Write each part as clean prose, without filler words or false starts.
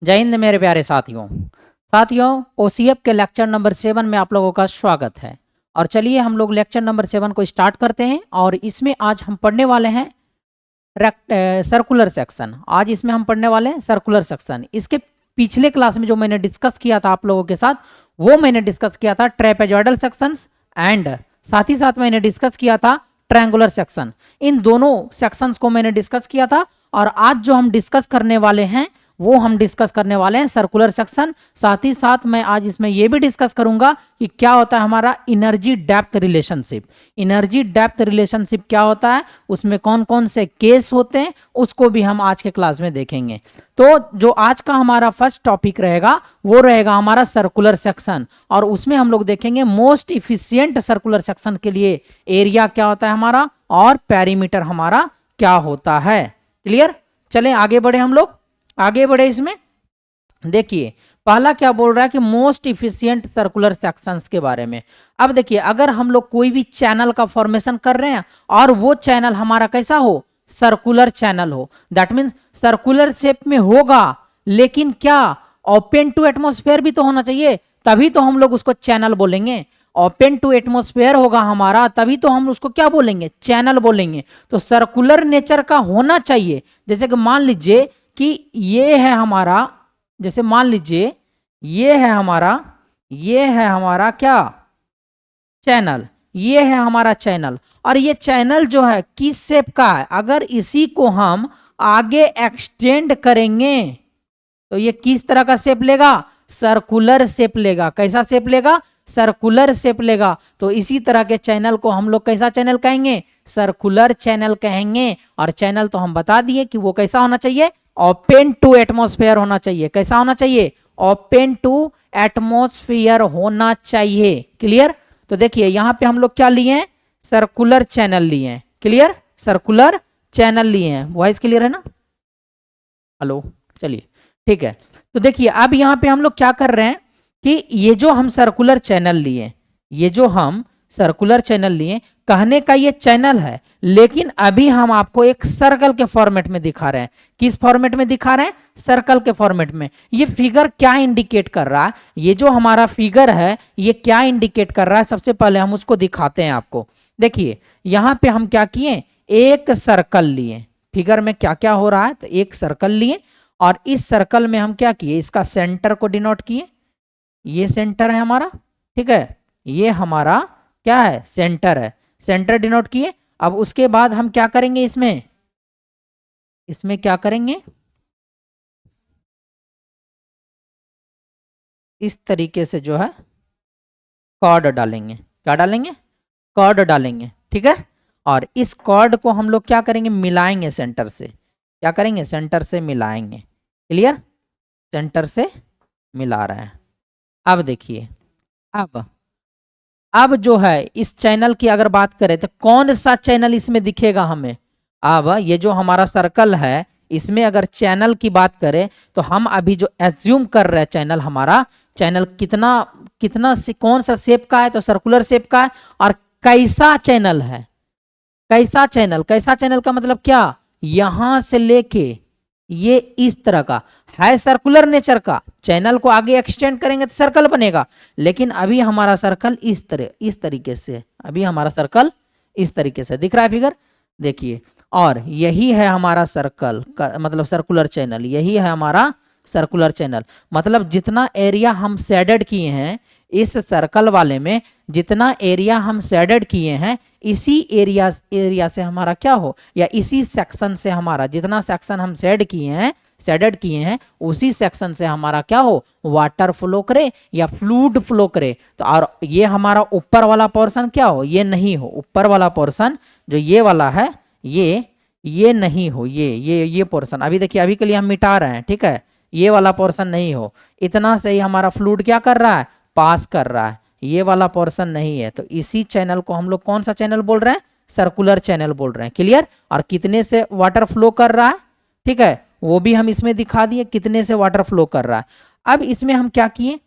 जय हिंद मेरे प्यारे साथियों। साथियों, ओसीएफ के लेक्चर नंबर 7 में आप लोगों का स्वागत है। और चलिए हम लोग लेक्चर नंबर 7 को स्टार्ट करते हैं। और इसमें आज हम पढ़ने वाले हैं सर्कुलर सेक्शन। आज इसमें हम पढ़ने वाले हैं सर्कुलर सेक्शन। इसके पिछले क्लास में जो मैंने डिस्कस किया था आप लोगों के साथ, वो मैंने डिस्कस किया था ट्रेपेजॉइडल सेक्शंस एंड साथ ही साथ मैंने डिस्कस किया था ट्रायंगुलर सेक्शन। इन दोनों सेक्शंस को मैंने डिस्कस किया था। और आज जो हम डिस्कस करने वाले हैं वो हम डिस्कस करने वाले हैं सर्कुलर सेक्शन। साथ ही साथ मैं आज इसमें यह भी डिस्कस करूंगा कि क्या होता है हमारा energy depth relationship. Energy depth relationship क्या होता है, उसमें कौन कौन से केस होते हैं, उसको भी हम आज के क्लास में देखेंगे। तो जो आज का हमारा फर्स्ट टॉपिक रहेगा वो रहेगा हमारा सर्कुलर सेक्शन। और उसमें हम लोग देखेंगे मोस्ट इफिशियंट सर्कुलर सेक्शन के लिए एरिया क्या होता है हमारा और पेरीमीटर हमारा क्या होता है। क्लियर? चलें आगे बढ़े, हम लोग आगे बढ़े। इसमें देखिए पहला क्या बोल रहा है कि मोस्ट इफिशिएंट सर्कुलर सेक्शंस के बारे में। अब देखिए अगर हम लोग कोई भी चैनल का फॉर्मेशन कर रहे हैं और वो चैनल हमारा कैसा हो, सर्कुलर चैनल हो, दैट मीन्स सर्कुलर शेप में होगा, लेकिन क्या ओपन टू एटमॉस्फेयर भी तो होना चाहिए, तभी तो हम लोग उसको चैनल बोलेंगे। ओपन टू एटमॉस्फेयर होगा हमारा तभी तो हम उसको क्या बोलेंगे, चैनल बोलेंगे। तो सर्कुलर नेचर का होना चाहिए। जैसे कि मान लीजिए कि ये है हमारा, जैसे मान लीजिए ये है हमारा क्या, चैनल। ये है हमारा चैनल। और ये चैनल जो है किस शेप का है, अगर इसी को हम आगे एक्सटेंड करेंगे तो ये किस तरह का शेप लेगा, सर्कुलर शेप लेगा। कैसा शेप लेगा, सर्कुलर शेप लेगा। तो इसी तरह के चैनल को हम लोग कैसा चैनल कहेंगे, सर्कुलर चैनल कहेंगे। और चैनल तो हम बता दिए कि वो कैसा होना चाहिए, ओपन टू एटमॉस्फेयर होना चाहिए। कैसा होना चाहिए, ओपन टू एटमॉस्फेयर होना चाहिए। क्लियर? तो देखिए यहां पे हम लोग क्या लिए हैं, सर्कुलर चैनल लिए हैं। क्लियर? सर्कुलर चैनल लिए हैं। वॉइस क्लियर है ना? हेलो, चलिए ठीक है। तो देखिए अब यहां पे हम लोग क्या कर रहे हैं कि ये जो हम सर्कुलर चैनल लिए, ये जो हम सर्कुलर चैनल लिए, कहने का ये चैनल है, लेकिन अभी हम आपको एक सर्कल के फॉर्मेट में दिखा रहे हैं। किस फॉर्मेट में दिखा रहे हैं, सर्कल के फॉर्मेट में। ये फिगर क्या इंडिकेट कर रहा है, ये जो हमारा फिगर है ये क्या इंडिकेट कर रहा है, सबसे पहले हम उसको दिखाते हैं आपको। देखिए यहां पे हम क्या किए, एक सर्कल लिए। फिगर में क्या क्या हो रहा है, तो एक सर्कल लिए और इस सर्कल में हम क्या किए, इसका सेंटर को डिनोट किए। ये सेंटर है हमारा, ठीक है, ये हमारा क्या है, सेंटर है। सेंटर डिनोट किए। अब उसके बाद हम क्या करेंगे, इसमें इसमें क्या करेंगे, इस तरीके से जो है कॉर्ड डालेंगे। क्या डालेंगे, कॉर्ड डालेंगे। ठीक है। और इस कॉर्ड को हम लोग क्या करेंगे, मिलाएंगे सेंटर से। क्या करेंगे, सेंटर से मिलाएंगे। क्लियर? सेंटर से मिला रहे हैं। अब देखिए अब जो है इस चैनल की अगर बात करें तो कौन सा चैनल इसमें दिखेगा हमें। अब ये जो हमारा सर्कल है इसमें अगर चैनल की बात करें तो हम अभी जो एज्यूम कर रहे हैं चैनल, हमारा चैनल कितना कितना से कौन सा शेप का है, तो सर्कुलर शेप का है। और कैसा चैनल है, कैसा चैनल, कैसा चैनल का मतलब क्या, यहां से लेके ये इस तरह का है, सर्कुलर नेचर का। चैनल को आगे एक्सटेंड करेंगे तो सर्कल बनेगा, लेकिन अभी हमारा सर्कल इस तरीके से, अभी हमारा सर्कल इस तरीके से दिख रहा है फिगर, देखिए। और यही है हमारा सर्कल का मतलब सर्कुलर चैनल, यही है हमारा सर्कुलर चैनल। मतलब जितना एरिया हम शेडेड किए हैं इस सर्कल वाले में, जितना एरिया हम शेडेड किए हैं, इसी एरिया से हमारा क्या हो, या इसी सेक्शन से हमारा जितना सेक्शन हम शेडेड किए हैं उसी सेक्शन से हमारा क्या हो, वाटर फ्लो करे या फ्लूइड फ्लो करे। तो और ये हमारा ऊपर वाला पोर्शन क्या हो, ये नहीं हो। ऊपर वाला पोर्शन जो ये वाला है ये नहीं हो, ये पोर्शन अभी देखिए, अभी के लिए हम मिटा रहे हैं। ठीक है, ये वाला पोर्शन नहीं हो। इतना से ही हमारा फ्लूइड क्या कर रहा है, पास कर रहा है। ये वाला पोर्शन नहीं है। तो इसी चैनल को हम लोग कौन सा चैनल बोल रहे हैं, सर्कुलर चैनल बोल रहे हैं। क्लियर? और कितने से वाटर फ्लो कर रहा है, ठीक है, वो भी हम इसमें दिखा दिए कितने से वाटर फ्लो कर रहा है। अब इसमें हम क्या किए,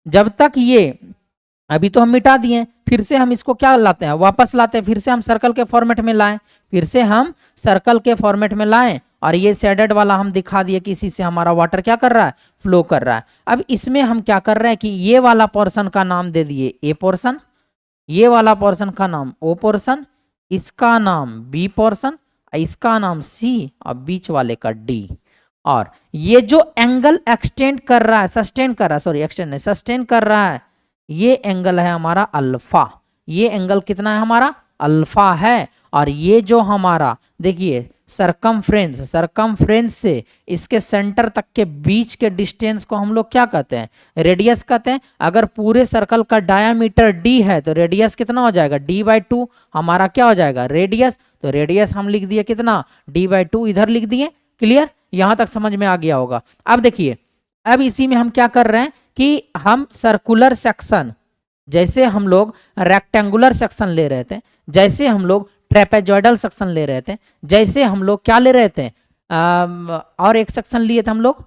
जब तक ये अभी तो हम मिटा दिए, फिर से हम इसको क्या लाते हैं, वापस लाते हैं, फिर से हम सर्कल के फॉर्मेट में लाएं, फिर से हम सर्कल के फॉर्मेट में लाएं, और ये शेडेड वाला हम दिखा दिए कि इसी से हमारा वाटर क्या कर रहा है, फ्लो कर रहा है। अब इसमें हम क्या कर रहे हैं कि ये वाला पोर्शन का नाम दे दिए ए पोर्शन, ये वाला पोर्शन का नाम ओ पोर्शन, इसका नाम बी पोर्शन, इसका नाम सी, और बीच वाले का डी। और ये जो एंगल एक्सटेंड कर रहा है, सस्टेन कर रहा है, सॉरी एक्सटेंड नहीं, सस्टेन कर रहा है, ये एंगल है हमारा अल्फा। ये एंगल कितना है हमारा, अल्फा है। और ये जो हमारा देखिए सरकमफ्रेंस से इसके सेंटर तक के बीच के डिस्टेंस को हम लोग क्या कहते हैं, रेडियस कहते हैं। अगर पूरे सर्कल का डायामीटर d है तो रेडियस कितना हो जाएगा, d/2 हमारा क्या हो जाएगा, रेडियस। तो रेडियस हम लिख दिए कितना, d/2 इधर लिख दिए। क्लियर, यहां तक समझ में आ गया होगा। अब देखिए, अब इसी में हम क्या कर रहे हैं कि हम सर्कुलर सेक्शन, जैसे हम लोग रेक्टेंगुलर सेक्शन ले रहे थे, जैसे हम लोग ट्रेपेजॉइडल सेक्शन ले रहे थे, जैसे हम लोग क्या ले रहे थे, और एक सेक्शन लिए थे हम लोग,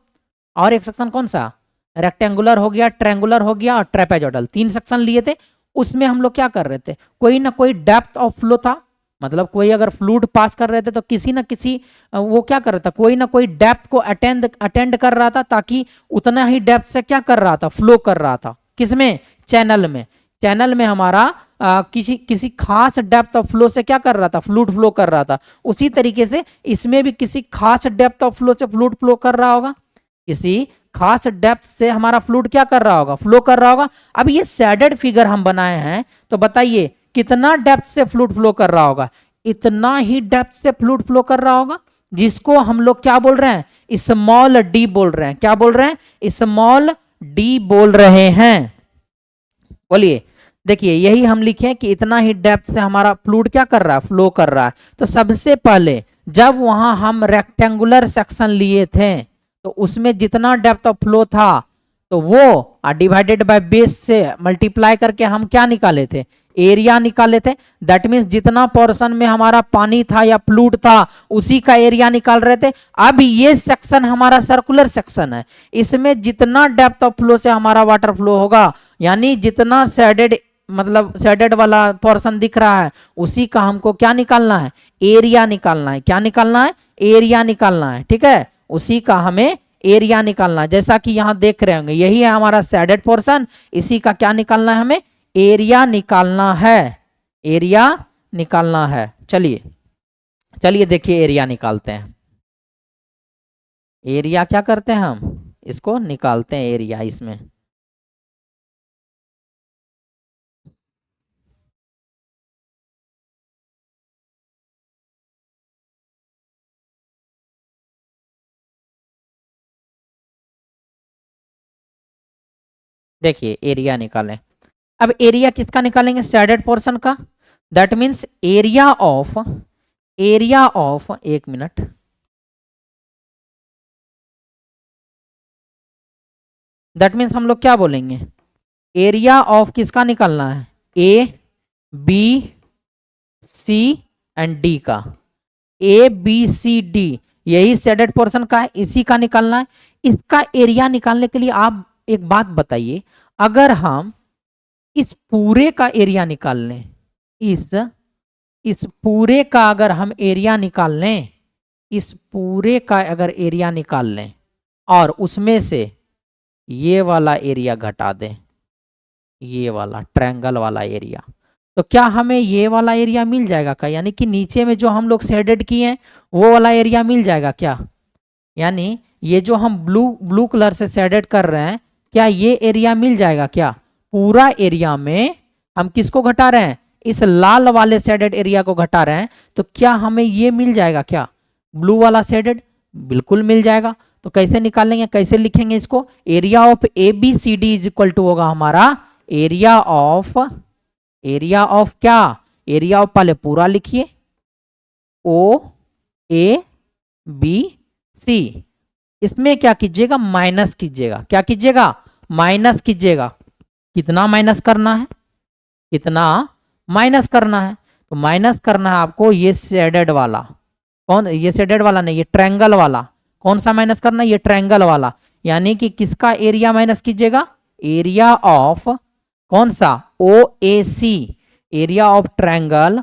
और एक सेक्शन कौन सा, रेक्टेंगुलर हो गया, ट्रायंगुलर हो गया और ट्रेपेजॉइडल, 3 सेक्शन लिए थे। उसमें हम लोग क्या कर रहे थे, कोई ना कोई डेप्थ ऑफ फ्लो था, मतलब कोई अगर फ्लूइड पास कर रहे थे तो किसी ना किसी वो क्या कर रहा था, कोई ना कोई डेप्थ को अटेंड कर रहा था, ताकि उतना ही डेप्थ से क्या कर रहा था, फ्लो कर रहा था। किसमें, चैनल में। चैनल में हमारा किसी खास डेप्थ ऑफ फ्लो से क्या कर रहा था, फ्लूइड फ्लो कर रहा था। उसी तरीके से इसमें भी किसी खास डेप्थ ऑफ फ्लो से फ्लूइड फ्लो कर रहा होगा, किसी खास डेप्थ से हमारा फ्लूइड क्या कर रहा होगा, फ्लो कर रहा होगा। अब ये शेडेड फिगर हम बनाए हैं, तो बताइए कितना डेप्थ से फ्लूइड फ्लो कर रहा होगा, इतना ही डेप्थ से फ्लूइड फ्लो कर रहा होगा, जिसको हम लोग क्या बोल रहे हैं, स्मॉल डी बोल रहे हैं। क्या बोल रहे हैं, स्मॉल डी बोल रहे हैं। बोलिए, देखिए यही हम लिखे कि इतना ही डेप्थ से हमारा फ्लूइड क्या कर रहा है, फ्लो कर रहा है। तो सबसे पहले जब वहां हम रेक्टेंगुलर सेक्शन लिए थे, तो उसमें जितना डेप्थ ऑफ फ्लो था, तो वो डिवाइडेड बाय बेस से मल्टीप्लाई करके हम क्या निकाले थे, एरिया निकाले थे। दैट मीन्स जितना पोर्शन में हमारा पानी था या फ्लूइड था, उसी का एरिया निकाल रहे थे। अब ये सेक्शन हमारा सर्कुलर सेक्शन है, इसमें जितना डेप्थ ऑफ फ्लो से हमारा वाटर फ्लो होगा, यानी जितना शेडेड, मतलब शेडेड वाला पोर्शन दिख रहा है, उसी का हमको क्या निकालना है, एरिया निकालना है। क्या निकालना है, एरिया निकालना है। ठीक है, उसी का हमें एरिया निकालना है। जैसा कि यहां देख रहे होंगे, यही है हमारा शेडेड पोर्शन, इसी का क्या निकालना है, हमें एरिया निकालना है, एरिया निकालना है। चलिए चलिए देखिए, एरिया निकालते हैं। एरिया क्या करते हैं, हम इसको निकालते हैं एरिया। इसमें देखिए एरिया निकालें। अब एरिया किसका निकालेंगे, शेडेड पोर्शन का। दैट मीन्स एरिया ऑफ, एक मिनट, दैट मीन्स हम लोग क्या बोलेंगे, एरिया ऑफ किसका निकालना है, A B C and D का। ए बी सी डी यही शेडेड पोर्शन का है, इसी का निकालना है। इसका एरिया निकालने के लिए आप एक बात बताइए, अगर हम इस पूरे का एरिया निकाल लें, इस पूरे का अगर हम एरिया निकाल लें, इस पूरे का अगर एरिया निकाल लें, और उसमें से ये वाला एरिया घटा दें, ये वाला ट्रायंगल वाला एरिया, तो क्या हमें ये वाला एरिया मिल जाएगा क्या, यानी कि नीचे में जो हम लोग शेडेड किए हैं वो वाला एरिया मिल जाएगा क्या। यानी ये जो हम ब्लू कलर से शेडेड कर रहे हैं, क्या ये एरिया मिल जाएगा क्या। पूरा एरिया में हम किसको घटा रहे हैं, इस लाल वाले शेडेड एरिया को घटा रहे हैं, तो क्या हमें ये मिल जाएगा क्या, ब्लू वाला शेडेड, बिल्कुल मिल जाएगा। तो कैसे निकालेंगे, कैसे लिखेंगे इसको, area of A B C D is equal to होगा हमारा एरिया ऑफ क्या, एरिया ऑफ पहले पूरा लिखिए, ओ ए बी सी, इसमें क्या कीजिएगा, माइनस कीजिएगा। क्या कीजिएगा, माइनस कीजिएगा। कितना माइनस करना है, कितना माइनस करना है, तो माइनस करना है आपको ये शेडेड वाला, कौन, ये शेडेड वाला नहीं, ये ट्रायंगल वाला। कौन सा माइनस करना है, ये ट्रायंगल वाला। यानी कि किसका एरिया माइनस कीजिएगा, एरिया ऑफ कौन सा, ओ A C, area of triangle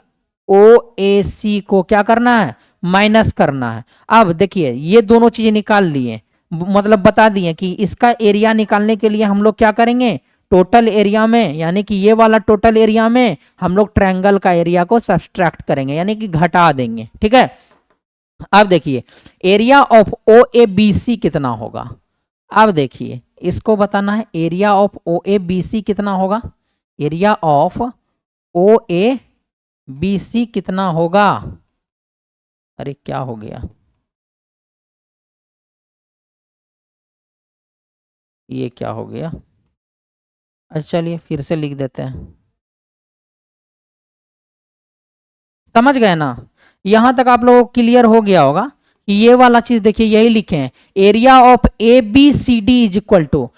O A सी को क्या करना है, माइनस करना है। अब देखिए ये दोनों चीजें निकाल लिए, मतलब बता दिए कि इसका एरिया निकालने के लिए हम लोग क्या करेंगे, टोटल एरिया में, यानी कि ये वाला टोटल एरिया में हम लोग ट्रायंगल का एरिया को सब्सट्रैक्ट करेंगे, यानी कि घटा देंगे, ठीक है। अब देखिए area of O A B C कितना होगा। अब देखिए इसको बताना है, area of O A B C कितना होगा, area of O A B C कितना होगा। अरे क्या हो गया, ये क्या हो गया। अच्छा चलिए फिर से लिख देते हैं, समझ गए ना, यहां तक आप लोगों को क्लियर हो गया होगा कि ये वाला चीज देखिए यही लिखे हैं, area of A B C D is equal to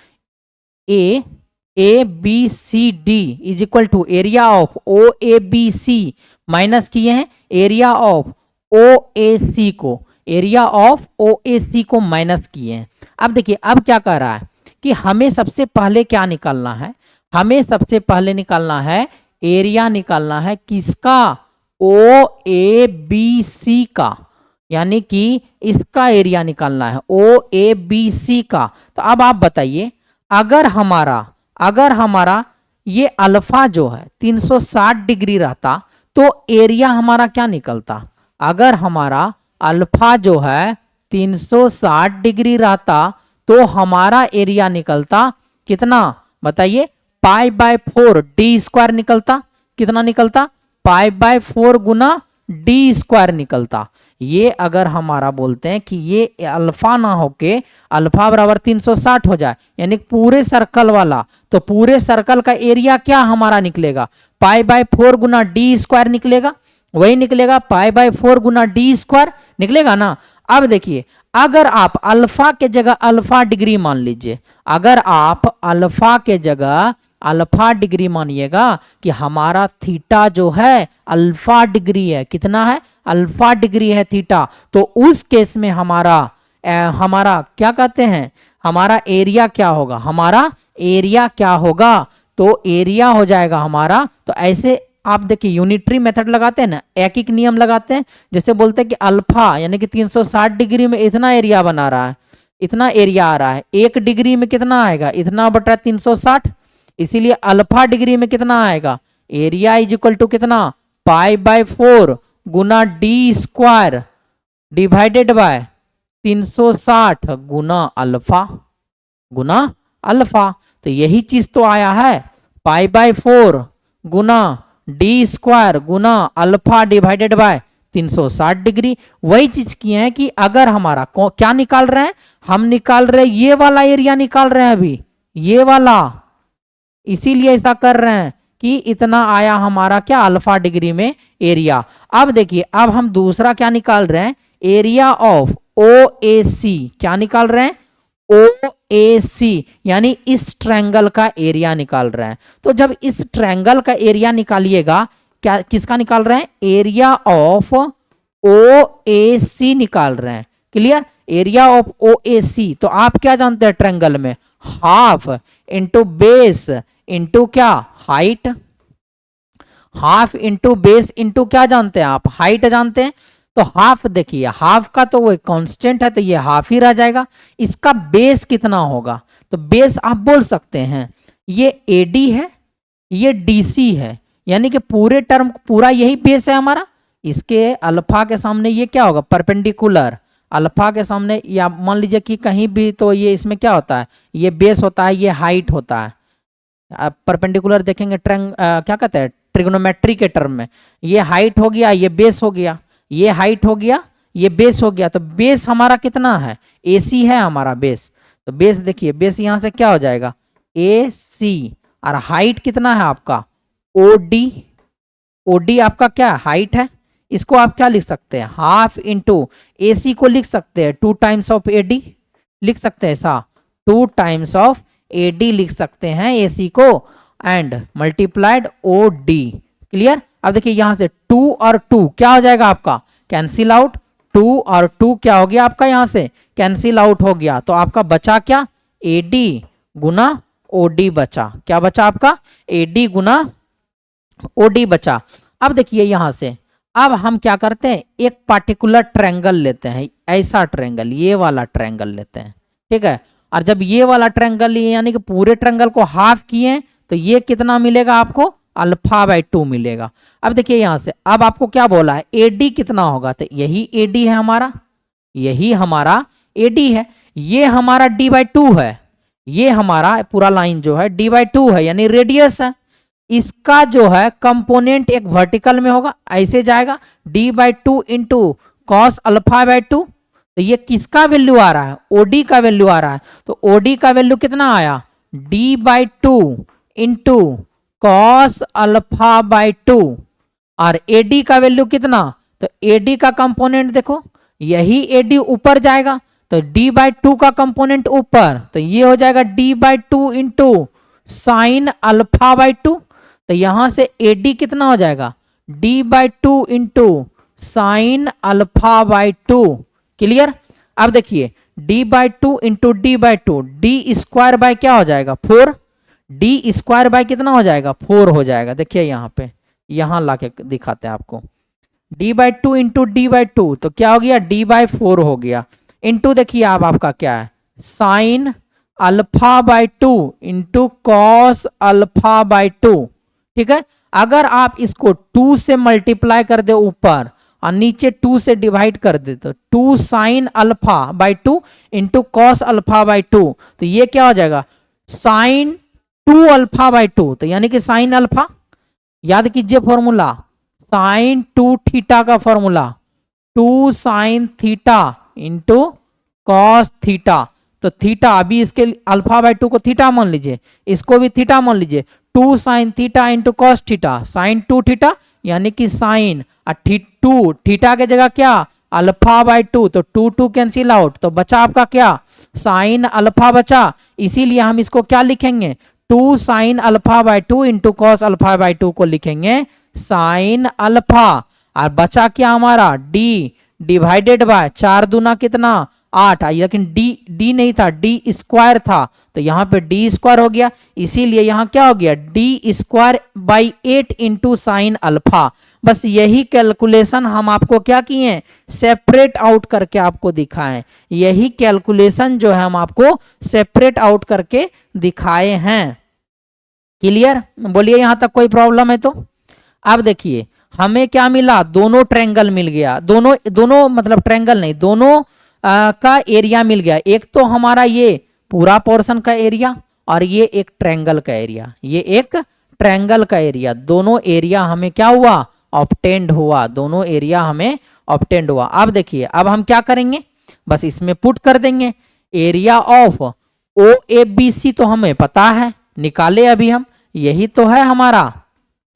A B C D is equal to area of O A B C minus किए हैं एरिया ऑफ ओ ए सी को, एरिया ऑफ ओ ए सी को minus किए हैं। अब देखिए अब क्या कह रहा है कि हमें सबसे पहले क्या निकालना है, हमें सबसे पहले निकालना है एरिया, निकालना है किसका, ओ ए बी सी का, यानी कि इसका एरिया निकालना है ओ ए बी सी का। तो अब आप बताइए अगर हमारा ये अल्फा जो है 360 डिग्री रहता तो एरिया हमारा क्या निकलता, अगर हमारा अल्फा जो है 360 डिग्री रहता तो हमारा एरिया निकलता कितना बताइए, पाई बाय 4 डी स्क्वायर निकलता, कितना निकलता, पाई बाय 4 गुना डी स्क्वायर निकलता। ये अगर हमारा बोलते हैं कि ये अल्फा ना होके अल्फा बराबर 360 हो जाए, यानी पूरे सर्कल वाला, तो पूरे सर्कल का एरिया क्या हमारा निकलेगा, पाई बाय 4 गुना डी स्क्वायर निकलेगा, वही निकलेगा पाई बाय 4 गुना डी स्क्वायर निकलेगा ना। अब देखिए अगर आप अल्फा के जगह अल्फा डिग्री मान लीजिए, अगर आप अल्फा के जगह अल्फा डिग्री मानिएगा कि हमारा थीटा जो है अल्फा डिग्री है, कितना है, अल्फा डिग्री है थीटा, तो उस केस में हमारा क्या कहते हैं, हमारा एरिया क्या होगा, हमारा एरिया क्या होगा, तो एरिया हो जाएगा हमारा। तो ऐसे आप देखिए यूनिटरी मेथड लगाते हैं ना, एक एक नियम लगाते हैं, जैसे बोलते हैं कि अल्फा यानी कि 360 डिग्री में इतना एरिया बना रहा है, इतना एरिया आ रहा है, 1 डिग्री में कितना आएगा, इतना बटा 360, इसीलिए अल्फा डिग्री में कितना आएगा, एरिया इज इक्वल टू कितना, पाई बाय 4 गुना D square divided by 360 Guna alpha. तो यही चीज तो आया है, पाई बाय 4 गुना डी स्क्वायर गुना अल्फा डिवाइडेड बाय 360 डिग्री। वही चीज किए हैं कि अगर हमारा क्या निकाल रहे हैं, हम निकाल रहे हैं ये वाला एरिया निकाल रहे हैं अभी, ये वाला, इसीलिए ऐसा कर रहे हैं कि इतना आया हमारा क्या, अल्फा डिग्री में एरिया। अब देखिए अब हम दूसरा क्या निकाल रहे हैं, एरिया ऑफ ओ ए सी, क्या निकाल रहे हैं, ओ ए सी, यानी इस ट्रायंगल का एरिया निकाल रहे हैं। तो जब इस ट्रायंगल का एरिया निकालिएगा, क्या किसका निकाल रहे हैं, एरिया ऑफ ओ ए सी निकाल रहे हैं, clear, area of O A सी। तो आप क्या जानते हैं ट्रायंगल में, हाफ इंटू बेस इंटू क्या, height, half into base into क्या जानते हैं आप, हाइट जानते हैं। तो हाफ देखिए, हाफ का तो वो कांस्टेंट है तो ये हाफ ही रह जाएगा। इसका बेस कितना होगा, तो बेस आप बोल सकते हैं ये एडी है, ये डीसी है, यानी कि पूरे टर्म पूरा यही बेस है हमारा। इसके अल्फा के सामने ये क्या होगा, परपेंडिकुलर, अल्फा के सामने, या मान लीजिए कि कहीं भी, तो ये इसमें क्या होता है, ये बेस होता है, ये हाइट होता है। परपेंडिकुलर देखेंगे क्या कहते हैं, ट्रिग्नोमेट्री के टर्म में, ये हाइट हो गया, ये बेस हो गया, ये हाइट हो गया, ये बेस हो गया। तो बेस हमारा कितना है, AC है हमारा बेस। तो बेस देखिए, बेस यहां से क्या हो जाएगा, AC, और हाइट कितना है आपका, OD, OD आपका क्या हाइट है। इसको आप क्या लिख सकते हैं, हाफ इंटू AC को लिख सकते हैं 2 टाइम्स ऑफ AD, लिख सकते हैं ऐसा, 2 टाइम्स ऑफ AD लिख सकते हैं AC को, एंड मल्टीप्लाइड OD, क्लियर। अब देखिए यहां से 2 और 2 क्या हो जाएगा आपका, कैंसिल आउट, 2 और 2 क्या हो गया आपका, यहां से कैंसिल आउट हो गया। तो आपका बचा क्या, AD गुना ओडी बचा। क्या बचा आपका? एडी गुना ओडी बचा। अब देखिए यहां से अब हम क्या करते हैं, एक पार्टिकुलर ट्रायंगल लेते हैं, ऐसा ट्रायंगल, ये वाला ट्रायंगल लेते हैं, ठीक है। और जब ये वाला ट्रायंगल लिए यानी कि पूरे ट्रायंगल को हाफ किए तो ये कितना मिलेगा आपको? अल्फा बाई 2 मिलेगा। अब देखिए यहां से अब आपको क्या बोला है, एडी कितना होगा, तो यही एडी है हमारा, यही हमारा एडी है। ये हमारा डी बाई 2 है, ये हमारा पूरा लाइन जो है डी बाई 2 है यानी रेडियस है। इसका जो है कंपोनेंट एक वर्टिकल में होगा, ऐसे जाएगा D by 2 into cos alpha by 2। तो ये किसका वैल्यू आ रहा है? ओडी का वैल्यू आ रहा है। तो ओडी का वैल्यू कितना आया? D by 2 into cos alpha by 2। और एडी का वैल्यू कितना? तो एडी का कंपोनेंट देखो, यही एडी ऊपर जाएगा तो डी बाई 2 का कंपोनेंट ऊपर, तो ये हो जाएगा D by 2 into sine alpha by 2। तो यहां से एडी कितना हो जाएगा? D by 2 into sine alpha by 2। Clear? अब देखिए D by 2 into D by 2, D square bye क्या हो जाएगा? 4। डी स्क्वायर बाय कितना हो जाएगा? 4 हो जाएगा। देखिए यहाँ पे, यहां लाके दिखाते हैं आपको, D by 2 into D by 2 तो क्या हो गया? डी बाई 4 हो गया। इंटू देखिए आप आपका क्या है? Sign alpha by 2 into cos alpha by 2। ठीक है, अगर आप इसको 2 से मल्टीप्लाई कर दे ऊपर और नीचे 2 से डिवाइड कर दे तो 2 sine alpha by 2 into cos alpha by 2, तो ये क्या हो जाएगा? Sine 2 alpha by 2। तो यानी कि साइन अल्फा, याद कीजिए फॉर्मूला, साइन 2 थीटा का formula 2 sine theta into cos theta. तो थीटा अभी इसके अल्फा बाई 2 को थीटा मान लीजिए, इसको भी थीटा मान लीजिए, 2 sine theta into cos theta, sine 2 theta यानी कि साइन 2 थीटा के जगह क्या? अल्फा बाई 2, तो 2 कैंसिल आउट, तो बचा आपका क्या? साइन अल्फा बचा। इसीलिए हम इसको क्या लिखेंगे? 2 sine alpha by 2 into cos alpha by 2 को लिखेंगे साइन अल्फा। और बचा क्या हमारा? डी डिवाइडेड बाय 4 दूना कितना? 8। लेकिन डी नहीं था, डी स्क्वायर था, तो यहाँ पे डी स्क्वायर हो गया। इसीलिए यहाँ क्या हो गया? D square by 8 into sine alpha. बस यही कैलकुलेशन हम आपको क्या किए हैं? सेपरेट आउट करके आपको दिखाएं। यही कैलकुलेशन जो है हम आपको सेपरेट आउट करके दिखाए हैं। क्लियर? बोलिए यहाँ तक कोई प्रॉब्लम है तो? अब देखिए हमें क्या मिला? दोनों ट्रायंगल मिल गया, दोनों मतलब ट्रायंगल नहीं, दोनों का एरिया मिल गया। एक तो हमारा ये पूरा पोर्शन का एरिया और ये एक ट्रायंगल का एरिया, ये एक ट्रायंगल का एरिया, दोनों एरिया हमें क्या हुआ? ऑब्टेंड हुआ, दोनों एरिया हमें ऑब्टेंड हुआ। अब देखिए अब हम क्या करेंगे? बस इसमें पुट कर देंगे area of O A B C, तो हमें पता है, निकाले अभी हम, यही तो है हमारा।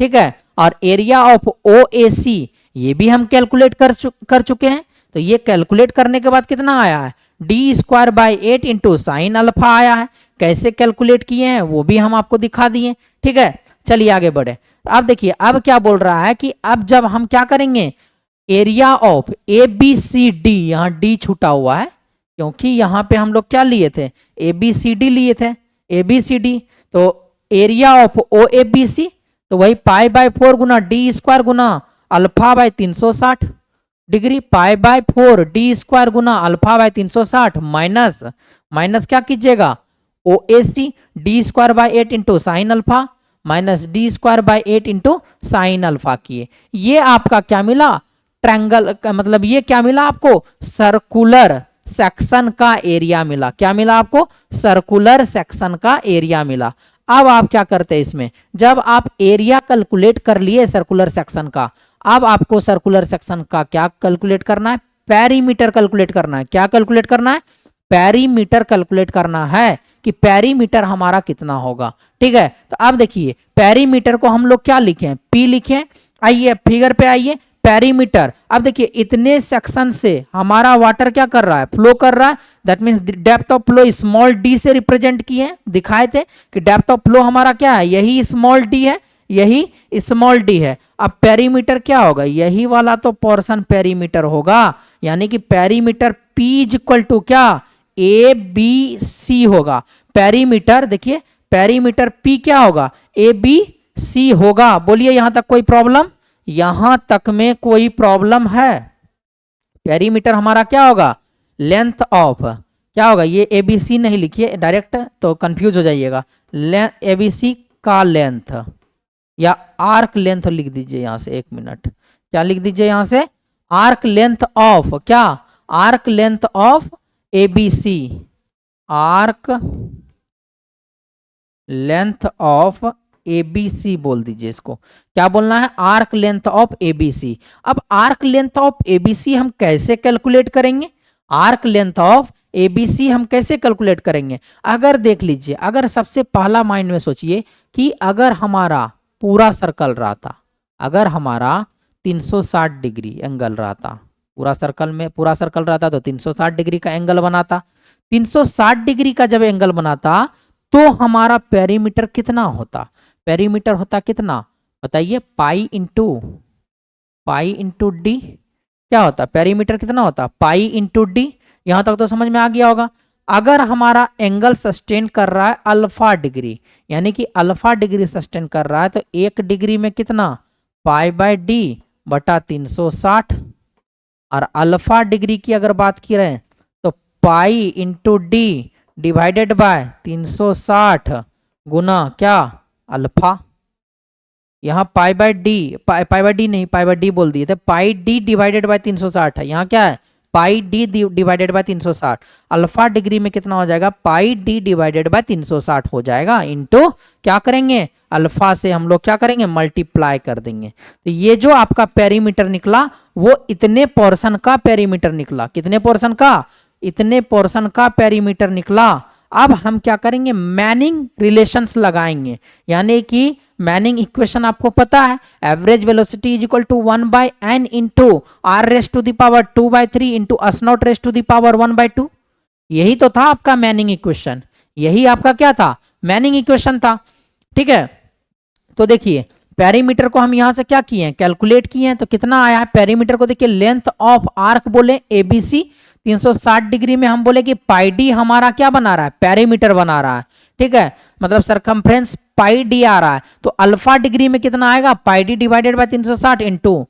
ठीक है, और एरिया ऑफ ओ ए सी ये भी हम कैलकुलेट कर चुके हैं। तो ये कैलकुलेट करने के बाद कितना आया है? D square by 8 into sine alpha आया है। कैसे कैलकुलेट किए हैं वो भी हम आपको दिखा दिए। ठीक है, चलिए आगे बढ़े। अब देखिए अब क्या बोल रहा है कि अब जब हम क्या करेंगे, area of A B C D, यहाँ डी छूटा हुआ है क्योंकि यहाँ पे हम लोग क्या लिए थे? ए बी सी डी लिए थे, ए बी सी डी। तो area of O A B C तो वही पाई बाय 4 गुना डी स्क्वायर गुना alpha by 360 degree, pi by 4 D square गुना अल्फा बाय 360 माइनस क्या कीजिएगा? O A C D square by 8 into sine alpha minus D square by 8 into sine alpha किए। ये आपका क्या मिला? ट्रायंगल का मतलब ये क्या मिला आपको? सर्कुलर सेक्शन का एरिया मिला। क्या मिला आपको? सर्कुलर सेक्शन का एरिया मिला। अब आप क्या करते हैं इसमें, जब आप एरिया कैलकुलेट कर लिए सर्कुलर सेक्शन का, अब आपको सर्कुलर सेक्शन का क्या कैलकुलेट करना है? पेरीमीटर कैलकुलेट करना है। क्या कैलकुलेट करना है? पेरीमीटर कैलकुलेट करना है कि पेरीमीटर हमारा कितना होगा। ठीक है, तो अब देखिए पेरीमीटर को हम लोग क्या लिखें? पी लिखें। आइए फिगर पे आइए, पेरीमीटर। अब देखिए इतने सेक्शन से हमारा वाटर क्या कर रहा है? फ्लो कर रहा है। That means depth of flow small D से रिप्रेजेंट किए, दिखाए थे कि डेप्थ ऑफ फ्लो हमारा क्या है? यही स्मॉल डी है, यही स्मॉल डी है। अब पेरीमीटर क्या होगा? यही वाला तो पोर्शन पेरीमीटर होगा, यानी कि पेरीमीटर P इक्वल टू क्या? ए बी सी होगा। पेरीमीटर देखिए पेरीमीटर पी क्या होगा, ए बी सी होगा। बोलिए यहां तक कोई प्रॉब्लम, यहां तक में कोई प्रॉब्लम है? पेरीमीटर हमारा क्या होगा, लेंथ ऑफ, क्या होगा, ये एबीसी नहीं लिखिए डायरेक्ट तो कंफ्यूज हो जाइएगा, एबीसी का लेंथ या आर्क लेंथ लिख दीजिए यहां से, 1 मिनट, क्या लिख दीजिए यहां से, आर्क लेंथ ऑफ, क्या, arc length of ABC, arc length of ABC बोल दीजिए इसको, क्या बोलना है, आर्क लेंथ ऑफ एबीसी। अब आर्क लेंथ ऑफ एबीसी हम कैसे कैलकुलेट करेंगे, आर्क लेंथ ऑफ एबीसी हम कैसे कैलकुलेट करेंगे? अगर देख लीजिए, अगर सबसे पहला माइंड में सोचिए कि अगर हमारा पूरा सर्कल रहा था, अगर हमारा 360 डिग्री एंगल रहा था, पूरा सर्कल रहा था तो 360 डिग्री का एंगल बनाता, 360 डिग्री का जब एंगल बनाता तो हमारा पेरीमीटर कितना होता, पेरीमीटर होता कितना बताइए, पाई इंटू डी, क्या होता पेरीमीटर कितना होता, पाई इंटू डी। यहां तक तो समझ में आ गया होगा। अगर हमारा एंगल सस्टेन कर रहा है अल्फा डिग्री, यानी कि अल्फा डिग्री सस्टेन कर रहा है तो 1 डिग्री में कितना, पाई बाय डी बटा 360, और अल्फा डिग्री की अगर बात की रहे तो pi into D divided by 360 गुना क्या, अल्फा, यहाँ pi by D, pi by D नहीं, पाई बाय डी बोल दिए थे, पाई डी डिवाइडेड बाय 360 है, यहाँ क्या है, pi D divided by 360, alpha degree में कितना हो जाएगा, पाई डी डिवाइडेड बाय 360 हो जाएगा, इनटू क्या करेंगे, अल्फा से हम लोग क्या करेंगे, मल्टीप्लाई कर देंगे। तो ये जो आपका पेरीमीटर निकला वो इतने पोर्शन का पेरीमीटर निकला, कितने पोर्शन का, इतने पोर्शन का पेरीमीटर निकला। अब हम क्या करेंगे, मैनिंग रिलेशंस लगाएंगे, यानी कि मैनिंग इक्वेशन आपको पता है, average velocity is equal to 1/n into r raise to the power 2/3 into s naught raise to the power 1/2। यही तो था आपका मैनिंग इक्वेशन, यही आपका क्या था, मैनिंग इक्वेशन था। ठीक है, तो देखिए पेरीमीटर को हम यहां से क्या किए हैं, कैलकुलेट किए हैं, तो कितना आया है पेरीमीटर को, देखिए लेंथ ऑफ आर्क बोले एबीसी 360 डिग्री में, हम बोले कि पाई डी हमारा क्या बना रहा है, पेरीमीटर बना रहा है। ठीक है, मतलब सरकमफ्रेंस पाई डी आ रहा है, तो अल्फा डिग्री में कितना आएगा, पाई डी डिवाइडेड बाय 360 इंटू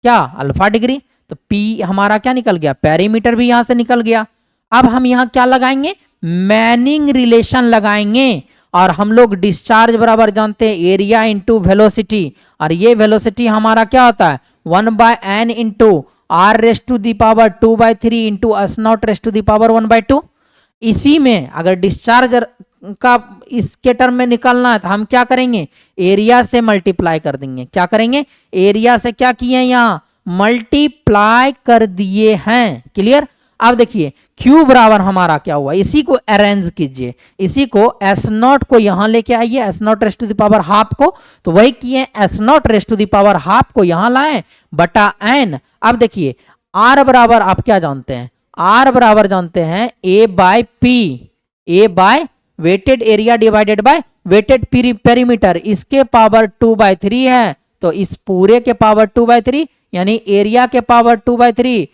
क्या, अल्फा डिग्री, तो पी हमारा क्या निकल गया, पेरीमीटर भी यहां से निकल गया। अब हम यहां क्या लगाएंगे, मैनिंग रिलेशन लगाएंगे, और हम लोग डिस्चार्ज बराबर जानते हैं एरिया इंटू वेलोसिटी, और ये वेलोसिटी हमारा क्या होता है 1/n into r raise to the power 2/3 into s naught raise to the power 1/2। इसी में अगर डिस्चार्ज का इसके टर्म में निकालना है तो हम क्या करेंगे, एरिया से मल्टीप्लाई कर देंगे, क्या करेंगे, एरिया से क्या किए हैं, यहाँ मल्टीप्लाई कर दिए हैं, क्लियर। अब देखिए Q बराबर हमारा क्या हुआ, इसी को अरेंज कीजिए, इसी को S नॉट को यहां लेके आइए, S naught raise to the power half को, तो वही किए S naught raise to the power half को यहां लाए बटा n। अब देखिए R बराबर आप क्या जानते हैं, R बराबर जानते हैं A by P, A by weighted area divided by weighted perimeter, इसके पावर 2/3 है, तो इस पूरे के पावर 2/3 यानी एरिया के पावर 2/3,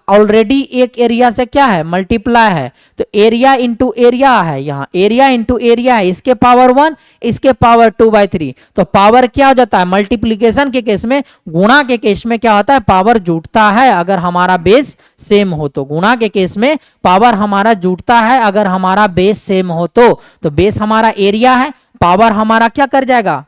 ऑलरेडी एक एरिया से क्या है, मल्टीप्लाई है, तो एरिया इंटू एरिया है, यहाँ एरिया इंटू एरिया है, इसके पावर 1 इसके पावर 2/3, तो पावर क्या हो जाता है, मल्टीप्लीकेशन के केस में, गुणा के केस में क्या होता है, पावर जुटता है अगर हमारा बेस सेम हो तो, गुणा के केस में पावर हमारा जुटता है अगर हमारा बेस सेम हो तो बेस हमारा एरिया है, पावर हमारा क्या कर जाएगा,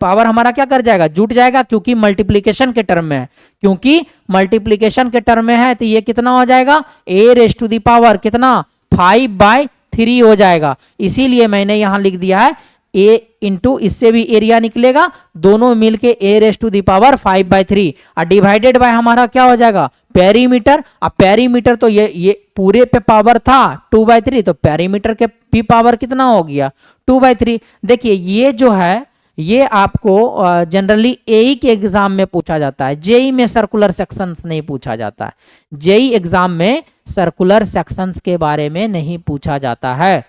पावर हमारा क्या कर जाएगा, जुट जाएगा, क्योंकि मल्टीप्लिकेशन के टर्म में है, क्योंकि मल्टीप्लिकेशन के टर्म में है, तो ये कितना हो जाएगा, a raise to the power कितना 5/3 हो जाएगा। इसीलिए मैंने यहां लिख दिया है a इंटू, इससे भी एरिया निकलेगा, दोनों मिलके a raise to the power 5/3 और डिवाइडेड बाय हमारा क्या हो जाएगा, पेरीमीटर। अब पेरीमीटर तो ये पूरे पे पावर था 2/3, तो पेरीमीटर के भी पावर कितना हो गया 2/3। देखिए ये जो है ये आपको जनरली एई के एग्जाम में पूछा जाता है, जेई में सर्कुलर सेक्शंस नहीं पूछा जाता है, जेई एग्जाम में सर्कुलर सेक्शंस के बारे में नहीं पूछा जाता है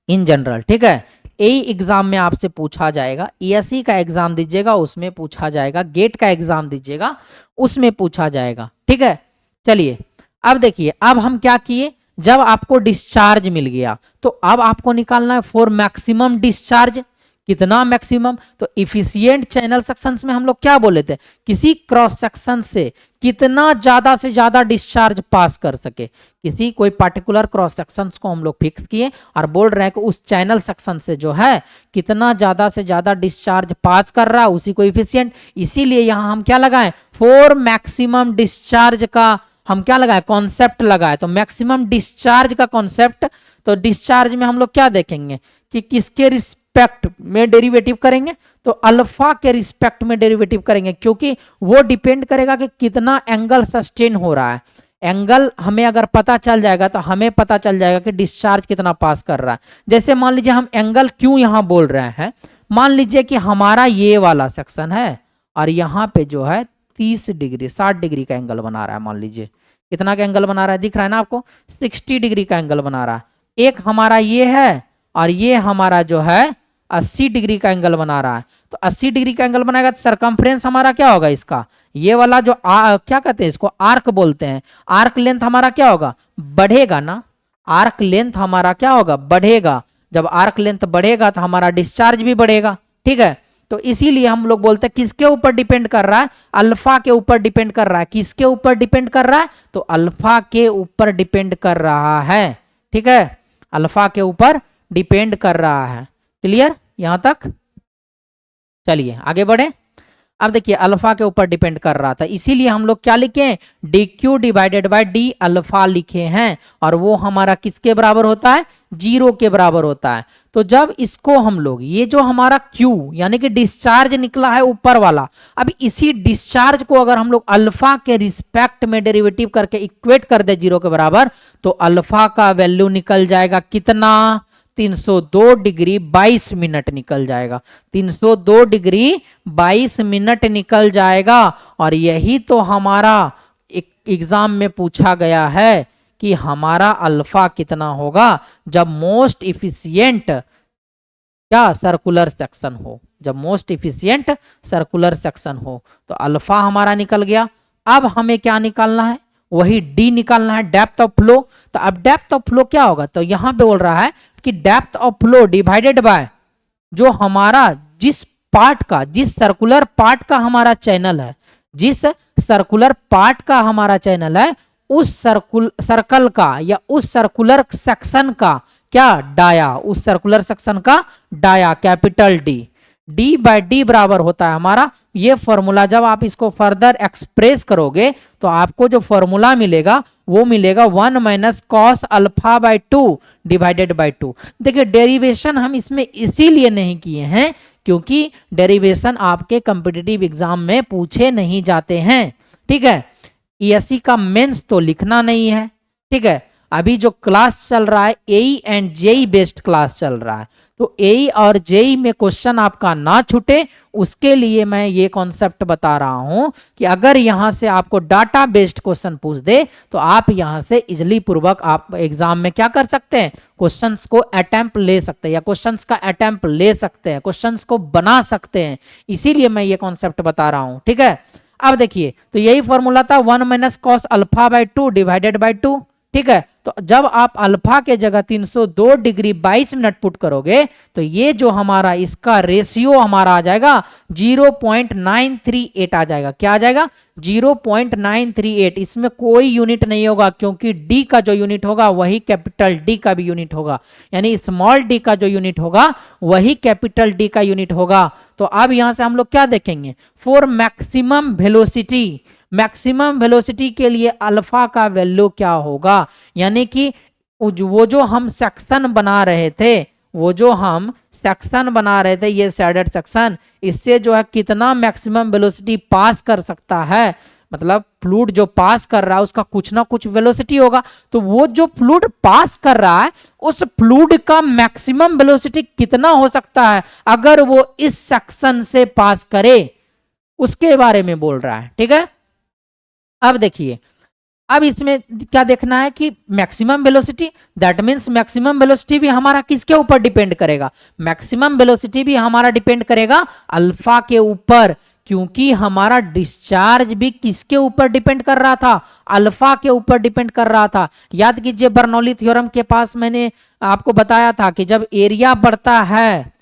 इन जनरल। ठीक है, एई एग्जाम में आपसे पूछा जाएगा, ईएसई का एग्जाम दीजिएगा उसमें पूछा जाएगा, गेट का एग्जाम दीजिएगा उसमें पूछा जाएगा। ठीक है, चलिए अब देखिए, अब हम क्या किए, जब आपको डिस्चार्ज मिल गया तो अब आपको निकालना है फॉर मैक्सिमम डिस्चार्ज, कितना मैक्सिमम। तो इफिशिएंट चैनल सेक्शंस में हम लोग क्या बोले थे, किसी क्रॉस सेक्शन से कितना ज्यादा से ज्यादा डिस्चार्ज पास कर सके, किसी कोई पार्टिकुलर क्रॉस सेक्शंस को हम लोग फिक्स किए और बोल रहे हैं कि उस चैनल सेक्शन से जो है कितना ज्यादा से ज्यादा डिस्चार्ज पास कर रहा है उसी को इफिशिएंट। इसीलिए यहां हम क्या लगाएं, फॉर मैक्सिमम डिस्चार्ज का हम क्या लगाए, कॉन्सेप्ट लगाए। तो मैक्सिमम डिस्चार्ज का कॉन्सेप्ट, तो डिस्चार्ज में हम लोग क्या देखेंगे कि किसके रिस्पेक्ट में डेरिवेटिव करेंगे, तो अल्फा के रिस्पेक्ट में डेरिवेटिव करेंगे, क्योंकि वो डिपेंड करेगा कि कितना एंगल सस्टेन हो रहा है। एंगल हमें अगर पता चल जाएगा तो हमें पता चल जाएगा कि डिस्चार्ज कितना पास कर रहा है। जैसे मान लीजिए हम एंगल क्यों यहां बोल रहे हैं, मान लीजिए कि हमारा ये वाला सेक्शन है और यहां पे जो है 30 डिग्री 60 डिग्री का एंगल बना रहा है। मान लीजिए कितना का एंगल बना रहा है, दिख रहा है ना आपको, 60 डिग्री का एंगल बना रहा है। एक हमारा ये है और ये हमारा जो है 80 डिग्री का एंगल बना रहा है। तो 80 डिग्री का एंगल बनाएगा तो सरकमफ्रेंस हमारा क्या होगा, इसका ये वाला जो क्या कहते हैं इसको, आर्क बोलते हैं। आर्क लेंथ हमारा क्या होगा, बढ़ेगा ना, आर्क लेंथ हमारा क्या होगा, बढ़ेगा। जब आर्क लेंथ बढ़ेगा तो हमारा डिस्चार्ज भी बढ़ेगा, ठीक है। तो इसीलिए हम लोग बोलते हैं किसके ऊपर डिपेंड कर रहा है, अल्फा के ऊपर डिपेंड कर रहा है। किसके ऊपर डिपेंड कर रहा है, तो अल्फा के ऊपर डिपेंड कर रहा है, ठीक है, अल्फा के ऊपर डिपेंड कर रहा है। क्लियर यहां तक, चलिए आगे बढ़े। अब देखिए अल्फा के ऊपर डिपेंड कर रहा था, इसीलिए हम लोग क्या लिखे, D Q divided by D alpha लिखे हैं, और वो हमारा किसके बराबर होता है, 0 के बराबर होता है। तो जब इसको हम लोग, ये जो हमारा Q यानी कि डिस्चार्ज निकला है ऊपर वाला, अब इसी डिस्चार्ज को अगर हम लोग अल्फा के रिस्पेक्ट में डेरिवेटिव करके इक्वेट कर दे 0 के बराबर, तो अल्फा का वैल्यू निकल जाएगा कितना, 302 डिग्री 22 मिनट निकल जाएगा, 302 डिग्री 22 मिनट निकल जाएगा। और यही तो हमारा एग्जाम में पूछा गया है कि हमारा अल्फा कितना होगा जब मोस्ट इफिशिएंट क्या सर्कुलर सेक्शन हो, जब मोस्ट इफिशिएंट सर्कुलर सेक्शन हो। तो अल्फा हमारा निकल गया। अब हमें क्या निकालना है, वही डी निकालना है, डेप्थ ऑफ फ्लो। तो अब डेप्थ ऑफ फ्लो क्या होगा, तो यहां पे बोल रहा है कि depth of flow divided by जो हमारा जिस पार्ट का, जिस सर्कुलर पार्ट का हमारा चैनल है, जिस सर्कुलर पार्ट का हमारा चैनल है, उस सर्कल का या उस सर्कुलर सेक्शन का क्या डाया, उस सर्कुलर सेक्शन का dia capital D. D by D बराबर होता है हमारा ये फॉर्मूला। जब आप इसको फर्दर एक्सप्रेस करोगे तो आपको जो फॉर्मूला मिलेगा वो मिलेगा 1 minus cos alpha by 2 divided by 2। देखिए डेरिवेशन हम इसमें इसीलिए नहीं किए हैं क्योंकि डेरिवेशन आपके कॉम्पिटिटिव एग्जाम में पूछे नहीं जाते हैं, ठीक है। ईएससी का मेंस तो लिखना नहीं है, ठीक है। अभी जो क्लास चल रहा है एई एंड जेई बेस्ड क्लास चल रहा है, तो एई और जेई में क्वेश्चन आपका ना छूटे उसके लिए मैं ये कॉन्सेप्ट बता रहा हूं कि अगर यहां से आपको डाटा बेस्ड क्वेश्चन पूछ दे तो आप यहां से इजली पूर्वक आप एग्जाम में क्या कर सकते हैं, क्वेश्चंस को अटेम्प्ट ले सकते हैं या क्वेश्चंस का अटेम्प्ट ले सकते हैं, क्वेश्चंस को बना सकते हैं। इसीलिए मैं ये कॉन्सेप्ट बता रहा हूं, ठीक है। अब देखिए तो यही फॉर्मूला था 1 minus cos alpha by 2 divided by 2, ठीक है। तो जब आप अल्फा के जगह 302 डिग्री 22 मिनट पुट करोगे तो ये जो हमारा इसका रेशियो हमारा आ जाएगा 0.938 आ जाएगा। क्या आ जाएगा, 0.938। इसमें कोई यूनिट नहीं होगा क्योंकि डी का जो यूनिट होगा वही कैपिटल डी का भी यूनिट होगा, यानी स्मॉल डी का जो यूनिट होगा वही कैपिटल डी का यूनिट होगा। तो अब यहां से हम लोग क्या देखेंगे, for maximum velocity, maximum velocity के लिए अल्फा का वैल्यू क्या होगा, यानी कि वो जो हम सेक्शन बना रहे थे, वो जो हम सेक्शन बना रहे थे ये शेडेड सेक्शन, इससे जो है कितना मैक्सिमम वेलोसिटी पास कर सकता है, मतलब फ्लूइड जो पास कर रहा है उसका कुछ ना कुछ वेलोसिटी होगा। तो वो जो फ्लूइड पास कर रहा है उस फ्लूइड का मैक्सिमम वेलोसिटी कितना हो सकता है अगर वो इस सेक्शन से पास करे, उसके बारे में बोल रहा है, ठीक है। अब देखिए अब इसमें क्या देखना है कि maximum velocity, that means maximum velocity भी हमारा किसके ऊपर डिपेंड करेगा, मैक्सिमम वेलोसिटी भी हमारा डिपेंड करेगा अल्फा के ऊपर, क्योंकि हमारा डिस्चार्ज भी किसके ऊपर डिपेंड कर रहा था, अल्फा के ऊपर डिपेंड कर रहा था। याद कीजिए बर्नौली थ्योरम के पास मैंने आपको बताया था कि जब एरिया बढ़ता है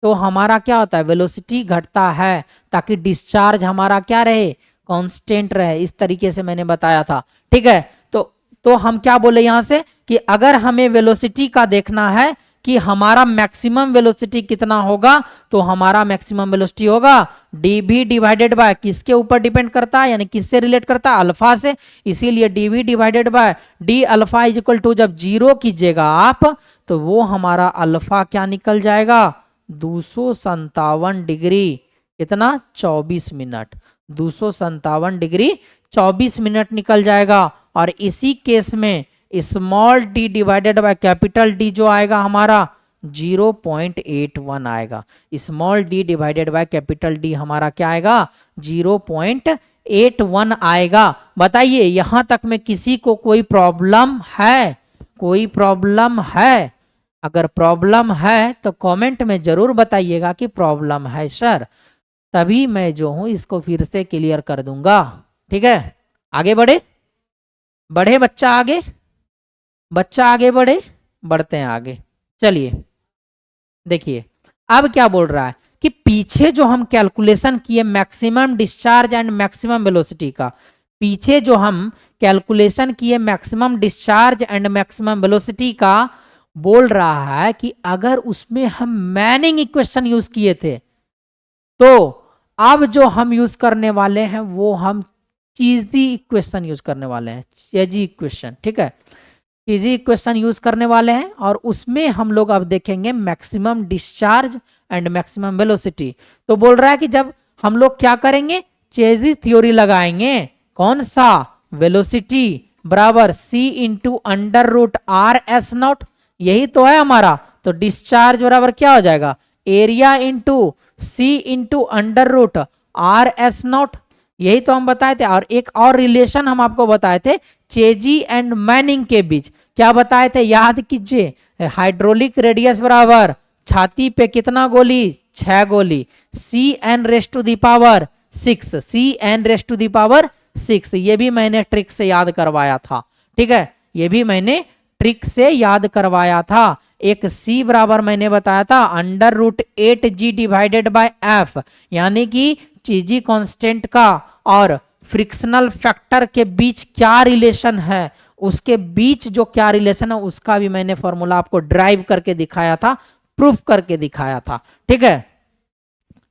तो हमारा क्या होता है, वेलोसिटी घटता है, ताकि डिस्चार्ज हमारा क्या रहे, कांस्टेंट रहे। इस तरीके से मैंने बताया था, ठीक है। तो हम क्या बोले यहां से कि अगर हमें वेलोसिटी का देखना है कि हमारा मैक्सिमम वेलोसिटी कितना होगा, तो हमारा मैक्सिमम वेलोसिटी होगा dv डिवाइडेड बाय किसके ऊपर डिपेंड करता है, यानी किससे रिलेट करता है, अल्फा से। इसीलिए dv divided by D alpha is equal to, जब जीरो कीजिएगा आप तो वो हमारा अल्फा क्या निकल जाएगा, 257 डिग्री, कितना, 24 मिनट, 257 डिग्री 24 मिनट निकल जाएगा। और इसी केस में small D divided by capital D जो आएगा हमारा 0.81 आएगा। Small D divided by capital D हमारा क्या आएगा, 0.81 आएगा। बताइए यहां तक में किसी को कोई प्रॉब्लम है, कोई प्रॉब्लम है? अगर प्रॉब्लम है तो कमेंट में जरूर बताइएगा कि प्रॉब्लम है सर, तभी मैं जो हूं इसको फिर से क्लियर कर दूंगा। ठीक है, आगे बढ़े, बढ़े बच्चा आगे, बच्चा आगे बढ़े, बढ़ते हैं आगे। चलिए देखिए अब क्या बोल रहा है कि पीछे जो हम कैलकुलेशन किए maximum discharge and maximum velocity का, पीछे जो हम कैलकुलेशन किए maximum discharge and maximum velocity का, बोल रहा है कि अगर उसमें हम मैनिंग इक्वेशन यूज किए थे, तो अब जो हम यूज करने वाले हैं वो हम चीजी इक्वेशन यूज करने वाले हैं, चीजी इक्वेशन। ठीक है, चीजी इक्वेशन यूज करने वाले हैं और उसमें हम लोग अब देखेंगे maximum discharge and maximum velocity. तो बोल रहा है कि जब हम लोग क्या करेंगे, चेजी थ्योरी लगाएंगे, कौन सा, वेलोसिटी बराबर c into under root R S naught, यही तो है हमारा। तो डिस्चार्ज बराबर क्या हो जाएगा, area into c into under root R S naught, यही तो हम बताए थे। और एक और रिलेशन हम आपको बताए थे चेजी एंड मैनिंग के बीच, क्या बताए थे, याद कीजिए, हाइड्रोलिक रेडियस बराबर छाती पे कितना गोली, 6 गोली, cn raise to the power 6, cn raise to the power 6, ये भी मैंने ट्रिक से याद करवाया था। ठीक है, ये भी मैंने ट्रिक से याद करवाया था। एक c बराबर मैंने बताया था under root 8g divided by f, यानी कि चीजी कांस्टेंट का और फ्रिक्शनल फैक्टर के बीच क्या रिलेशन है, उसके बीच जो क्या रिलेशन है उसका भी मैंने फॉर्मूला आपको ड्राइव करके दिखाया था, प्रूफ करके दिखाया था। ठीक है,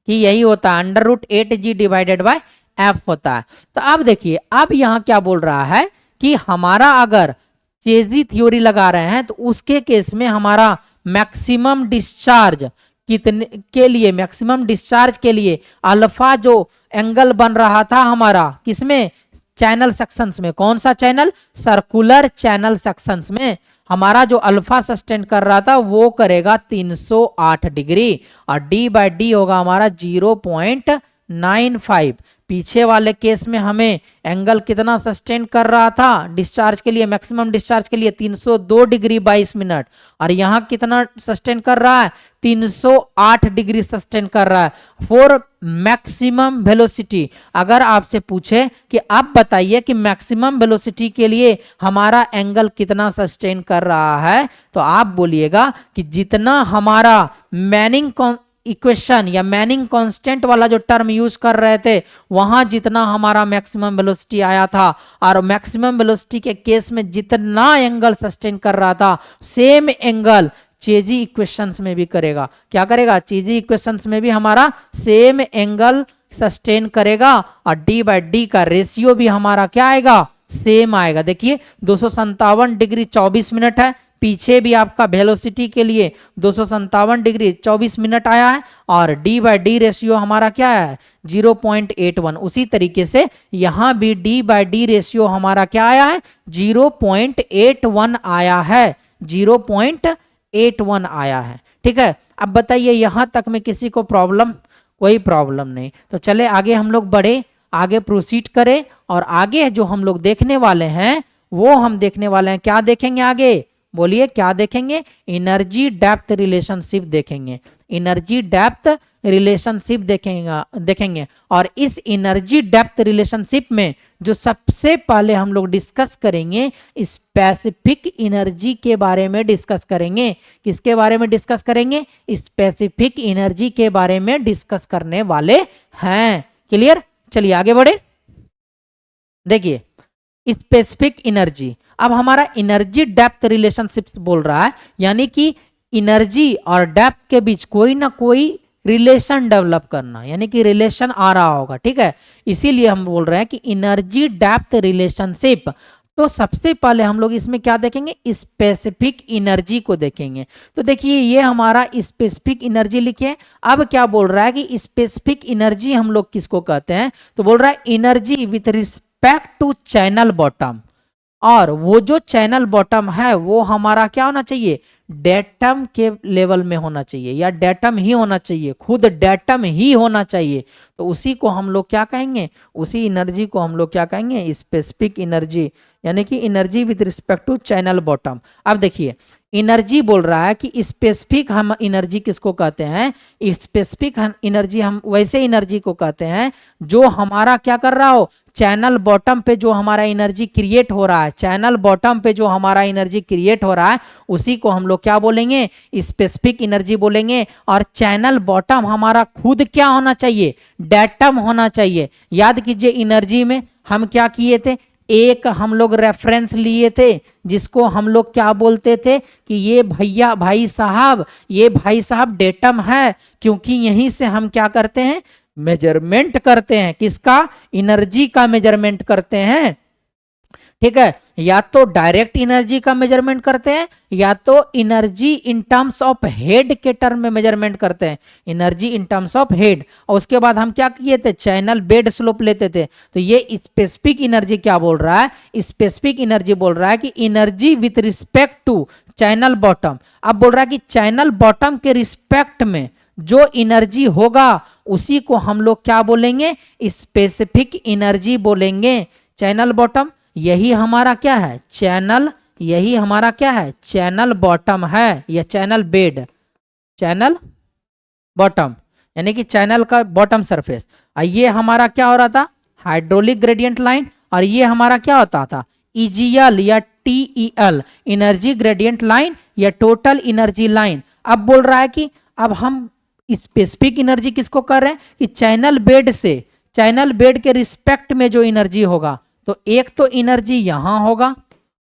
कि यही होता है under root 8g divided by f होता है। तो अब देखिए अब यहां क्या बोल रहा है कि हमारा अगर चेजी थ्योरी लगा रहे हैं तो उसके केस में हमारा मैक्सिमम डिस्चार्ज कितने के लिए, मैक्सिमम डिस्चार्ज के लिए अल्फा जो एंगल बन रहा था हमारा किसमें, चैनल सेक्शंस में, कौन सा चैनल, सर्कुलर चैनल सेक्शंस में, हमारा जो अल्फा सस्टेंड कर रहा था वो करेगा 308 डिग्री और डी बाई डी होगा हमारा 0.95। पीछे वाले केस में हमें एंगल कितना सस्टेन कर रहा था डिस्चार्ज के लिए, मैक्सिमम डिस्चार्ज के लिए 302 डिग्री 22 मिनट, और यहां कितना सस्टेन कर रहा है, 308 डिग्री सस्टेन कर रहा है फॉर मैक्सिमम वेलोसिटी। अगर आपसे पूछे कि आप बताइए कि मैक्सिमम वेलोसिटी के लिए हमारा एंगल कितना सस्टेन कर रहा है, तो आप बोलिएगा कि जितना हमारा मैनिंग इक्वेशन या मैनिंग कांस्टेंट वाला जो टर्म यूज कर रहे थे वहां जितना हमारा मैक्सिमम वेलोसिटी आया था, और मैक्सिमम वेलोसिटी के केस में जितना एंगल सस्टेन कर रहा था सेम एंगल चेजी इक्वेशंस में भी करेगा। क्या करेगा, चेजी इक्वेशंस में भी हमारा सेम एंगल सस्टेन करेगा और डी बाई डी का रेशियो भी हमारा क्या आएगा, सेम आएगा। देखिए 257 डिग्री 24 मिनट है, पीछे भी आपका वेलोसिटी के लिए 257 डिग्री 24 मिनट आया है और डी बाई डी रेशियो हमारा क्या है, 0.81। उसी तरीके से यहां भी डी बाई डी रेशियो हमारा क्या आया है, 0.81 आया है, 0.81 आया है। ठीक है, अब बताइए यहां तक में किसी को प्रॉब्लम, कोई प्रॉब्लम नहीं। तो चले आगे हम लोग बढ़े, आगे प्रोसीड करें और आगे जो हम लोग देखने वाले हैं वो हम देखने वाले हैं, क्या देखेंगे आगे, बोलिए क्या देखेंगे, एनर्जी डेप्थ रिलेशनशिप देखेंगे, एनर्जी डेप्थ रिलेशनशिप देखेंगे। और इस एनर्जी डेप्थ रिलेशनशिप में जो सबसे पहले हम लोग डिस्कस करेंगे, स्पेसिफिक एनर्जी के बारे में डिस्कस करेंगे। किसके बारे में डिस्कस करेंगे, स्पेसिफिक एनर्जी के बारे में डिस्कस करने वाले हैं। क्लियर, चलिए आगे बढ़े। देखिए स्पेसिफिक एनर्जी, अब हमारा एनर्जी डेप्थ रिलेशनशिप बोल रहा है, यानी कि एनर्जी और डेप्थ के बीच कोई ना कोई रिलेशन डेवलप करना, यानी कि रिलेशन आ रहा होगा। ठीक है, इसीलिए हम बोल रहे हैं कि एनर्जी डेप्थ रिलेशनशिप। तो सबसे पहले हम लोग इसमें क्या देखेंगे, स्पेसिफिक एनर्जी को देखेंगे। तो देखिए ये हमारा स्पेसिफिक एनर्जी लिखे। अब क्या बोल रहा है कि स्पेसिफिक एनर्जी हम लोग किसको कहते हैं, तो बोल रहा है energy with respect to channel bottom. और वो जो चैनल बॉटम है वो हमारा क्या होना चाहिए, डेटम के लेवल में होना चाहिए, या डेटम ही होना चाहिए, खुद डेटम ही होना चाहिए। तो उसी को हम लोग क्या कहेंगे, उसी एनर्जी को हम लोग क्या कहेंगे, स्पेसिफिक एनर्जी, यानी कि energy with respect to channel bottom. अब देखिए एनर्जी बोल रहा है कि स्पेसिफिक हम एनर्जी किसको कहते हैं, स्पेसिफिक एनर्जी हम वैसे एनर्जी को कहते हैं जो हमारा क्या कर रहा हो, चैनल बॉटम पे जो हमारा एनर्जी क्रिएट हो रहा है, चैनल बॉटम पे जो हमारा एनर्जी क्रिएट हो रहा है उसी को हम लोग क्या बोलेंगे, स्पेसिफिक एनर्जी बोलेंगे। और चैनल बॉटम हमारा खुद क्या होना चाहिए, डेटम होना चाहिए। याद कीजिए एनर्जी में हम क्या किए थे, एक हम लोग रेफरेंस लिए थे जिसको हम लोग क्या बोलते थे कि ये भैया भाई साहब डेटम है, क्योंकि यहीं से हम क्या करते हैं, मेजरमेंट करते हैं। किसका, एनर्जी का मेजरमेंट करते हैं। ठीक है, या तो डायरेक्ट एनर्जी का मेजरमेंट करते हैं, या तो energy in terms of head के टर्म में मेजरमेंट करते हैं, energy in terms of head. और उसके बाद हम क्या किए थे, चैनल बेड स्लोप लेते थे। तो ये स्पेसिफिक एनर्जी क्या बोल रहा है, स्पेसिफिक एनर्जी बोल रहा है कि energy with respect to channel bottom. अब बोल रहा है कि चैनल बॉटम के रिस्पेक्ट में जो एनर्जी होगा उसी को हम लोग क्या बोलेंगे, स्पेसिफिक एनर्जी बोलेंगे। चैनल बॉटम यही हमारा क्या है, चैनल, यही हमारा क्या है, चैनल बॉटम है, या चैनल बेड, चैनल बॉटम यानी कि चैनल का बॉटम सरफेस। ये हमारा क्या हो रहा था, हाइड्रोलिक ग्रेडियंट लाइन। और ये हमारा क्या होता था, ईजीएल या टीईएल, एनर्जी ग्रेडियंट लाइन या टोटल एनर्जी लाइन। अब बोल रहा है कि अब हम स्पेसिफिक एनर्जी किसको कर रहे हैं कि चैनल बेड से, चैनल बेड के रिस्पेक्ट में जो एनर्जी होगा, तो एक तो एनर्जी यहां होगा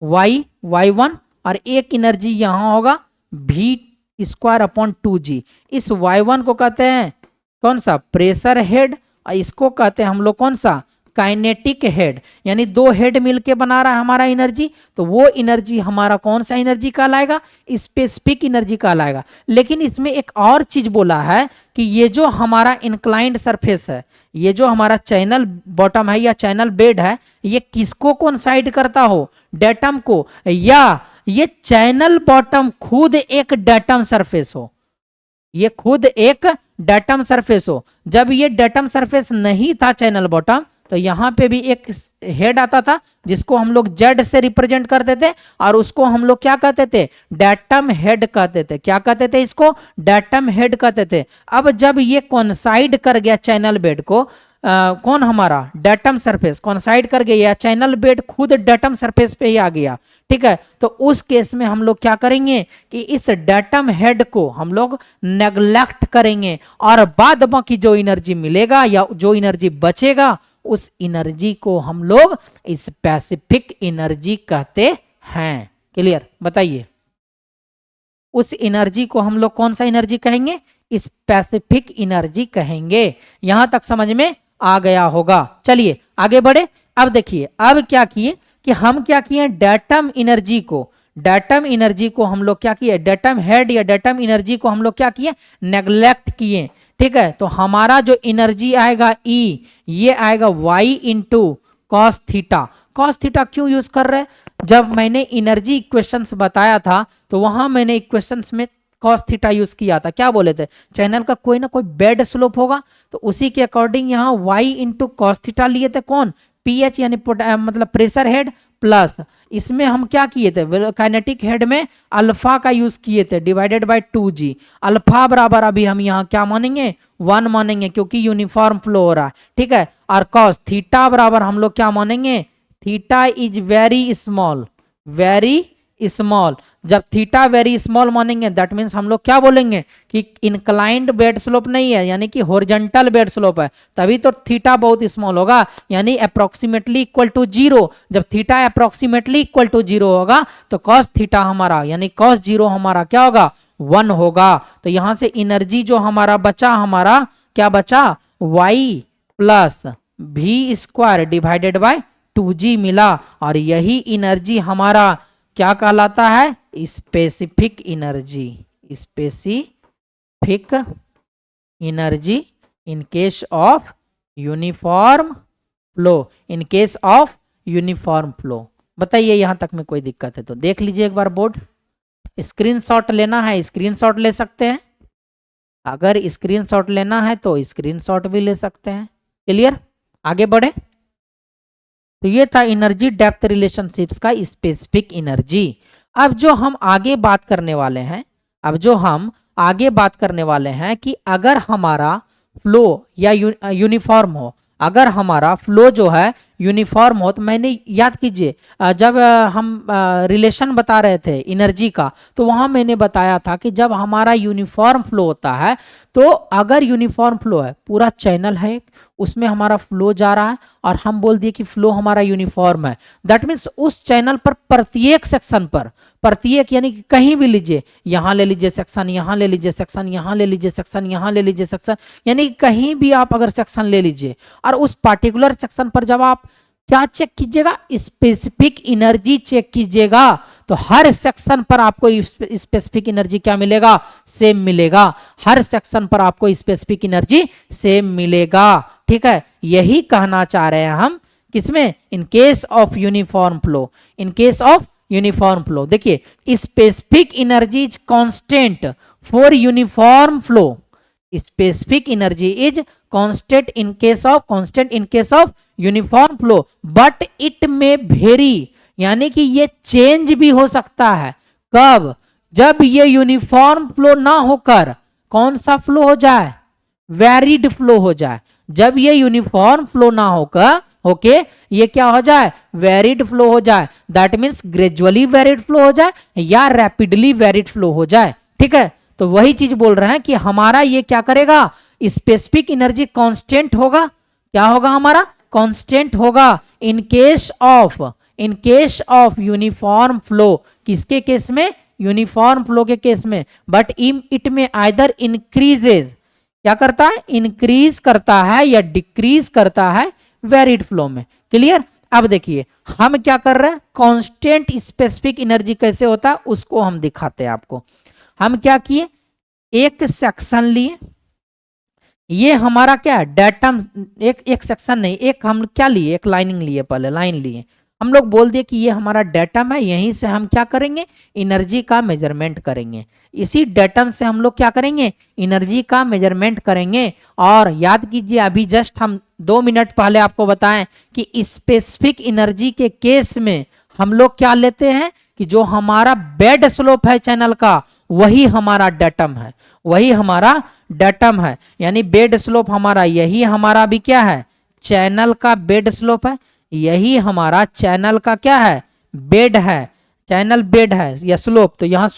y1, और एक एनर्जी यहां होगा v²/2g। इस y1 को कहते हैं कौन सा, प्रेशर हेड, और इसको कहते हैं हम लोग कौन सा, काइनेटिक हेड। यानी दो हेड मिलके बना रहा है हमारा एनर्जी, तो वो एनर्जी हमारा कौन सा एनर्जी कहलाएगा, स्पेसिफिक एनर्जी कहलाएगा। लेकिन इसमें एक और चीज बोला है कि ये जो हमारा इंक्लाइंड सरफेस है, ये जो हमारा चैनल बॉटम है या चैनल बेड है, ये किसको कोइंसाइड करता हो, डेटम को, या ये चैनल बॉटम खुद एक डेटम सरफेस हो, ये खुद एक डेटम सरफेस हो। जब ये डेटम सरफेस नहीं था चैनल बॉटम, तो यहां पे भी एक हेड आता था जिसको हम लोग जेड से रिप्रेजेंट करते थे, और उसको हम लोग क्या कहते थे, डेटम हेड कहते थे। क्या कहते थे, इसको डेटम हेड कहते थे। अब जब ये कोइंसाइड कर गया चैनल बेड को, कौन हमारा डेटम सरफेस कोइंसाइड कर गया, चैनल बेड खुद डेटम सरफेस पे ही आ गया। ठीक है, तो उस केस में हम लोग क्या करेंगे कि इस डेटम हेड को हम लोग नेग्लेक्ट करेंगे, और बाद बाकी जो एनर्जी मिलेगा या जो एनर्जी बचेगा उस एनर्जी को हम लोग स्पेसिफिक एनर्जी कहते हैं। क्लियर, बताइए उस एनर्जी को हम लोग कौन सा एनर्जी कहेंगे, स्पेसिफिक एनर्जी कहेंगे। यहां तक समझ में आ गया होगा। चलिए आगे बढ़े। अब देखिए अब क्या किए कि हम क्या किए, डेटम एनर्जी को हम लोग क्या किए, डेटम हेड या डेटम एनर्जी को हम लोग क्या किए, नेग्लेक्ट किए। ठीक है, तो हमारा जो एनर्जी आएगा E, ये आएगा y into cos theta. Cos theta क्यों यूज कर रहे हैं, जब मैंने एनर्जी इक्वेशंस बताया था तो वहां मैंने इक्वेशंस में कॉस थीटा यूज किया था। क्या बोले थे, चैनल का कोई ना कोई बेड स्लोप होगा, तो उसी के अकॉर्डिंग यहाँ y इंटू कॉस थीटा लिए थे। कौन, पीएच यानी मतलब प्रेशर हेड प्लस इसमें हम क्या किए थे, काइनेटिक हेड में अल्फा का यूज किए थे डिवाइडेड बाय 2g। अल्फा बराबर अभी हम यहाँ क्या मानेंगे, 1 मानेंगे क्योंकि यूनिफॉर्म फ्लो हो रहा है, ठीक है। और कॉस थीटा बराबर हम लोग क्या मानेंगे, theta is very small, very small. जब थीटा वेरी स्मॉल मानेंगे दैट मीन्स हम लोग क्या बोलेंगे कि इंक्लाइंड बेड स्लोप नहीं है, यानी कि हॉरिजॉन्टल बेड स्लोप है, तभी तो थीटा बहुत स्मॉल होगा, यानी अप्रोक्सीमेटली इक्वल टू 0। जब थीटा अप्रोक्सीमेटली इक्वल टू 0 होगा तो कॉस थीटा हमारा यानी कॉस 0 हमारा क्या होगा, 1 होगा। तो यहां से एनर्जी जो हमारा बचा, हमारा क्या बचा, y plus v square divided by 2g मिला। और यही एनर्जी हमारा क्या कहलाता है, specific energy, specific energy in case of uniform flow, in case of uniform flow. बताइए यहां तक में कोई दिक्कत है तो देख लीजिए एक बार बोर्ड। स्क्रीनशॉट लेना है स्क्रीनशॉट ले सकते हैं, अगर स्क्रीनशॉट लेना है तो स्क्रीनशॉट भी ले सकते हैं। क्लियर, आगे बढ़े। तो ये था एनर्जी डेप्थ रिलेशनशिप्स का स्पेसिफिक एनर्जी। अब जो हम आगे बात करने वाले हैं, कि अगर हमारा फ्लो या यूनिफॉर्म हो, अगर हमारा फ्लो जो है यूनिफॉर्म हो, तो मैंने याद कीजिए जब हम रिलेशन बता रहे थे एनर्जी का, तो वहां मैंने बताया था कि जब हमारा यूनिफॉर्म फ्लो होता है, तो अगर यूनिफॉर्म फ्लो है, पूरा चैनल है उसमें हमारा फ्लो जा रहा है और हम बोल दिए कि फ्लो हमारा यूनिफॉर्म है, दैट मीन्स उस चैनल पर प्रत्येक सेक्शन पर, प्रत्येक यानी कि कहीं भी लीजिए, यहां ले लीजिए सेक्शन, यहां ले लीजिए सेक्शन, यहां ले लीजिए सेक्शन, यहां ले लीजिए सेक्शन, यानी कहीं भी आप अगर सेक्शन ले लीजिए और उस पार्टिकुलर सेक्शन पर जब आप क्या चेक कीजिएगा, स्पेसिफिक एनर्जी चेक कीजिएगा, तो हर सेक्शन पर आपको स्पेसिफिक एनर्जी क्या मिलेगा, सेम मिलेगा। हर सेक्शन पर आपको स्पेसिफिक एनर्जी सेम मिलेगा, ठीक है। यही कहना चाह रहे हैं हम किसमें, in case of uniform flow, in case of uniform flow. देखिए specific energy is constant for uniform flow, specific energy is constant in case of uniform flow, but it may vary, यानी कि ये चेंज भी हो सकता है। कब, जब ये यूनिफॉर्म फ्लो ना होकर कौन सा फ्लो हो जाए, वेरिड फ्लो हो जाए। जब ये यूनिफॉर्म फ्लो ना होकर ओके ये क्या हो जाए, वेरिड फ्लो हो जाए, that means gradually varied flow हो जाए या रैपिडली वेरिड फ्लो हो जाए, ठीक है। तो वही चीज बोल रहे हैं कि हमारा ये क्या करेगा, स्पेसिफिक एनर्जी कांस्टेंट होगा, क्या होगा हमारा, कांस्टेंट होगा इन केस ऑफ यूनिफॉर्म फ्लो। किसके केस में, यूनिफॉर्म फ्लो के केस में। बट इट में आइदर इंक्रीजेज, क्या करता है, इंक्रीज करता है या डिक्रीज करता है वेरिड फ्लो में। क्लियर। अब देखिए हम क्या कर रहे हैं, कांस्टेंट स्पेसिफिक एनर्जी कैसे होता है उसको हम दिखाते हैं आपको। हम क्या किए, एक सेक्शन लिए, ये हमारा क्या है डेटम, एक सेक्शन नहीं, एक हम क्या लिए, एक लाइनिंग लिए, पहले लाइन लिए, हम लोग बोल दिए कि ये हमारा डेटम है, यहीं से हम क्या करेंगे, एनर्जी का मेजरमेंट करेंगे। इसी डेटम से हम लोग क्या करेंगे, एनर्जी का मेजरमेंट करेंगे। और याद कीजिए अभी जस्ट हम 2 मिनट पहले आपको बताएं कि स्पेसिफिक एनर्जी के केस में हम लोग क्या लेते हैं कि जो हमारा बेड स्लोप है चैनल का, वही हमारा डेटम है, वही हमारा डेटम है। यानी बेड स्लोप हमारा, यही हमारा भी क्या है, चैनल का बेड स्लोप है, यही हमारा चैनल का क्या है, बेड है, चैनल बेड है या स्लोप। तो यहां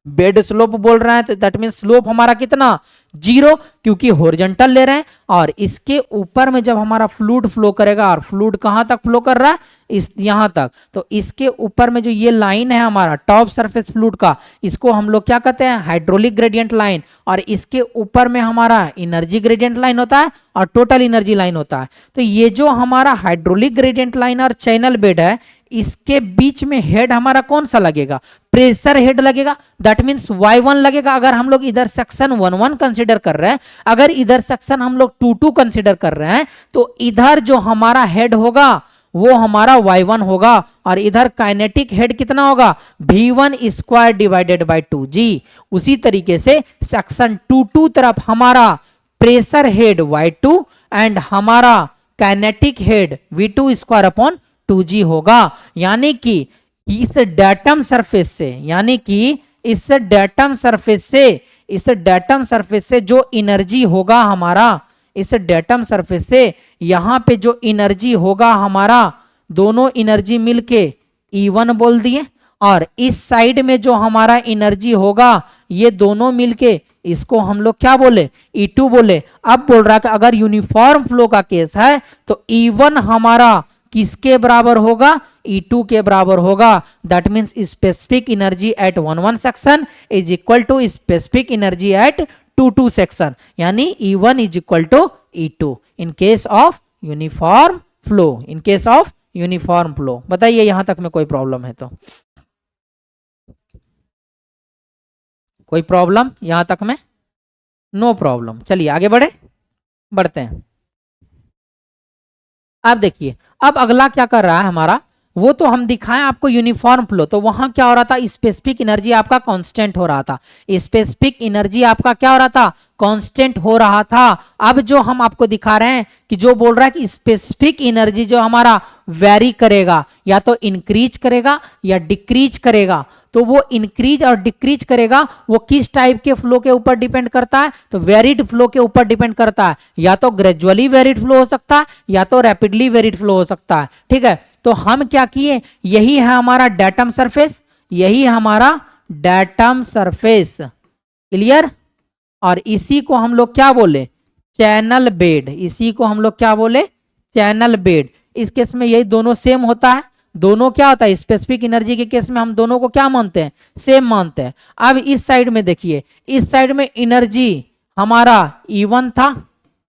बेड स्लोप बोल रहे हैं तो दैट मीन स्लोप हमारा कितना, 0, क्योंकि हॉरिजॉन्टल ले रहे हैं। और इसके ऊपर में जब हमारा फ्लूइड फ्लो करेगा, और फ्लूइड कहां तक फ्लो कर रहा है, इस यहां तक, तो इसके ऊपर में जो ये लाइन है हमारा टॉप सरफेस फ्लूइड का, इसको हम लोग क्या कहते हैं, हाइड्रोलिक ग्रेडियंट लाइन। और इसके ऊपर में हमारा एनर्जी ग्रेडियंट लाइन होता है और टोटल एनर्जी लाइन होता है। तो ये जो हमारा हाइड्रोलिक ग्रेडियंट लाइन और चैनल बेड है, इसके बीच में हेड हमारा कौन सा लगेगा, प्रेशर हेड लगेगा, दैट मीन्स y1 लगेगा। अगर हम लोग इधर सेक्शन 1-1 कंसीडर कर रहे हैं, अगर इधर सेक्शन हम लोग 2-2 कंसीडर कर रहे हैं, तो इधर जो हमारा हेड होगा वो हमारा y1 होगा। और इधर काइनेटिक हेड कितना होगा, v1 square divided by 2g। उसी तरीके से सेक्शन 2-2 तरफ हमारा प्रेशर हेड y2 एंड हमारा kinetic head v2 square upon 2g होगा। यानी कि इस डेटम सरफेस से, यानी कि इस डेटम सरफेस से जो एनर्जी होगा हमारा, इस डेटम सरफेस से यहां पे जो एनर्जी होगा हमारा, दोनों एनर्जी मिलके E1 बोल दिए, और इस साइड में जो हमारा एनर्जी होगा ये दोनों मिलके इसको हम लोग क्या बोले, E2 बोले। अब बोल रहा है कि अगर यूनिफॉर्म फ्लो का केस है तो E1 हमारा किसके बराबर होगा, E2 के बराबर होगा। That means specific energy at 1 section is equal to specific energy at 2 section, यानी E1 is equal to E2 in case of uniform flow, in case of uniform flow. बताइए यहां तक में कोई प्रॉब्लम है तो, कोई प्रॉब्लम यहां तक में? No problem. चलिए आगे बढ़ते हैं। अब देखिए अब अगला क्या कर रहा है हमारा, वो तो हम दिखाएं आपको यूनिफॉर्म फ्लो, तो वहां क्या हो रहा था, स्पेसिफिक एनर्जी आपका कांस्टेंट हो रहा था, स्पेसिफिक एनर्जी आपका क्या हो रहा था, कांस्टेंट हो रहा था। अब जो हम आपको दिखा रहे हैं कि जो बोल रहा है कि स्पेसिफिक एनर्जी जो हमारा वेरी करेगा, या तो इंक्रीज करेगा या डिक्रीज करेगा, तो वो इंक्रीज और डिक्रीज करेगा वो किस टाइप के फ्लो के ऊपर डिपेंड करता है, तो वेरिड फ्लो के ऊपर डिपेंड करता है। या तो ग्रेजुअली वेरिड फ्लो हो सकता है या तो रैपिडली वेरिड फ्लो हो सकता है। ठीक है, तो हम क्या किए, यही है हमारा डेटम सरफेस, यही है हमारा डेटम सरफेस, क्लियर। और इसी को हम लोग क्या बोले, चैनल बेड, इसी को हम लोग क्या बोले, चैनल बेड। इस केस में यही दोनों सेम होता है, दोनों क्या होता है, स्पेसिफिक एनर्जी के केस में हम दोनों को क्या मानते हैं, सेम मानते हैं। अब इस साइड में देखिए, इस साइड में एनर्जी हमारा E1 था,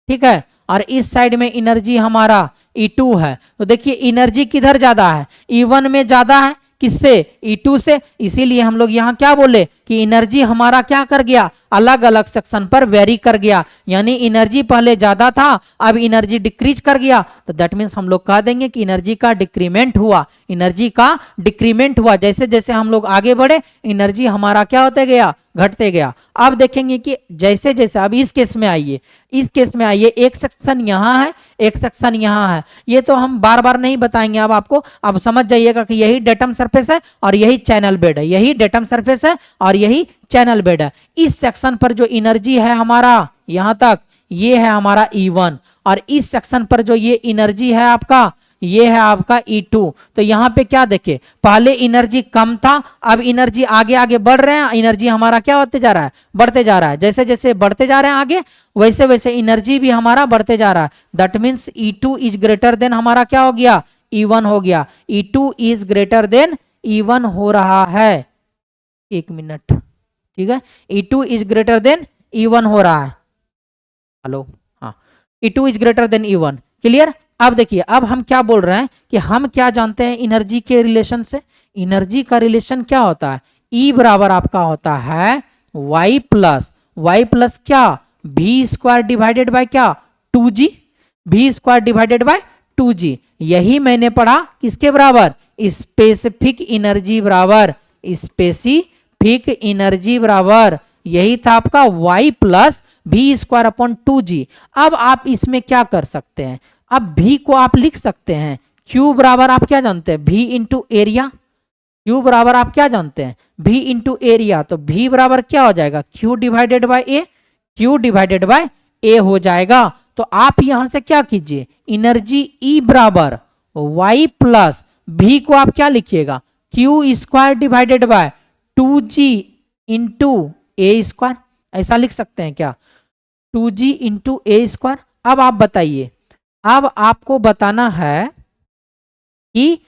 ठीक है, और इस साइड में एनर्जी हमारा E2 है। तो देखिए एनर्जी किधर ज्यादा है, E1 में ज्यादा है, किससे, E2 से। इसीलिए हम लोग यहाँ क्या बोले कि एनर्जी हमारा क्या कर गया, अलग अलग सेक्शन पर वेरी कर गया, यानी एनर्जी पहले ज्यादा था अब एनर्जी डिक्रीज कर गया, तो दैट मीन्स हम लोग कह देंगे कि एनर्जी का डिक्रीमेंट हुआ, एनर्जी का डिक्रीमेंट हुआ। जैसे जैसे हम लोग आगे बढ़े एनर्जी हमारा क्या होते गया, घटते गया। अब देखेंगे कि जैसे जैसे, अब इस केस में आइए, इस केस में आइए, एक सेक्शन यहाँ है एक सेक्शन यहाँ है, ये तो हम बार बार नहीं बताएंगे अब आपको, अब समझ जाइएगा कि यही डेटम सरफेस है और यही चैनल बेड है, यही डेटम सरफेस है और यही चैनल बेड है। इस सेक्शन पर जो एनर्जी है हमारा यहाँ तक, ये है हमारा E1, और इस सेक्शन पर जो ये एनर्जी है आपका, ये है आपका E2। तो यहाँ पे क्या देखे, पहले एनर्जी कम था, अब एनर्जी आगे आगे बढ़ रहे हैं, एनर्जी हमारा क्या होते जा रहा है, बढ़ते जा रहा है। जैसे जैसे बढ़ते जा रहे हैं आगे, वैसे वैसे एनर्जी भी हमारा बढ़ते जा रहा है। That means E2 is greater than हमारा क्या हो गया, E1 हो गया, E2 is greater than E1 हो रहा है। एक मिनट, ठीक है, E2 is greater than E1 हो रहा है। हेलो, हाँ, E2 is greater than E1, clear. अब देखिए अब हम क्या बोल रहे हैं कि हम क्या जानते हैं एनर्जी के रिलेशन से, एनर्जी का रिलेशन क्या होता है, E बराबर आपका होता है y प्लस क्या, v स्क्वायर डिवाइडेड बाय क्या, 2g, v square divided by 2g। यही मैंने पढ़ा किसके बराबर, स्पेसिफिक एनर्जी बराबर, स्पेसिफिक एनर्जी बराबर, यही था आपका y plus v square upon 2g। अब आप इसमें क्या कर सकते हैं, अब v को आप लिख सकते हैं q बराबर, आप क्या जानते हैं, v इंटू एरिया, q बराबर आप क्या जानते हैं, v इंटू एरिया। तो v बराबर क्या हो जाएगा, q divided by a, q divided by a हो जाएगा। तो आप यहां से क्या कीजिए, एनर्जी E बराबर y प्लस v को आप क्या लिखिएगा, q square divided by 2g into A square, ऐसा लिख सकते हैं क्या, 2g इंटू ए स्क्वायर। अब आप बताइए, अब आपको बताना है कि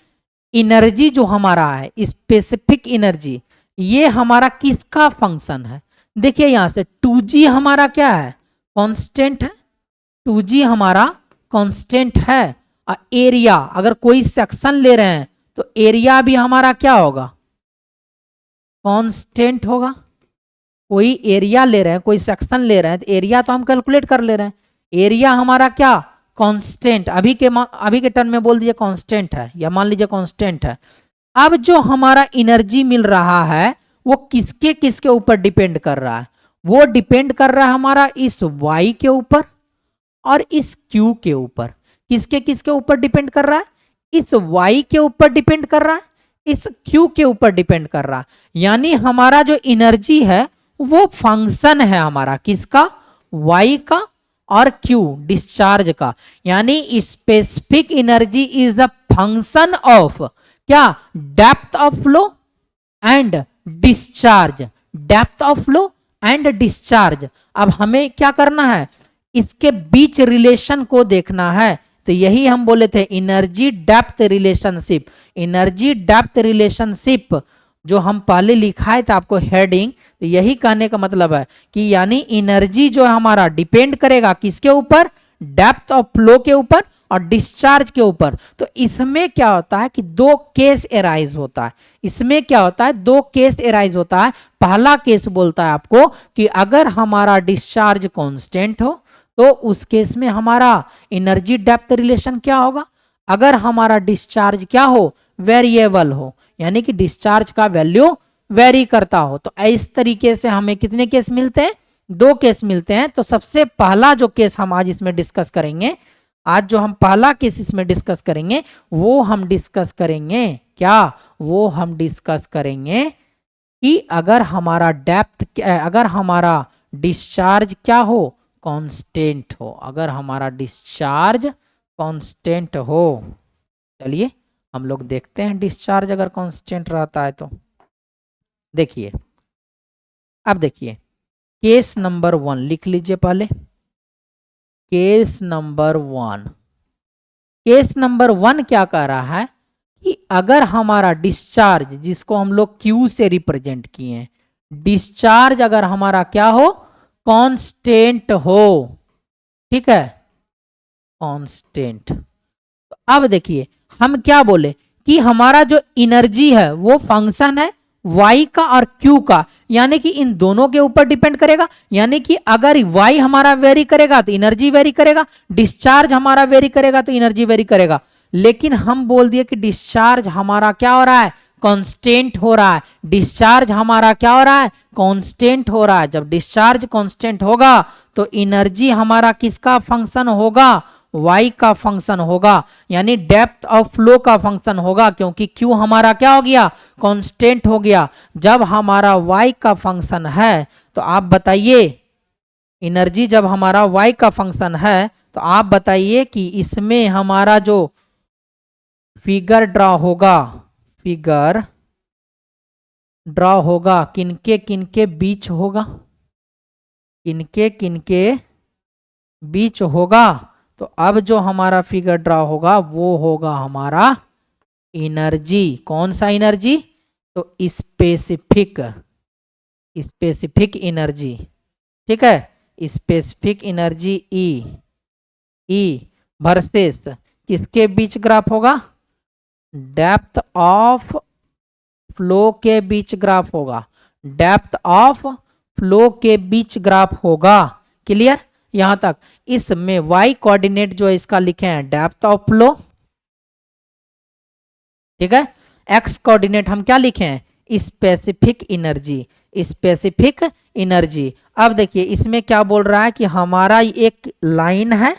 एनर्जी जो हमारा है, स्पेसिफिक एनर्जी, ये हमारा किसका फंक्शन है। देखिए यहां से 2g हमारा क्या है, कांस्टेंट है, 2g हमारा कांस्टेंट है। और एरिया, अगर कोई सेक्शन ले रहे हैं तो एरिया भी हमारा क्या होगा, कांस्टेंट होगा। कोई एरिया ले रहे हैं, कोई सेक्शन ले रहे हैं, तो एरिया तो हम कैलकुलेट कर ले रहे हैं, एरिया हमारा क्या, कांस्टेंट, अभी के टर्म में बोल दीजिए कांस्टेंट है, या मान लीजिए कांस्टेंट है। अब जो हमारा एनर्जी मिल रहा है वो किसके किसके ऊपर डिपेंड कर रहा है, वो डिपेंड कर रहा है हमारा इस y के ऊपर और इस q के ऊपर। किसके किसके ऊपर डिपेंड कर रहा है, इस y के ऊपर डिपेंड कर रहा है, इस q के ऊपर डिपेंड कर रहा है। यानी हमारा जो एनर्जी है वो फंक्शन है हमारा किसका, y का और q डिस्चार्ज का। यानी specific energy is the function of क्या, depth of flow and discharge, depth of flow and discharge. अब हमें क्या करना है, इसके बीच रिलेशन को देखना है। तो यही हम बोले थे energy depth relationship. Energy depth relationship जो हम पहले लिखाए थे आपको हेडिंग, तो यही कहने का मतलब है कि यानी एनर्जी जो हमारा डिपेंड करेगा किसके ऊपर, डेप्थ ऑफ फ्लो के ऊपर और डिस्चार्ज के ऊपर। तो इसमें क्या होता है कि दो केस एराइज होता है, इसमें क्या होता है, दो केस एराइज होता है। पहला केस बोलता है आपको कि अगर हमारा डिस्चार्ज कांस्टेंट हो तो उस केस में हमारा एनर्जी डेप्थ रिलेशन क्या होगा, अगर हमारा डिस्चार्ज क्या हो, वेरिएबल हो, यानी कि डिस्चार्ज का वैल्यू वेरी करता हो। तो इस तरीके से हमें कितने केस मिलते हैं, दो केस मिलते हैं। तो सबसे पहला जो केस हम आज इसमें डिस्कस करेंगे, आज जो हम पहला केस इसमें डिस्कस करेंगे वो हम डिस्कस करेंगे क्या, वो हम डिस्कस करेंगे कि अगर हमारा डेप्थ, अगर हमारा डिस्चार्ज क्या हो, कांस्टेंट हो, अगर हमारा डिस्चार्ज कांस्टेंट हो। चलिए हम लोग देखते हैं डिस्चार्ज अगर कांस्टेंट रहता है तो। देखिए अब देखिए केस नंबर 1 लिख लीजिए पहले, केस नंबर 1। केस नंबर 1 क्या कह रहा है कि अगर हमारा डिस्चार्ज, जिसको हम लोग Q से रिप्रेजेंट किए हैं, डिस्चार्ज अगर हमारा क्या हो, कांस्टेंट हो, ठीक है, कांस्टेंट। तो अब देखिए हम क्या बोले कि हमारा जो एनर्जी है वो फंक्शन है y का और q का, यानी कि इन दोनों के ऊपर डिपेंड करेगा। यानी कि अगर y हमारा वेरी करेगा तो एनर्जी वेरी करेगा, डिस्चार्ज हमारा वेरी करेगा तो एनर्जी वेरी करेगा। लेकिन हम बोल दिए कि डिस्चार्ज हमारा क्या हो रहा है, कांस्टेंट हो रहा है। डिस्चार्ज हमारा क्या हो रहा है, कांस्टेंट हो रहा है। जब डिस्चार्ज कांस्टेंट होगा तो एनर्जी हमारा किसका फंक्शन होगा, y का फंक्शन होगा, यानी डेप्थ ऑफ फ्लो का फंक्शन होगा, क्योंकि q हमारा क्या हो गया, कांस्टेंट हो गया। जब हमारा y का फंक्शन है तो आप बताइए, एनर्जी जब हमारा y का फंक्शन है तो आप बताइए कि इसमें हमारा जो फिगर ड्रॉ होगा, फिगर ड्रॉ होगा किनके किनके बीच होगा, किनके किनके बीच होगा। तो अब जो हमारा फिगर ड्रॉ होगा वो होगा हमारा एनर्जी। कौन सा एनर्जी, तो स्पेसिफिक, स्पेसिफिक एनर्जी, ठीक है, स्पेसिफिक एनर्जी ई वर्सेस किसके बीच ग्राफ होगा, डेप्थ ऑफ फ्लो के बीच ग्राफ होगा, डेप्थ ऑफ फ्लो के बीच ग्राफ होगा। क्लियर यहां तक। इसमें y कोऑर्डिनेट जो इसका लिखे हैं डेप्थ ऑफ फ्लो, ठीक है, x कोऑर्डिनेट हम क्या लिखे हैं, स्पेसिफिक एनर्जी, स्पेसिफिक एनर्जी। अब देखिए इसमें क्या बोल रहा है कि हमारा एक लाइन है,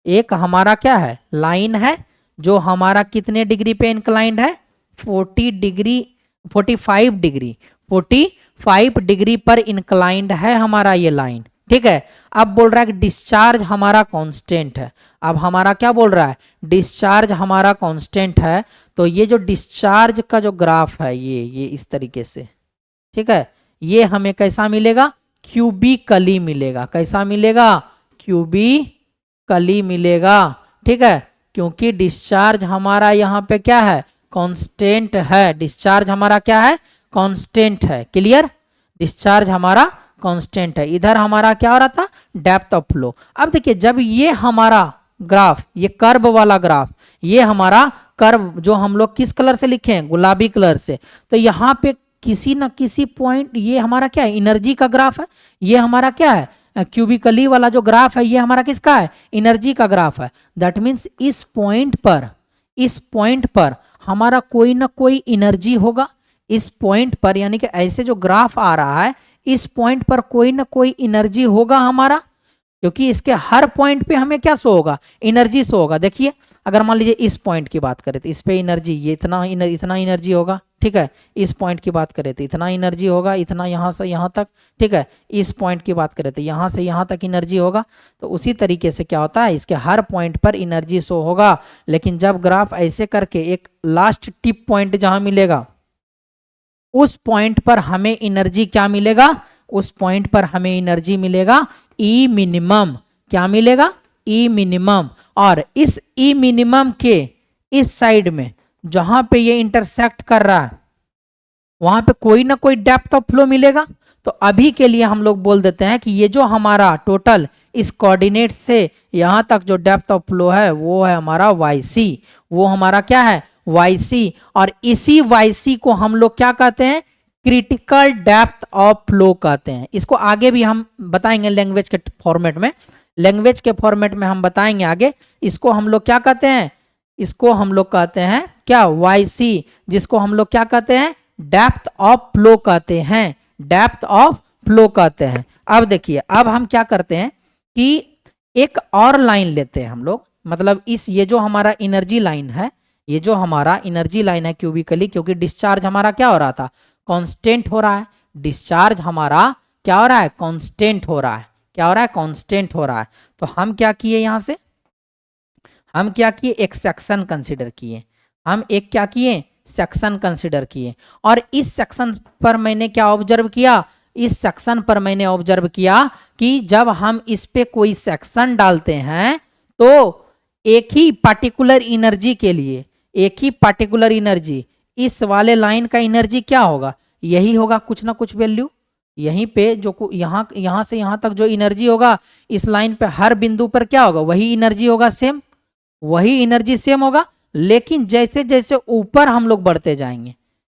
एक हमारा क्या है, लाइन है जो हमारा कितने डिग्री पे इंक्लाइंड है, 40 डिग्री, 45 डिग्री, 45 डिग्री पर इंक्लाइंड है हमारा ये लाइन, ठीक है। अब बोल रहा है कि डिस्चार्ज हमारा कांस्टेंट है। अब हमारा क्या बोल रहा है, डिस्चार्ज हमारा कांस्टेंट है। तो ये जो डिस्चार्ज का जो ग्राफ है ये इस तरीके से, ठीक है, ये हमें कैसा मिलेगा, क्यूबिकली मिलेगा। कैसा मिलेगा, क्यूबिकली मिलेगा, ठीक है, क्योंकि डिस्चार्ज हमारा यहाँ पे क्या है, कांस्टेंट है। डिस्चार्ज हमारा क्या है, कांस्टेंट है। क्लियर, डिस्चार्ज हमारा कांस्टेंट है। इधर हमारा क्या हो रहा था, डेप्थ ऑफ फ्लो। अब देखिए जब ये हमारा ग्राफ, ये कर्व वाला ग्राफ, ये हमारा कर्व जो हम लोग किस कलर से लिखे हैं, गुलाबी कलर से, तो यहाँ पे किसी न किसी पॉइंट, ये हमारा क्या है, एनर्जी का ग्राफ है। ये हमारा क्या है, क्यूबिकली वाला जो ग्राफ है ये हमारा किसका है, एनर्जी का ग्राफ है। दैट मीन्स इस पॉइंट पर, इस पॉइंट पर हमारा कोई ना कोई एनर्जी होगा। इस पॉइंट पर यानी कि ऐसे जो ग्राफ आ रहा है, इस पॉइंट पर कोई ना कोई एनर्जी होगा हमारा, क्योंकि इसके हर पॉइंट पे हमें क्या शो होगा, एनर्जी शो होगा। देखिए अगर मान लीजिए इस पॉइंट की बात करें तो इस पे एनर्जी, ये इतना एनर्जी होगा, ठीक है। इस पॉइंट की बात करें तो इतना एनर्जी होगा, इतना यहाँ से यहाँ तक, ठीक है। इस पॉइंट की बात करें तो यहाँ से यहाँ तक एनर्जी होगा। तो उसी तरीके से क्या होता है, इसके हर पॉइंट पर एनर्जी शो होगा। लेकिन जब ग्राफ ऐसे करके एक लास्ट टिप पॉइंट जहां मिलेगा, उस पॉइंट पर हमें एनर्जी क्या मिलेगा, उस पॉइंट पर हमें एनर्जी मिलेगा ई मिनिमम। क्या मिलेगा, ई मिनिमम। और इस ई मिनिमम के इस साइड में जहां पे ये इंटरसेक्ट कर रहा है, वहां पे कोई ना कोई डेप्थ ऑफ फ्लो मिलेगा। तो अभी के लिए हम लोग बोल देते हैं कि ये जो हमारा टोटल इस कोऑर्डिनेट से यहां तक जो डेप्थ ऑफ फ्लो है वो है हमारा YC। वो हमारा क्या है, YC। और इसी YC को हम लोग क्या कहते हैं, क्रिटिकल डेप्थ ऑफ फ्लो कहते हैं। इसको आगे भी हम बताएंगे लैंग्वेज के फॉर्मेट में, लैंग्वेज के फॉर्मेट में हम बताएंगे आगे। इसको हम लोग क्या कहते हैं, इसको हम लोग कहते हैं क्या, YC, जिसको हम लोग क्या कहते हैं, डेप्थ ऑफ फ्लो कहते हैं, डेप्थ ऑफ फ्लो कहते हैं। अब देखिए अब हम क्या करते हैं कि एक और लाइन लेते हैं हम लोग, मतलब इस ये जो हमारा एनर्जी लाइन है, ये जो हमारा एनर्जी लाइन है क्यूबिकली, क्योंकि डिस्चार्ज हमारा क्या हो रहा था, कांस्टेंट हो रहा है। डिस्चार्ज हमारा क्या हो रहा है, कांस्टेंट हो रहा है। क्या हो रहा है, कांस्टेंट हो रहा है। तो हम क्या किए, यहां से हम क्या किए, एक सेक्शन कंसिडर किए। हम एक क्या किए, सेक्शन कंसिडर किए। और इस सेक्शन पर मैंने क्या ऑब्जर्व किया, इस सेक्शन पर मैंने ऑब्जर्व किया कि जब हम इस पे कोई सेक्शन डालते हैं तो एक ही पार्टिकुलर एनर्जी के लिए, एक ही पार्टिकुलर एनर्जी, इस वाले लाइन का एनर्जी क्या होगा, यही होगा कुछ ना कुछ वैल्यू। यहीं पे जो यहाँ से यहाँ तक जो एनर्जी होगा, इस लाइन पे हर बिंदु पर क्या होगा, वही एनर्जी होगा, सेम वही एनर्जी सेम होगा। लेकिन जैसे जैसे ऊपर हम लोग बढ़ते जाएंगे,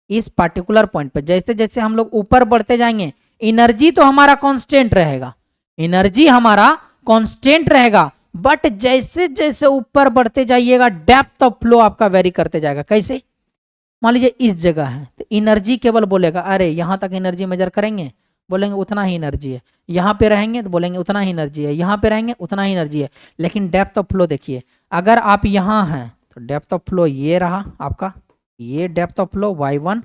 इस पार्टिकुलर पॉइंट पर जैसे जैसे हम लोग ऊपर बढ़ते जाएंगे, एनर्जी तो हमारा कांस्टेंट रहेगा, एनर्जी हमारा कांस्टेंट रहेगा। बट जैसे जैसे ऊपर बढ़ते जाइएगा, डेप्थ ऑफ फ्लो आपका वेरी करते जाएगा। कैसे, मान लीजिए इस जगह है तो एनर्जी केवल बोलेगा, अरे यहां तक एनर्जी मेजर करेंगे, बोलेंगे उतना ही एनर्जी है। यहाँ पे रहेंगे तो बोलेंगे उतना ही एनर्जी है, यहाँ पे रहेंगे उतना ही एनर्जी है। लेकिन डेप्थ ऑफ फ्लो देखिए, अगर आप यहाँ हैं तो डेप्थ ऑफ फ्लो ये रहा आपका, ये depth of flow Y1,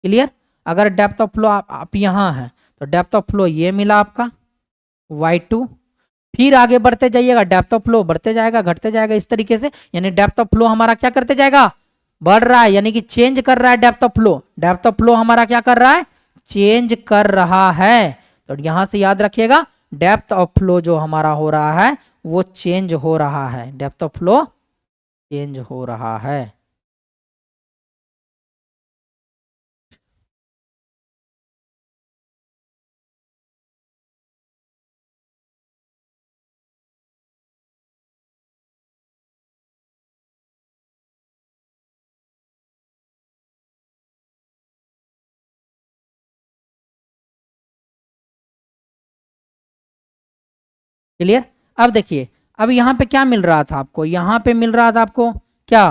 clear. अगर डेप्थ ऑफ फ्लो आप यहाँ हैं तो डेप्थ ऑफ फ्लो ये मिला आपका Y2। फिर आगे बढ़ते जाइएगा, डेप्थ ऑफ फ्लो बढ़ते जाएगा, घटते जाएगा, इस तरीके से। यानी डेप्थ ऑफ फ्लो हमारा क्या करते जाएगा, बढ़ रहा है, यानी कि चेंज कर रहा है depth of flow. Depth of flow हमारा क्या कर रहा है, चेंज कर रहा है। तो यहां से याद रखिएगा, डेप्थ ऑफ फ्लो जो हमारा हो रहा है वो चेंज हो रहा है, डेप्थ ऑफ फ्लो चेंज हो रहा है। क्लियर। अब देखिए, अब यहाँ पे क्या मिल रहा था आपको, यहाँ पे मिल रहा था आपको क्या,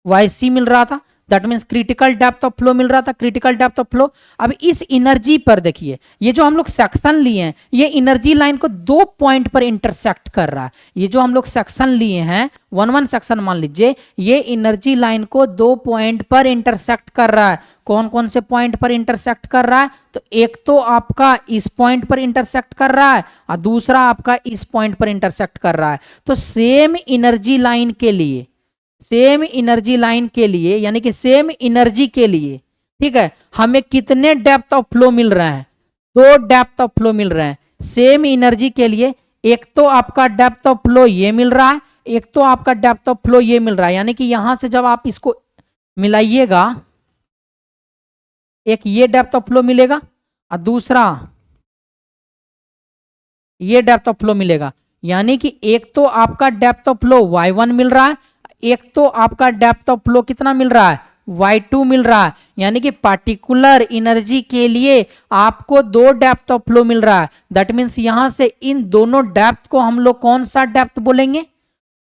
YC मिल रहा था। That means critical depth of flow मिल रहा था, क्रिटिकल डेप्थ ऑफ फ्लो। अब इस एनर्जी पर देखिए, ये जो हम लोग सेक्शन लिए हैं, ये एनर्जी लाइन को 2 पॉइंट पर इंटरसेक्ट कर रहा है। ये जो हम लोग सेक्शन लिए हैं, 1 सेक्शन मान लीजिए, ये एनर्जी लाइन को 2 पॉइंट पर इंटरसेक्ट कर रहा है। कौन कौन से पॉइंट पर इंटरसेक्ट कर रहा है, तो एक तो आपका इस पॉइंट पर इंटरसेक्ट कर रहा है और दूसरा आपका इस पॉइंट पर इंटरसेक्ट कर रहा है। तो सेम एनर्जी लाइन के लिए, सेम एनर्जी लाइन के लिए, यानी कि सेम एनर्जी के लिए, ठीक है, हमें कितने डेप्थ ऑफ फ्लो मिल रहे हैं, 2 डेप्थ ऑफ फ्लो मिल रहे हैं सेम एनर्जी के लिए। एक तो आपका डेप्थ ऑफ फ्लो ये मिल रहा है, एक तो आपका डेप्थ ऑफ फ्लो ये मिल रहा है। यानी कि यहां से जब आप इसको मिलाइएगा, एक ये डेप्थ ऑफ फ्लो मिलेगा और दूसरा ये डेप्थ ऑफ फ्लो मिलेगा। यानी कि एक तो आपका डेप्थ ऑफ फ्लो Y1 मिल रहा है, एक तो आपका डेप्थ ऑफ फ्लो कितना मिल रहा है, Y2 मिल रहा है। यानी कि पार्टिकुलर एनर्जी के लिए आपको 2 डेप्थ ऑफ फ्लो मिल रहा है। दैट मीन्स यहां से इन दोनों डेप्थ को हम लोग कौन सा डेप्थ बोलेंगे,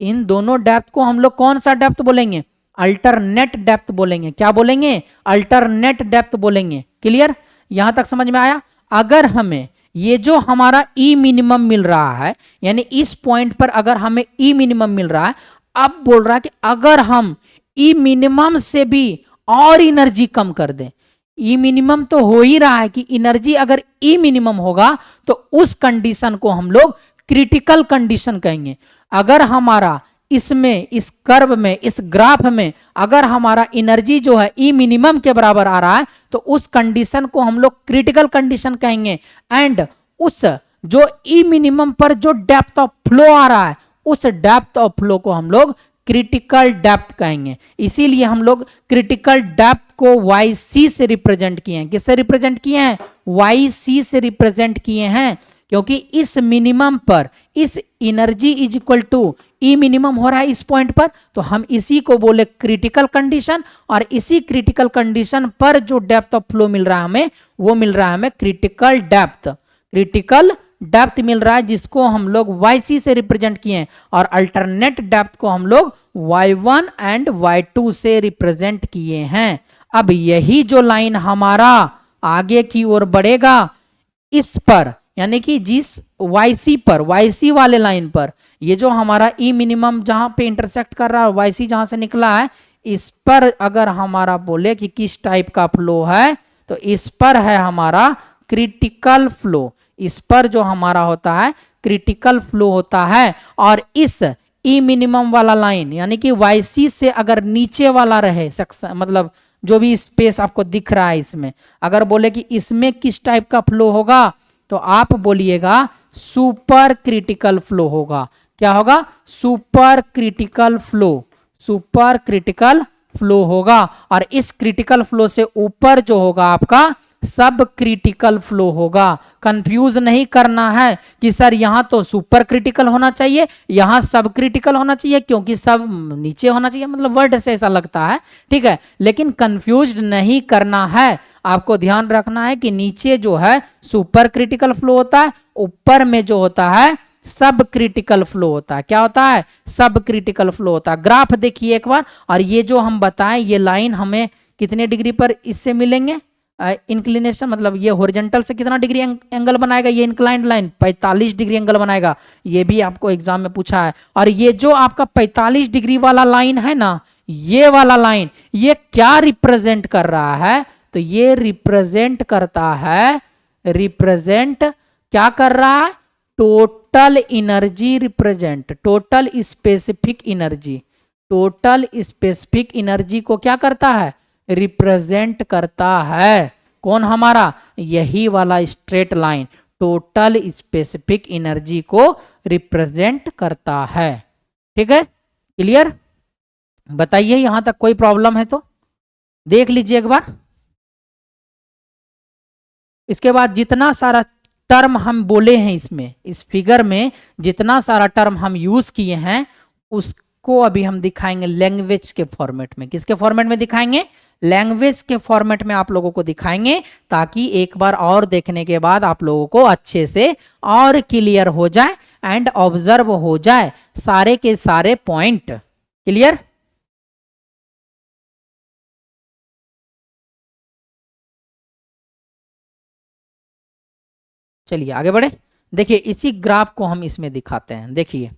इन दोनों डेप्थ को हम लोग कौन सा डेप्थ बोलेंगे, अल्टरनेट डेप्थ बोलेंगे। क्या बोलेंगे, अल्टरनेट डेप्थ बोलेंगे। क्लियर, यहां तक समझ में आया। अगर हमें ये जो हमारा ई मिनिमम मिल रहा है, यानी इस पॉइंट पर अगर हमें ई मिनिमम मिल रहा है, अब बोल रहा है कि अगर हम ई मिनिमम से भी और एनर्जी कम कर दें, ई मिनिमम तो हो ही रहा है कि एनर्जी अगर ई मिनिमम होगा तो उस कंडीशन को हम लोग क्रिटिकल कंडीशन कहेंगे। अगर हमारा इसमें, इस कर्व में, इस ग्राफ में अगर हमारा एनर्जी जो है ई मिनिमम के बराबर आ रहा है तो उस कंडीशन को हम लोग क्रिटिकल कंडीशन कहेंगे। एंड उस जो ई मिनिमम पर जो डेप्थ ऑफ फ्लो आ रहा है, उस डेप्थ ऑफ फ्लो को हम लोग क्रिटिकल डेप्थ कहेंगे। इसीलिए हम लोग क्रिटिकल डेप्थ को YC से रिप्रेजेंट किए हैं। किससे रिप्रेजेंट किए हैं? YC से रिप्रेजेंट किए हैं, क्योंकि इस मिनिमम पर इस energy is equal to E minimum हो रहा है इस पॉइंट पर, तो हम इसी को बोले क्रिटिकल कंडीशन। और इसी क्रिटिकल कंडीशन पर जो डेप्थ ऑफ फ्लो मिल रहा है हमें, वो मिल रहा है हमें क्रिटिकल डेप्थ। क्रिटिकल डेप्थ मिल रहा है जिसको हम लोग YC से रिप्रेजेंट किए हैं, और अल्टरनेट डेप्थ को हम लोग Y1 एंड Y2 से रिप्रेजेंट किए हैं। अब यही जो लाइन हमारा आगे की ओर बढ़ेगा, इस पर यानी कि जिस YC पर, YC वाले लाइन पर, ये जो हमारा ई मिनिमम जहां पे इंटरसेक्ट कर रहा है, YC जहां से निकला है, इस पर अगर हमारा बोले कि किस टाइप का फ्लो है, तो इस पर है हमारा क्रिटिकल फ्लो। इस पर जो हमारा होता है क्रिटिकल फ्लो होता है। और इस ई मिनिमम वाला लाइन यानी कि YC से अगर नीचे वाला रहे, मतलब जो भी स्पेस आपको दिख रहा है इसमें, अगर बोले कि इसमें किस टाइप का फ्लो होगा, तो आप बोलिएगा सुपर क्रिटिकल फ्लो होगा। क्या होगा? Super critical flow. Super critical flow होगा। और इस क्रिटिकल फ्लो से ऊपर जो होगा आपका सब क्रिटिकल फ्लो होगा। कंफ्यूज नहीं करना है कि सर यहां तो सुपर क्रिटिकल होना चाहिए, यहां सब क्रिटिकल होना चाहिए, क्योंकि सब नीचे होना चाहिए, मतलब वर्ड से ऐसा लगता है, ठीक है। लेकिन कंफ्यूज नहीं करना है, आपको ध्यान रखना है कि नीचे जो है सुपर क्रिटिकल फ्लो होता है, ऊपर में जो होता है सब क्रिटिकल फ्लो होता है। क्या होता है? सब क्रिटिकल फ्लो होता है। ग्राफ देखिए एक बार, और ये जो हम बताएं ये लाइन हमें कितने डिग्री पर इससे मिलेंगे? इंक्लिनेशन मतलब ये हॉरिजॉन्टल से कितना डिग्री एंगल बनाएगा? ये इंक्लाइंड लाइन 45 डिग्री एंगल बनाएगा। ये भी आपको एग्जाम में पूछा है। और ये जो आपका 45 डिग्री वाला लाइन है ना, ये वाला लाइन, ये क्या रिप्रेजेंट कर रहा है? तो ये रिप्रेजेंट करता है, रिप्रेजेंट क्या कर रहा है? Total energy represent, total specific energy. Total specific energy को क्या करता है? रिप्रेजेंट करता है। कौन हमारा? यही वाला straight line total specific energy को रिप्रेजेंट करता है। ठीक है, क्लियर? बताइए यहां तक कोई प्रॉब्लम है तो देख लीजिए एक बार। इसके बाद जितना सारा टर्म हम बोले हैं इसमें, इस फिगर में जितना सारा टर्म हम यूज किए हैं, उसको अभी हम दिखाएंगे लैंग्वेज के फॉर्मेट में। किसके फॉर्मेट में दिखाएंगे? लैंग्वेज के फॉर्मेट में आप लोगों को दिखाएंगे, ताकि एक बार और देखने के बाद आप लोगों को अच्छे से और क्लियर हो जाए एंड ऑब्जर्व हो जाए सारे के सारे पॉइंट। क्लियर? चलिए आगे बढ़े। देखिए इसी ग्राफ को हम इसमें दिखाते हैं। देखिए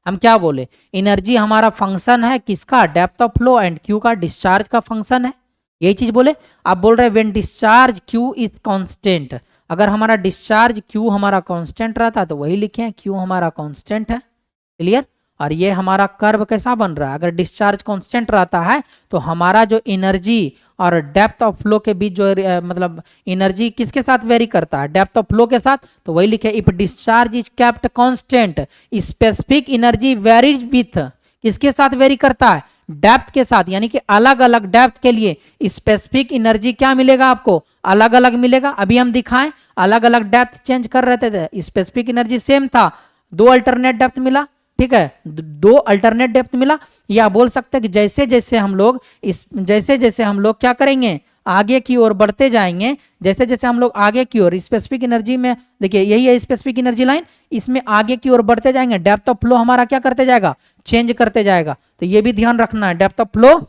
हम क्या बोले, एनर्जी हमारा फंक्शन है किसका? Depth of flow, and Q का डिस्चार्ज का फंक्शन है, यही चीज बोले। आप बोल रहे हैं when discharge Q is constant, अगर हमारा डिस्चार्ज क्यू हमारा कांस्टेंट रहता तो वही लिखे हैं, क्यू हमारा कांस्टेंट है। क्लियर? और ये हमारा कर्व कैसा बन रहा है? अगर डिस्चार्ज कांस्टेंट रहता है तो हमारा जो एनर्जी और डेप्थ ऑफ फ्लो के बीच जो मतलब एनर्जी किसके साथ वेरी करता है? डेप्थ ऑफ फ्लो के साथ। तो वही लिखे if discharge is kept constant specific energy varies with, किसके साथ वेरी करता है? डेप्थ के साथ। यानी कि अलग अलग डेप्थ के लिए स्पेसिफिक एनर्जी क्या मिलेगा आपको? अलग अलग मिलेगा। अभी हम दिखाएं अलग अलग डेप्थ चेंज कर रहे थे, स्पेसिफिक एनर्जी सेम था, दो अल्टरनेट डेप्थ मिला। ठीक है, दो अल्टरनेट डेप्थ मिला। या बोल सकते हैं कि जैसे जैसे हम लोग क्या करेंगे, आगे की ओर बढ़ते जाएंगे, जैसे जैसे हम लोग आगे की ओर स्पेसिफिक एनर्जी में, देखिए यही है स्पेसिफिक एनर्जी लाइन, इसमें आगे की ओर बढ़ते जाएंगे, डेप्थ ऑफ फ्लो हमारा क्या करते जाएगा? चेंज करते जाएगा। तो ये भी ध्यान रखना है, डेप्थ ऑफ फ्लो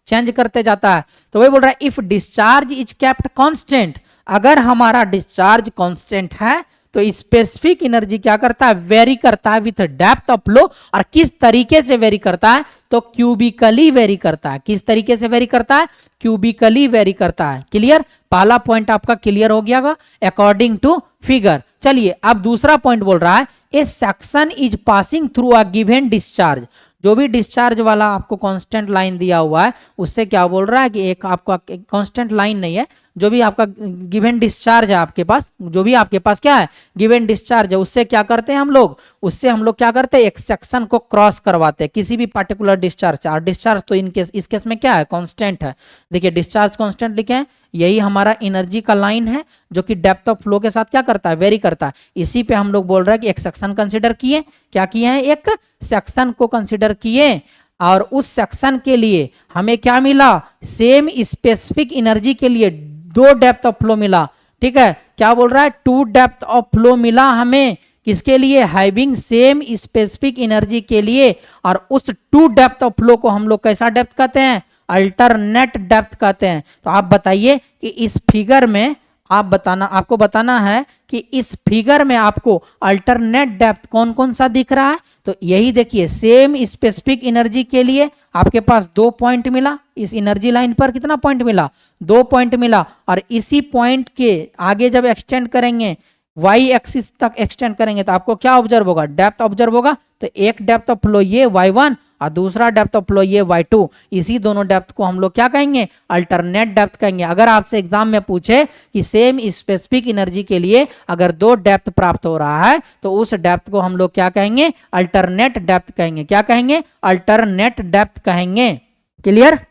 चेंज करते जाता है। तो वही बोल रहा है if discharge is kept constant, अगर हमारा डिस्चार्ज कांस्टेंट है तो स्पेसिफिक एनर्जी क्या करता है, वेरी करता है विथ डेप्थ ऑफ फ्लो। और किस तरीके से वेरी करता है, तो क्यूबिकली वेरी करता है। किस तरीके से वेरी करता है, क्यूबिकली वेरी करता है। क्लियर, पहला पॉइंट आपका क्लियर हो गया अकॉर्डिंग टू फिगर। चलिए अब दूसरा पॉइंट बोल रहा है, A section is passing through a given discharge. जो भी डिस्चार्ज वाला आपको कांस्टेंट लाइन दिया हुआ है उससे क्या बोल रहा है कि एक आपका कांस्टेंट लाइन नहीं है, जो भी आपका गिवन डिस्चार्ज है आपके पास, जो भी आपके पास क्या है गिवन डिस्चार्ज है, उससे क्या करते हैं हम लोग, उससे हम लोग क्या करते हैं, एक सेक्शन को क्रॉस करवाते हैं किसी भी पर्टिकुलर डिस्चार्ज से। और डिस्चार्ज तो इस केस में क्या है, कांस्टेंट है। देखिए डिस्चार्ज कांस्टेंट लिखे हैं, यही हमारा एनर्जी का लाइन है जो कि डेप्थ ऑफ फ्लो के साथ क्या करता है, वेरी करता है। इसी पे हम लोग बोल रहे हैं कि एक सेक्शन कंसिडर किए, क्या किए हैं, एक सेक्शन को कंसिडर किए और उस सेक्शन के लिए हमें क्या मिला, सेम स्पेसिफिक एनर्जी के लिए 2 डेप्थ ऑफ फ्लो मिला। ठीक है, क्या बोल रहा है, 2 डेप्थ ऑफ फ्लो मिला हमें, किसके लिए, हैविंग सेम स्पेसिफिक एनर्जी के लिए। और उस 2 डेप्थ ऑफ फ्लो को हम लोग कैसा डेप्थ कहते हैं, अल्टरनेट डेप्थ कहते हैं। तो आप बताइए कि इस फिगर में आपको बताना है कि इस फिगर में आपको अल्टरनेट डेप्थ कौन कौन सा दिख रहा है। तो यही देखिए, सेम स्पेसिफिक एनर्जी के लिए आपके पास 2 पॉइंट मिला, इस एनर्जी लाइन पर कितना पॉइंट मिला, 2 पॉइंट मिला। और इसी पॉइंट के आगे जब एक्सटेंड करेंगे, वाई एक्सिस तक एक्सटेंड करेंगे तो आपको क्या ऑब्जर्व होगा, डेप्थ ऑब्जर्व होगा। तो एक डेप्थ ऑफ फ्लो ये y1 और दूसरा डेप्थ ऑफ फ्लो ये y2, इसी दोनों डेप्थ को हम लोग क्या कहेंगे, अल्टरनेट डेप्थ कहेंगे। अगर आपसे एग्जाम में पूछे कि सेम स्पेसिफिक एनर्जी के लिए अगर 2 डेप्थ प्राप्त हो रहा है तो उस डेप्थ को हम लोग क्या कहेंगे, अल्टरनेट डेप्थ कहेंगे। क्या कहेंगे, अल्टरनेट डेप्थ कहेंगे। क्लियर,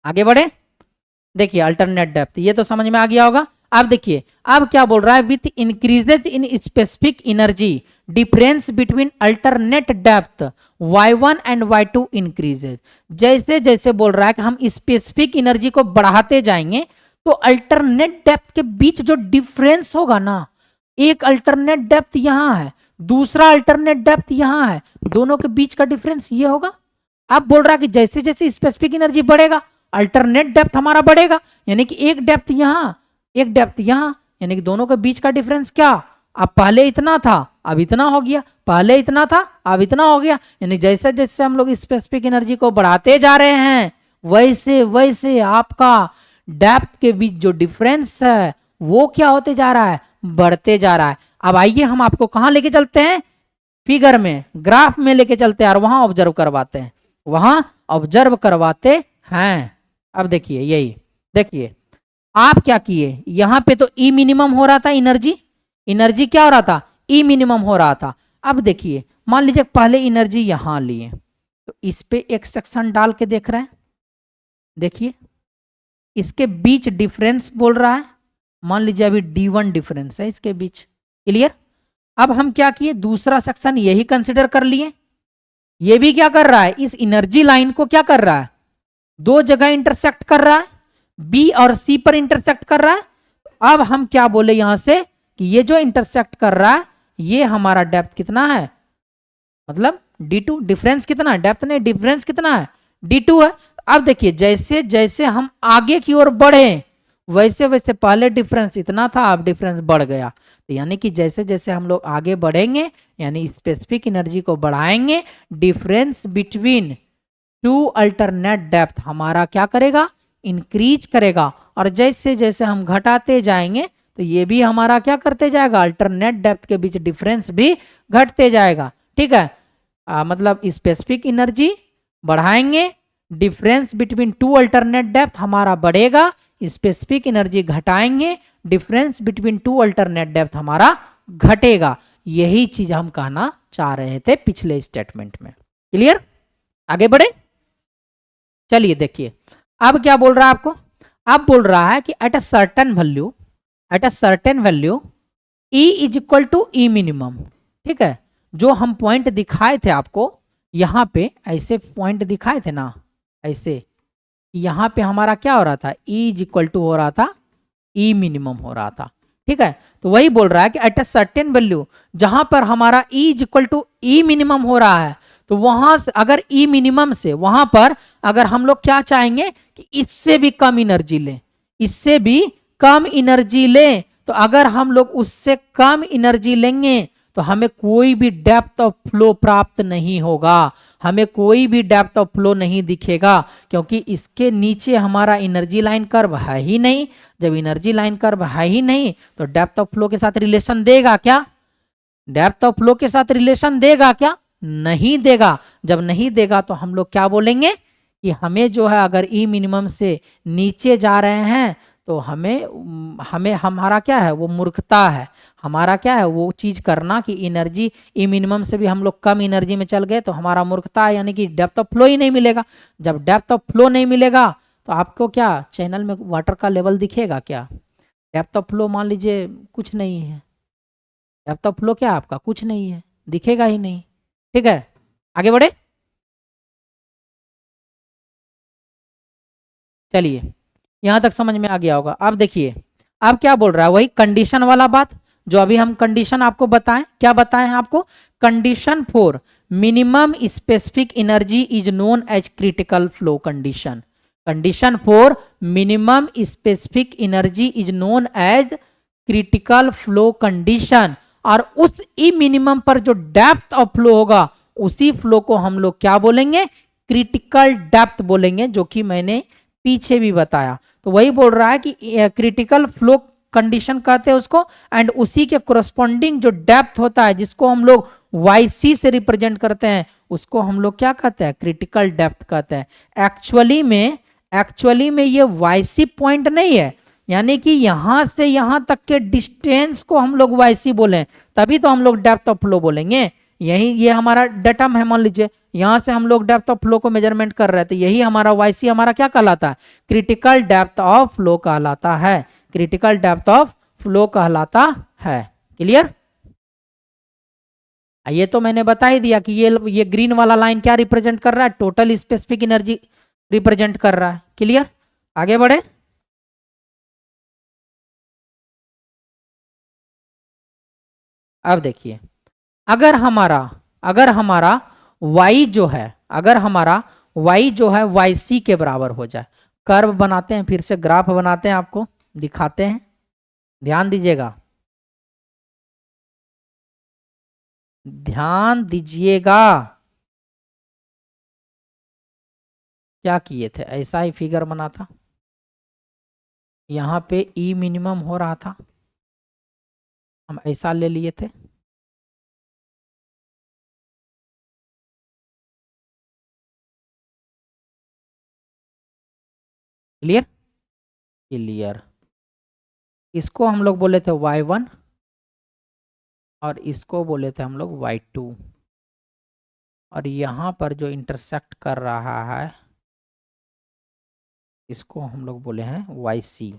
आगे बढ़े। देखिए अल्टरनेट डेप्थ ये तो समझ में आ गया होगा। अब देखिए अब क्या बोल रहा है, with increases in specific energy difference between alternate depth y1 and y2 increases. जैसे जैसे बोल रहा है कि हम स्पेसिफिक एनर्जी को बढ़ाते जाएंगे तो अल्टरनेट डेप्थ के बीच जो डिफरेंस होगा ना, एक अल्टरनेट डेप्थ यहां है, दूसरा अल्टरनेट डेप्थ यहां है, दोनों के बीच का डिफरेंस ये होगा। अब बोल रहा है कि जैसे जैसे स्पेसिफिक एनर्जी बढ़ेगा अल्टरनेट डेप्थ हमारा बढ़ेगा, यानी कि एक डेप्थ यहां एक डेप्थ यहां, यानी कि दोनों के बीच का डिफरेंस क्या, अब पहले इतना था अब इतना हो गया, पहले इतना था अब इतना हो गया। यानी जैसे जैसे हम लोग स्पेसिफिक एनर्जी को बढ़ाते जा रहे हैं वैसे वैसे आपका डेप्थ के बीच जो डिफरेंस है वो क्या होते जा रहा है, बढ़ते जा रहा है। अब आइए हम आपको कहां लेके चलते हैं, फिगर में, ग्राफ में लेके चलते हैं और वहां ऑब्जर्व करवाते हैं, वहां ऑब्जर्व करवाते हैं। अब देखिए यही देखिए, आप क्या किए, यहां पे तो ई मिनिमम हो रहा था, एनर्जी क्या हो रहा था, ई मिनिमम हो रहा था। अब देखिए मान लीजिए पहले एनर्जी यहां लिए तो इस पे एक सेक्शन डाल के देख रहे हैं, देखिए इसके बीच डिफरेंस बोल रहा है, मान लीजिए अभी D1 डिफरेंस है इसके बीच। क्लियर, अब हम क्या किए, दूसरा सेक्शन यही कंसिडर कर लिए, ये भी क्या कर रहा है, इस एनर्जी लाइन को क्या कर रहा है, 2 जगह इंटरसेक्ट कर रहा है, बी और सी पर इंटरसेक्ट कर रहा है। अब हम क्या बोले यहां से कि ये जो इंटरसेक्ट कर रहा है ये हमारा डेप्थ कितना है, मतलब D2, डिफरेंस कितना है, डेप्थ नहीं डिफरेंस कितना है, D2 है। अब देखिए जैसे जैसे हम आगे की ओर बढ़े वैसे वैसे पहले डिफरेंस इतना था अब डिफरेंस बढ़ गया। तो यानी कि जैसे जैसे हम लोग आगे बढ़ेंगे यानी स्पेसिफिक एनर्जी को बढ़ाएंगे, डिफरेंस बिटवीन 2 अल्टरनेट डेप्थ हमारा क्या करेगा, इंक्रीज करेगा। और जैसे जैसे हम घटाते जाएंगे तो ये भी हमारा क्या करते जाएगा, अल्टरनेट डेप्थ के बीच डिफरेंस भी घटते जाएगा। ठीक है, मतलब स्पेसिफिक एनर्जी बढ़ाएंगे, डिफरेंस बिटवीन 2 अल्टरनेट डेप्थ हमारा बढ़ेगा, स्पेसिफिक एनर्जी घटाएंगे, डिफरेंस बिटवीन 2 अल्टरनेट डेप्थ हमारा घटेगा। यही चीज हम कहना चाह रहे थे पिछले स्टेटमेंट में। क्लियर, आगे बढ़े। चलिए देखिए अब क्या बोल रहा है आपको, अब बोल रहा है कि at a certain value E is equal to E minimum. ठीक है, जो हम पॉइंट दिखाए थे आपको यहां पे, ऐसे पॉइंट दिखाए थे ना, ऐसे यहां पे हमारा क्या हो रहा था, E इज इक्वल टू हो रहा था ई मिनिमम हो रहा था। ठीक है, तो वही बोल रहा है कि एट अ सर्टेन वैल्यू जहां पर हमारा E is equal to E minimum हो रहा है तो वहां से अगर ई मिनिमम से वहां पर अगर हम लोग क्या चाहेंगे कि इससे भी कम एनर्जी लें, इससे भी कम एनर्जी लें, तो अगर हम लोग उससे कम एनर्जी लेंगे तो हमें कोई भी डेप्थ ऑफ फ्लो प्राप्त नहीं होगा, हमें कोई भी डेप्थ ऑफ फ्लो नहीं दिखेगा, क्योंकि इसके नीचे हमारा एनर्जी लाइन कर्व है ही नहीं। जब एनर्जी लाइन कर्व है ही नहीं तो डेप्थ ऑफ फ्लो के साथ रिलेशन देगा क्या? डेप्थ ऑफ फ्लो के साथ रिलेशन देगा क्या? नहीं देगा। जब नहीं देगा तो हम लोग क्या बोलेंगे कि हमें जो है अगर ई मिनिमम से नीचे जा रहे हैं तो हमें हमारा क्या है वो मूर्खता है, हमारा क्या है वो चीज करना कि एनर्जी ई मिनिमम से भी हम लोग कम एनर्जी में चल गए तो हमारा मूर्खता है, यानी कि डेप्थ ऑफ फ्लो ही नहीं मिलेगा। जब डेप्थ ऑफ फ्लो नहीं मिलेगा तो आपको क्या चैनल में वाटर का लेवल दिखेगा क्या? डेप्थ ऑफ फ्लो मान लीजिए कुछ नहीं है, डेप्थ ऑफ फ्लो क्या आपका कुछ नहीं है, दिखेगा ही नहीं। ठीक है, आगे बढ़े। चलिए यहां तक समझ में आ गया होगा। अब देखिए अब क्या बोल रहा है, वही कंडीशन वाला बात जो अभी हम कंडीशन आपको बताएं। क्या बताएं आपको? Condition for minimum specific energy is known as critical flow condition. Condition for minimum specific energy is known as critical flow condition. और उस ई मिनिमम पर जो डेप्थ ऑफ फ्लो होगा उसी फ्लो को हम लोग क्या बोलेंगे? क्रिटिकल डेप्थ बोलेंगे, जो कि मैंने पीछे भी बताया। तो वही बोल रहा है कि क्रिटिकल फ्लो कंडीशन कहते हैं उसको, एंड उसी के कोरस्पॉन्डिंग जो डेप्थ होता है जिसको हम लोग YC से रिप्रेजेंट करते हैं उसको हम लोग क्या कहते हैं? क्रिटिकल डेप्थ कहते हैं। एक्चुअली में ये YC पॉइंट नहीं है, यानी कि यहां से यहां तक के डिस्टेंस को हम लोग YC बोले, तभी तो हम लोग डेप्थ ऑफ फ्लो बोलेंगे। यही ये हमारा डेटम है, मान लीजिए यहां से हम लोग डेप्थ ऑफ फ्लो को मेजरमेंट कर रहे हैं, तो यही हमारा YC हमारा क्या कहलाता है? क्रिटिकल डेप्थ ऑफ फ्लो कहलाता है, क्रिटिकल डेप्थ ऑफ फ्लो कहलाता है। क्लियर? ये तो मैंने बता ही दिया कि ये ग्रीन वाला लाइन क्या रिप्रेजेंट कर रहा है? टोटल स्पेसिफिक एनर्जी रिप्रेजेंट कर रहा है। क्लियर? आगे बढ़े। अब देखिए अगर हमारा y जो है, अगर हमारा y जो है YC के बराबर हो जाए, कर्व बनाते हैं, फिर से ग्राफ बनाते हैं, आपको दिखाते हैं, ध्यान दीजिएगा, ध्यान दीजिएगा। क्या किए थे? ऐसा ही फिगर बना था, यहां पे ई मिनिमम हो रहा था, हम ऐसा ले लिए थे, क्लियर? क्लियर। इसको हम लोग बोले थे y1 और इसको बोले थे हम लोग y2, और यहां पर जो इंटरसेक्ट कर रहा है इसको हम लोग बोले हैं YC,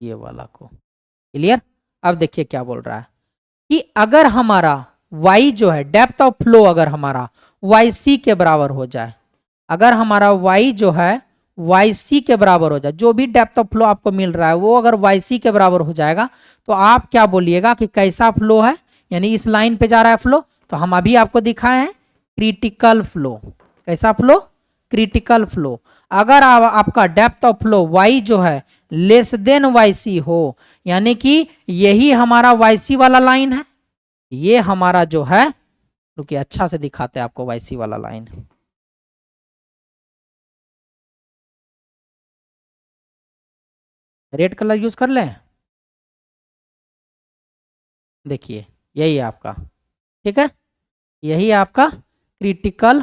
ये वाला को। क्लियर? अब देखिए क्या बोल रहा है कि अगर हमारा y जो है डेप्थ ऑफ फ्लो अगर हमारा YC के बराबर हो जाए, अगर हमारा y जो है YC के बराबर हो जाए, जो भी डेप्थ ऑफ फ्लो आपको मिल रहा है वो अगर YC के बराबर हो जाएगा तो आप क्या बोलिएगा कि कैसा फ्लो है, यानी इस लाइन पे जा रहा है फ्लो। तो हम अभी आपको दिखाए हैं क्रिटिकल फ्लो। कैसा फ्लो? Critical flow. अगर आपका डेप्थ ऑफ फ्लो y जो है लेस देन YC हो, यानी कि यही हमारा YC वाला लाइन है, ये हमारा जो है, रुकिए अच्छा से दिखाते हैं आपको YC वाला लाइन। रेड कलर यूज कर लें, देखिए यही है आपका, ठीक है, यही आपका क्रिटिकल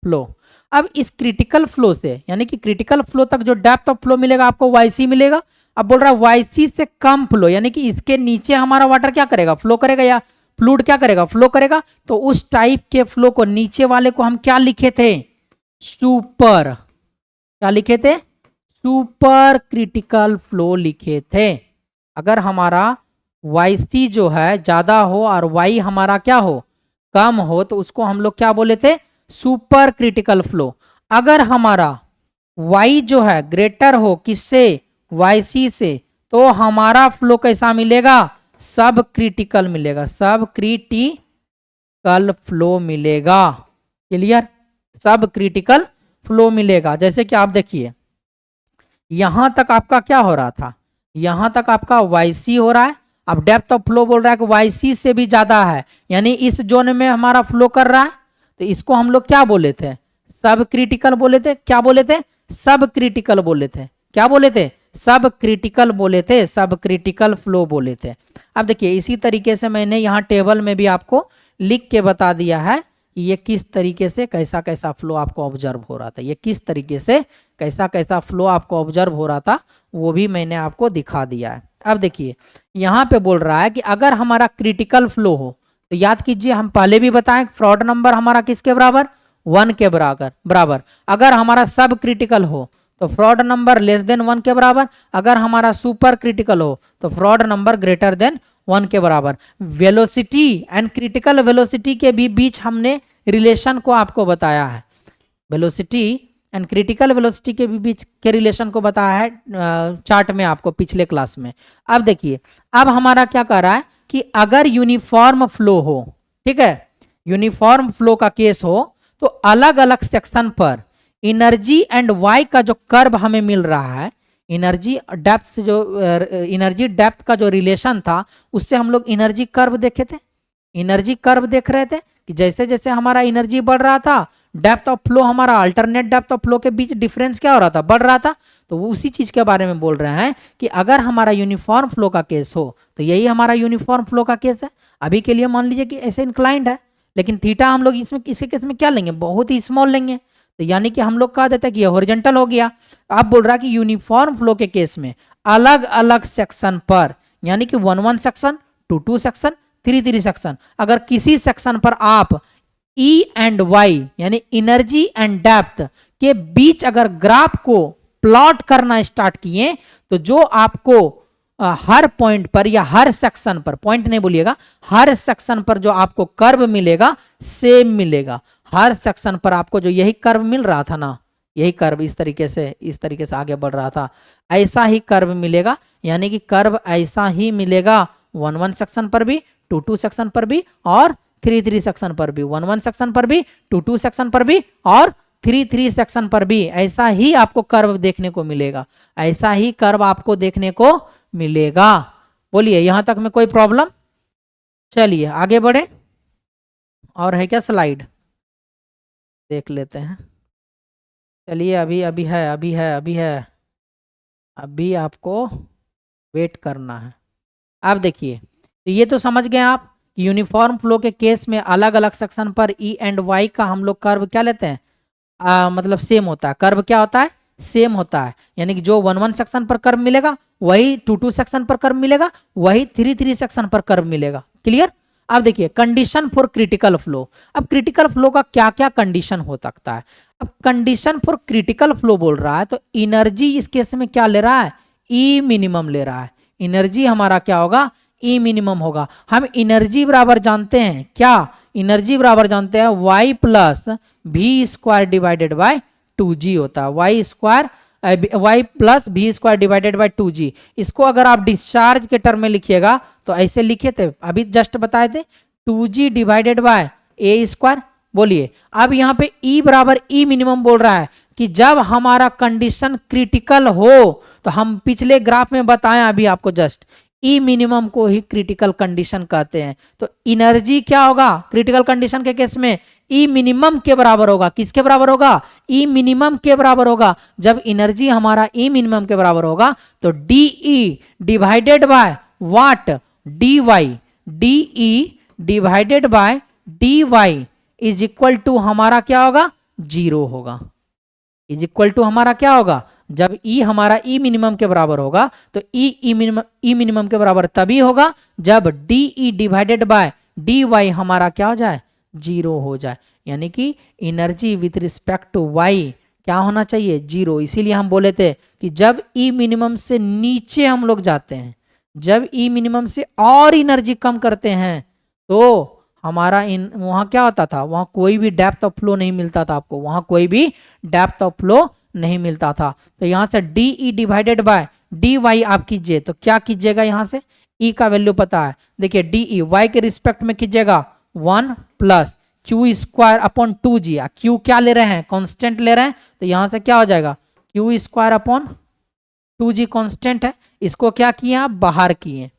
फ्लो। अब इस क्रिटिकल फ्लो से, यानी कि क्रिटिकल फ्लो तक जो डेप्थ ऑफ फ्लो मिलेगा आपको YC मिलेगा। अब बोल रहा है YC से कम फ्लो, यानी कि इसके नीचे हमारा वाटर क्या करेगा? फ्लो करेगा, या फ्लूइड क्या करेगा? फ्लो करेगा। तो उस टाइप के फ्लो को, नीचे वाले को हम क्या लिखे थे? सुपर, क्या लिखे थे? सुपर क्रिटिकल फ्लो लिखे थे। अगर हमारा YC जो है ज्यादा हो और Y हमारा क्या हो? कम हो, तो उसको हम लोग क्या बोले थे? Super critical flow. अगर हमारा y जो है ग्रेटर हो किससे? YC से, तो हमारा फ्लो कैसा मिलेगा? सब क्रिटिकल मिलेगा, सब क्रिटिकल फ्लो मिलेगा। क्लियर? सब क्रिटिकल फ्लो मिलेगा। जैसे कि आप देखिए यहां तक आपका क्या हो रहा था, यहां तक आपका YC हो रहा है, अब डेप्थ ऑफ फ्लो बोल रहा है कि YC से भी ज्यादा है, यानी इस जोन में हमारा फ्लो कर रहा है, तो इसको हम लोग क्या बोले थे, सब क्रिटिकल बोले थे। क्या बोले थे, सब क्रिटिकल बोले थे। क्या बोले थे, सब क्रिटिकल बोले थे, सब क्रिटिकल फ्लो बोले थे। अब देखिए इसी तरीके से मैंने यहाँ टेबल में भी आपको लिख के बता दिया है ये किस तरीके से कैसा कैसा फ्लो आपको ऑब्जर्व हो रहा था, ये किस तरीके से कैसा कैसा फ्लो आपको ऑब्जर्व हो रहा था वो भी मैंने आपको दिखा दिया है। अब देखिए यहाँ पे बोल रहा है कि अगर हमारा क्रिटिकल फ्लो हो तो याद कीजिए हम पहले भी बताएं फ्रॉड नंबर हमारा किसके बराबर, 1 के बराबर। अगर हमारा सब क्रिटिकल हो तो फ्रॉड नंबर लेस देन 1 के बराबर, अगर हमारा सुपर क्रिटिकल हो तो फ्रॉड नंबर ग्रेटर देन 1 के बराबर। वेलोसिटी एंड क्रिटिकल वेलोसिटी के भी बीच हमने रिलेशन को आपको बताया है, वेलोसिटी एंड क्रिटिकल वेलोसिटी के भी बीच के रिलेशन को बताया है चार्ट में आपको पिछले क्लास में। अब देखिए अब हमारा क्या कर रहा है कि अगर यूनिफॉर्म फ्लो हो, ठीक है, यूनिफॉर्म फ्लो का केस हो तो अलग अलग सेक्शन पर एनर्जी एंड वाई का जो कर्व हमें मिल रहा है, एनर्जी डेप्थ से जो एनर्जी डेप्थ का जो रिलेशन था उससे हम लोग एनर्जी कर्व देखे थे, एनर्जी कर्व देख रहे थे कि जैसे जैसे हमारा एनर्जी बढ़ रहा था डेप्थ ऑफ फ्लो हमारा अल्टरनेट डेप्थ ऑफ फ्लो के बीच डिफरेंस क्या हो रहा था, बढ़ रहा था। तो वो उसी चीज के बारे में बोल रहे हैं कि अगर हमारा यूनिफॉर्म फ्लो का केस हो तो यही हमारा यूनिफॉर्म फ्लो का केस है। अभी के लिए मान लीजिए कि ऐसे इंक्लाइंड है, लेकिन थीटा हम लोग इसमें इसके केस में क्या लेंगे, बहुत ही स्मॉल लेंगे, तो यानी कि हम लोग कह देते हैं कि ये हॉरिजॉन्टल हो गया। आप बोल रहा है कि यूनिफॉर्म फ्लो के केस में अलग अलग सेक्शन पर, यानी कि 1 सेक्शन, 2 सेक्शन, 3 सेक्शन, अगर किसी सेक्शन पर आप E एंड Y यानी एनर्जी एंड डेप्थ के बीच अगर ग्राफ को प्लॉट करना स्टार्ट किए तो जो आपको हर पॉइंट पर या हर सेक्शन पर, पॉइंट नहीं बोलिएगा, हर सेक्शन पर जो आपको कर्व मिलेगा सेम मिलेगा। हर सेक्शन पर आपको जो यही कर्व मिल रहा था ना, यही कर्व इस तरीके से आगे बढ़ रहा था, ऐसा ही कर्व मिलेगा, यानी कि कर्व ऐसा ही मिलेगा 1 सेक्शन पर भी, 2 सेक्शन पर भी और 3 सेक्शन पर भी, 1 सेक्शन पर भी, 2 सेक्शन पर भी और 3 सेक्शन पर भी ऐसा ही आपको कर्व देखने को मिलेगा, ऐसा ही कर्व आपको देखने को मिलेगा। बोलिए यहां तक में कोई प्रॉब्लम? चलिए आगे बढ़े, और है क्या स्लाइड, देख लेते हैं। चलिए अभी आपको वेट करना है। अब देखिए तो ये तो समझ गए आप, यूनिफॉर्म फ्लो के केस में अलग अलग सेक्शन पर E एंड Y का हम लोग कर्व क्या लेते हैं, मतलब सेम होता है, कर्व क्या होता है, सेम होता है, यानी कि जो 1 सेक्शन पर कर्व मिलेगा वही 2 सेक्शन पर कर्व मिलेगा, वही 3 सेक्शन पर कर्व मिलेगा। क्लियर? अब देखिए कंडीशन फॉर क्रिटिकल फ्लो, अब क्रिटिकल फ्लो का क्या क्या कंडीशन हो सकता है। अब कंडीशन फॉर क्रिटिकल फ्लो बोल रहा है तो एनर्जी इस केस में क्या ले रहा है, E मिनिमम ले रहा है, एनर्जी हमारा क्या होगा, E मिनिमम होगा। हम एनर्जी बराबर जानते हैं, क्या एनर्जी बराबर जानते हैं, y प्लस भी स्क्वायर डिवाइडेड बाय 2g होता है, y प्लस भी स्क्वायर डिवाइडेड बाय 2g। इसको अगर आप डिस्चार्ज के टर्म में लिखिएगा तो ऐसे लिखे थे, अभी जस्ट बताए थे, 2g divided by a square. बोलिए अब यहाँ पे E बराबर E मिनिमम बोल रहा है कि जब हमारा कंडीशन क्रिटिकल हो, तो हम पिछले ग्राफ में बताएं अभी आपको जस्ट, E मिनिमम को ही क्रिटिकल कंडीशन कहते हैं। तो एनर्जी क्या होगा क्रिटिकल कंडीशन के केस में, E मिनिमम के बराबर होगा, किसके बराबर होगा, E मिनिमम के बराबर होगा। जब एनर्जी हमारा E मिनिमम के बराबर होगा तो DE divided by what, DY, DE divided by DY is equal to हमारा क्या होगा, 0 होगा, इज इक्वल टू हमारा क्या होगा, जब E हमारा E मिनिमम के बराबर होगा तो E मिनिमम के बराबर तभी होगा जब DE डिवाइडेड बाय DY हमारा क्या हो जाए, 0 हो जाए, यानी कि energy with respect to Y क्या होना चाहिए, 0। इसीलिए हम बोले थे कि जब E मिनिमम से नीचे हम लोग जाते हैं, जब E मिनिमम से और एनर्जी कम करते हैं तो हमारा वहां क्या होता था, वहां कोई भी डेप्थ ऑफ फ्लो नहीं मिलता था आपको, वहां कोई भी डेप्थ ऑफ फ्लो नहीं मिलता था। तो यहां से DE डिवाइडेड बाय DY आप कीजिए तो क्या कीजिएगा, यहां से E का वैल्यू पता है, देखिए DE Y के रिस्पेक्ट में कीजिएगा 1 plus Q square upon 2g, Q क्या ले रहे हैं, कांस्टेंट ले रहे हैं, तो यहां से क्या हो जाएगा, Q square upon 2g constant है, इसको क्या किए आप बाहर किए,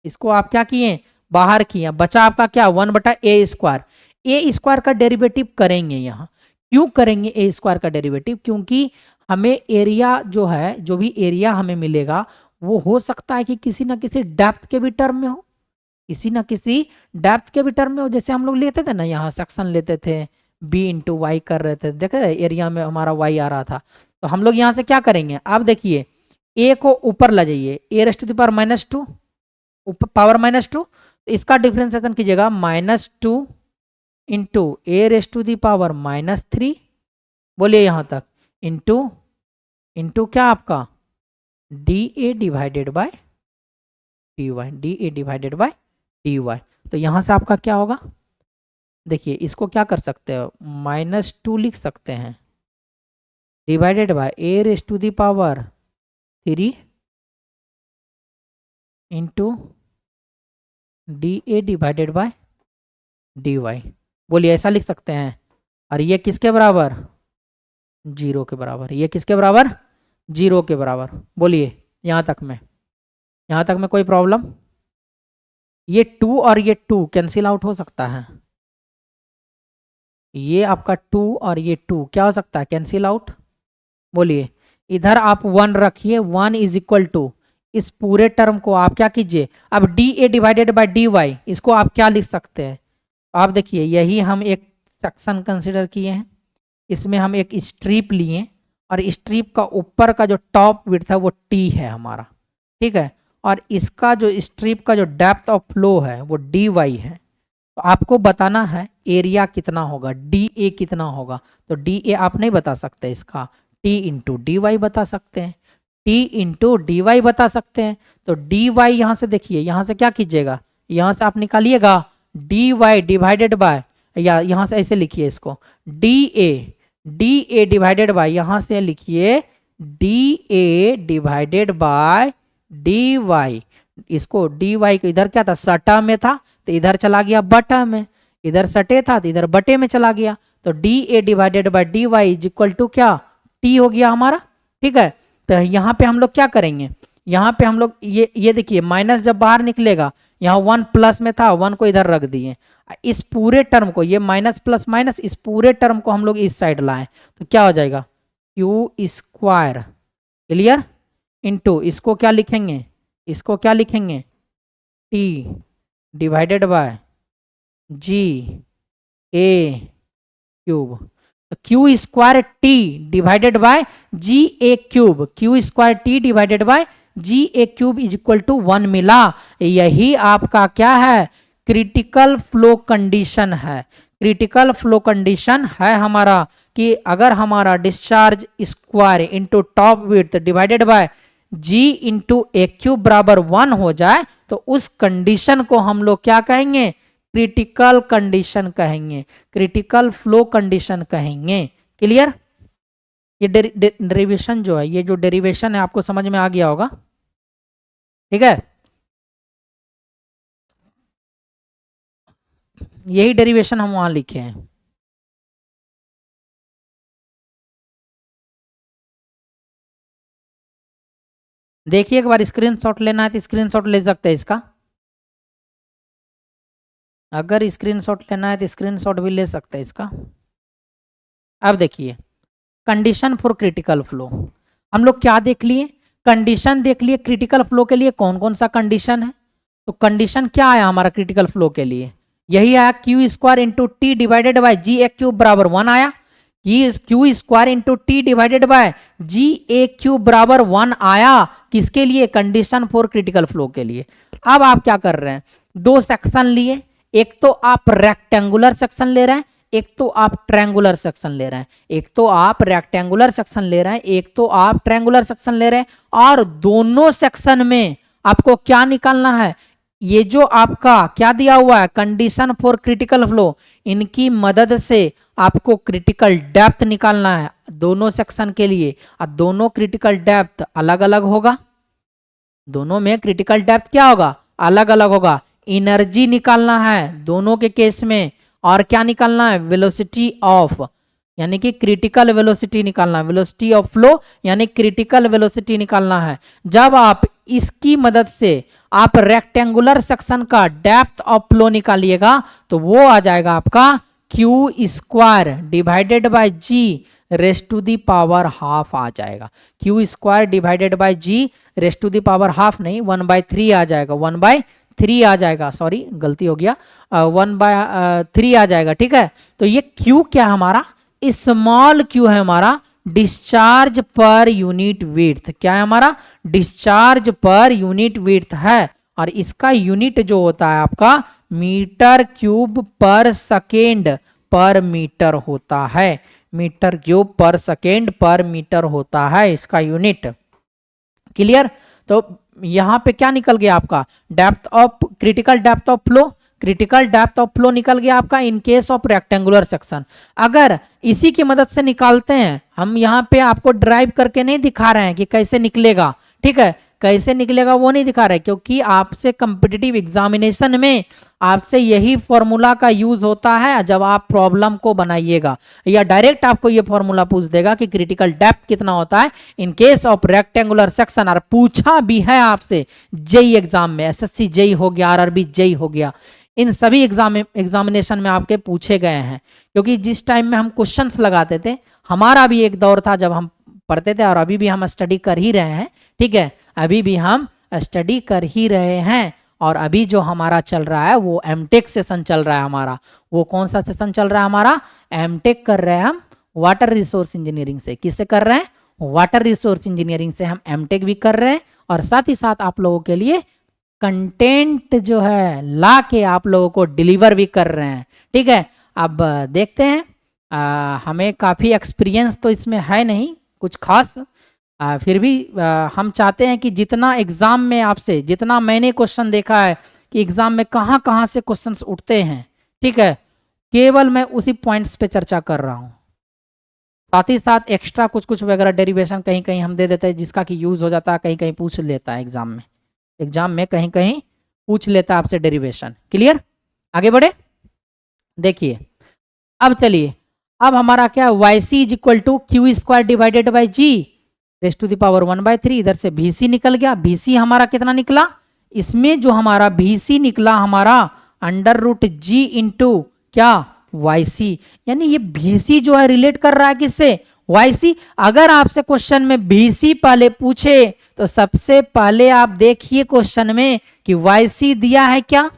इसको आप क्या किए बाहर किए, बचा आपका क्या 1/a²। ए स्क्वायर का डेरिवेटिव करेंगे यहाँ, क्यों करेंगे ए स्क्वायर का डेरिवेटिव, क्योंकि हमें एरिया जो है, जो भी एरिया हमें मिलेगा वो हो सकता है कि किसी ना किसी डेप्थ के भी टर्म में हो, किसी ना किसी डेप्थ के भी टर्म में हो। जैसे हम लोग लेते थे ना, यहाँ सेक्शन लेते थे b इंटू वाई कर रहे थे, देख रहे एरिया में हमारा y आ रहा था, तो हम लोग यहाँ से क्या करेंगे, आप देखिए a को ऊपर ला जाइए, a⁻², पावर -2, तो इसका डिफ्रेंसिएशन कीजिएगा -2 इंटू a⁻3, बोलिए यहाँ तक, इंटू क्या आपका dA डिवाइडेड बाय dy। तो यहाँ से आपका क्या होगा, देखिए इसको क्या कर सकते हो, -2 लिख सकते हैं divided by a⁻³ into dA divided by dy। बोलिए ऐसा लिख सकते हैं, और ये किसके बराबर, 0 के बराबर, ये किसके बराबर 0 के बराबर। बोलिए यहाँ तक में कोई प्रॉब्लम, ये 2 और ये 2 कैंसिल आउट हो सकता है, ये आपका 2 और ये 2 क्या हो सकता है, कैंसिल आउट। बोलिए इधर आप 1 रखिए, 1 इज इक्वल टू इस पूरे टर्म को आप क्या कीजिए, अब dA डिवाइडेड बाय dy, इसको आप क्या लिख सकते हैं, आप देखिए यही हम एक सेक्शन कंसिडर किए हैं, इसमें हम एक स्ट्रिप लिए, और स्ट्रिप का ऊपर का जो टॉप विड्थ है वो t है हमारा, ठीक है, और इसका जो स्ट्रिप का जो डेप्थ ऑफ फ्लो है वो dy है। तो आपको बताना है एरिया कितना होगा, dA कितना होगा, तो dA आप नहीं बता सकते, इसका t इंटू dy बता सकते हैं, t इंटू dy बता सकते हैं। तो dy यहाँ से देखिए, यहाँ से क्या कीजिएगा, यहाँ से आप निकालिएगा dy डिवाइडेड बाय, या यहाँ से ऐसे लिखिए इसको dA डिवाइडेड बाय, यहाँ से लिखिए dA डिवाइडेड बाय dy। इसको dy को इधर क्या था, सटा में था तो इधर चला गया बटा में, इधर सटे था तो इधर बटे में चला गया, तो dA divided by dy is equal to क्या, t हो गया हमारा, ठीक है। तो यहाँ पे हम लोग क्या करेंगे, यहाँ पे हम लोग ये देखिए माइनस जब बाहर निकलेगा, यहाँ 1 प्लस में था, 1 को इधर रख दिए, इस पूरे टर्म को, ये माइनस प्लस माइनस, इस पूरे टर्म को हम लोग इस साइड लाएं, तो क्या हो जाएगा क्यू स्क्वायर, क्लियर, इंटू इसको क्या लिखेंगे, इसको क्या लिखेंगे t divided by GA³ Q square T divided by GA³, Q square T divided by GA³ is equal to 1 मिला। यही आपका क्या है, क्रिटिकल फ्लो कंडीशन है। क्रिटिकल फ्लो कंडीशन है हमारा कि अगर हमारा discharge square into top width divided by G into A³ बराबर 1 हो जाए, तो उस कंडीशन को हम लोग क्या कहेंगे, क्रिटिकल कंडीशन कहेंगे, क्रिटिकल फ्लो कंडीशन कहेंगे। क्लियर, ये डेरिवेशन जो है, ये जो डेरिवेशन है आपको समझ में आ गया होगा, ठीक है। यही डेरिवेशन हम वहां लिखे हैं। देखिए एक बार स्क्रीनशॉट लेना है तो स्क्रीनशॉट ले सकते हैं इसका, अगर स्क्रीनशॉट लेना है तो स्क्रीनशॉट भी ले सकते हैं इसका। अब देखिए कंडीशन फॉर क्रिटिकल फ्लो, हम लोग क्या देख लिए, कंडीशन देख लिए क्रिटिकल फ्लो के लिए कौन कौन सा कंडीशन है। तो कंडीशन क्या आया हमारा क्रिटिकल फ्लो के लिए, यही आया Q square into T divided by GA³ बराबर 1 आया, Q square into T divided by GA³ बराबर 1 आया, किसके लिए, कंडीशन फॉर क्रिटिकल फ्लो के लिए। अब आप क्या कर रहे हैं, दो सेक्शन लिए, एक तो आप रेक्टेंगुलर सेक्शन ले रहे हैं, एक तो आप ट्रायंगुलर सेक्शन ले रहे हैं, एक तो आप रेक्टेंगुलर सेक्शन ले रहे हैं, एक तो आप ट्रायंगुलर सेक्शन ले रहे हैं, और दोनों सेक्शन में आपको क्या निकालना है, ये जो आपका क्या दिया हुआ है कंडीशन फॉर क्रिटिकल फ्लो, इनकी मदद से आपको क्रिटिकल डेप्थ निकालना है दोनों सेक्शन के लिए। और दोनों क्रिटिकल डेप्थ अलग अलग होगा, दोनों में क्रिटिकल डेप्थ क्या होगा, अलग अलग होगा। एनर्जी निकालना है दोनों के केस में, और क्या निकालना है, वेलोसिटी ऑफ, यानी कि क्रिटिकल वेलोसिटी निकालना है, वेलोसिटी ऑफ फ्लो यानी क्रिटिकल वेलोसिटी निकालना है। जब आप इसकी मदद से आप रेक्टेंगुलर सेक्शन का डेप्थ ऑफ फ्लो निकालिएगा तो वो आ जाएगा आपका Q square divided by G rest to the power half आ जाएगा। Q square divided by G rest to the power half नहीं, 1/3 आ जाएगा, 1/3 आ जाएगा, सॉरी गलती हो गया, 1/3 आ जाएगा। ठीक है, तो ये क्यू क्या हमारा, स्मॉल क्यू है हमारा डिस्चार्ज पर यूनिट विड्थ। क्या है हमारा, डिस्चार्ज पर यूनिट विड्थ है, और इसका यूनिट जो होता है आपका मीटर क्यूब पर सेकेंड पर मीटर होता है, मीटर क्यूब पर सेकेंड पर मीटर होता है इसका यूनिट। क्लियर, तो यहां पे क्या निकल गया आपका, depth of, critical depth of flow, critical depth of flow निकल गया आपका इन केस ऑफ रेक्टेंगुलर सेक्शन। अगर इसी की मदद से निकालते हैं, हम यहाँ पे आपको ड्राइव करके नहीं दिखा रहे हैं कि कैसे निकलेगा, ठीक है, कैसे निकलेगा वो नहीं दिखा रहे, क्योंकि आपसे कंपिटिटिव एग्जामिनेशन में आपसे यही फॉर्मूला का यूज होता है जब आप प्रॉब्लम को बनाइएगा, या डायरेक्ट आपको ये फॉर्मूला पूछ देगा कि क्रिटिकल डेप्थ कितना होता है इन केस ऑफ रेक्टेंगुलर सेक्शन। और पूछा भी है आपसे जेई एग्जाम में, एसएससी जेई हो गया, आरआरबी जेई हो गया, इन सभी एग्जामिनेशन में आपके पूछे गए हैं। क्योंकि जिस टाइम में हम क्वेश्चंस लगाते थे, हमारा भी एक दौर था जब हम पढ़ते थे, और अभी भी हम स्टडी कर ही रहे हैं, ठीक है, अभी भी हम स्टडी कर ही रहे हैं। और अभी जो हमारा चल रहा है वो एमटेक सेशन चल रहा है हमारा। वो कौन सा सेशन चल रहा है हमारा, एमटेक कर रहे हैं हम वाटर रिसोर्स इंजीनियरिंग से। किससे कर रहे हैं, वाटर रिसोर्स इंजीनियरिंग से हम एमटेक भी कर रहे हैं, और साथ ही साथ आप लोगों के लिए कंटेंट जो है ला के आप लोगों को डिलीवर भी कर रहे हैं। ठीक है, अब देखते हैं, हमें काफ़ी एक्सपीरियंस तो इसमें है नहीं कुछ खास, फिर भी हम चाहते हैं कि जितना एग्ज़ाम में आपसे, जितना मैंने क्वेश्चन देखा है कि एग्ज़ाम में कहाँ कहाँ से क्वेश्चंस उठते हैं, ठीक है, केवल मैं उसी पॉइंट्स पे चर्चा कर रहा हूँ। साथ ही साथ एक्स्ट्रा कुछ कुछ वगैरह डेरिवेशन कहीं कहीं हम दे देते हैं जिसका कि यूज़ हो जाता है, कहीं कहीं पूछ लेता है एग्ज़ाम में, एग्जाम में कहीं कहीं पूछ लेता है आपसे डेरिवेशन। क्लियर, आगे बढ़े, देखिए अब चलिए, अब हमारा क्या, Y C is equal to Q square divided by G rest to the power 1/3। इधर से भी सी निकल गया, भी सी हमारा कितना निकला, इसमें जो हमारा भी सी निकला हमारा √g इंटू क्या, वाई सी, यानी ये भी सी जो है रिलेट कर रहा है किससे, वाई सी। अगर आपसे क्वेश्चन में भी सी पहले पूछे तो सबसे पहले आप देखिए क्वेश्चन में कि वाई सी दिया है क्या,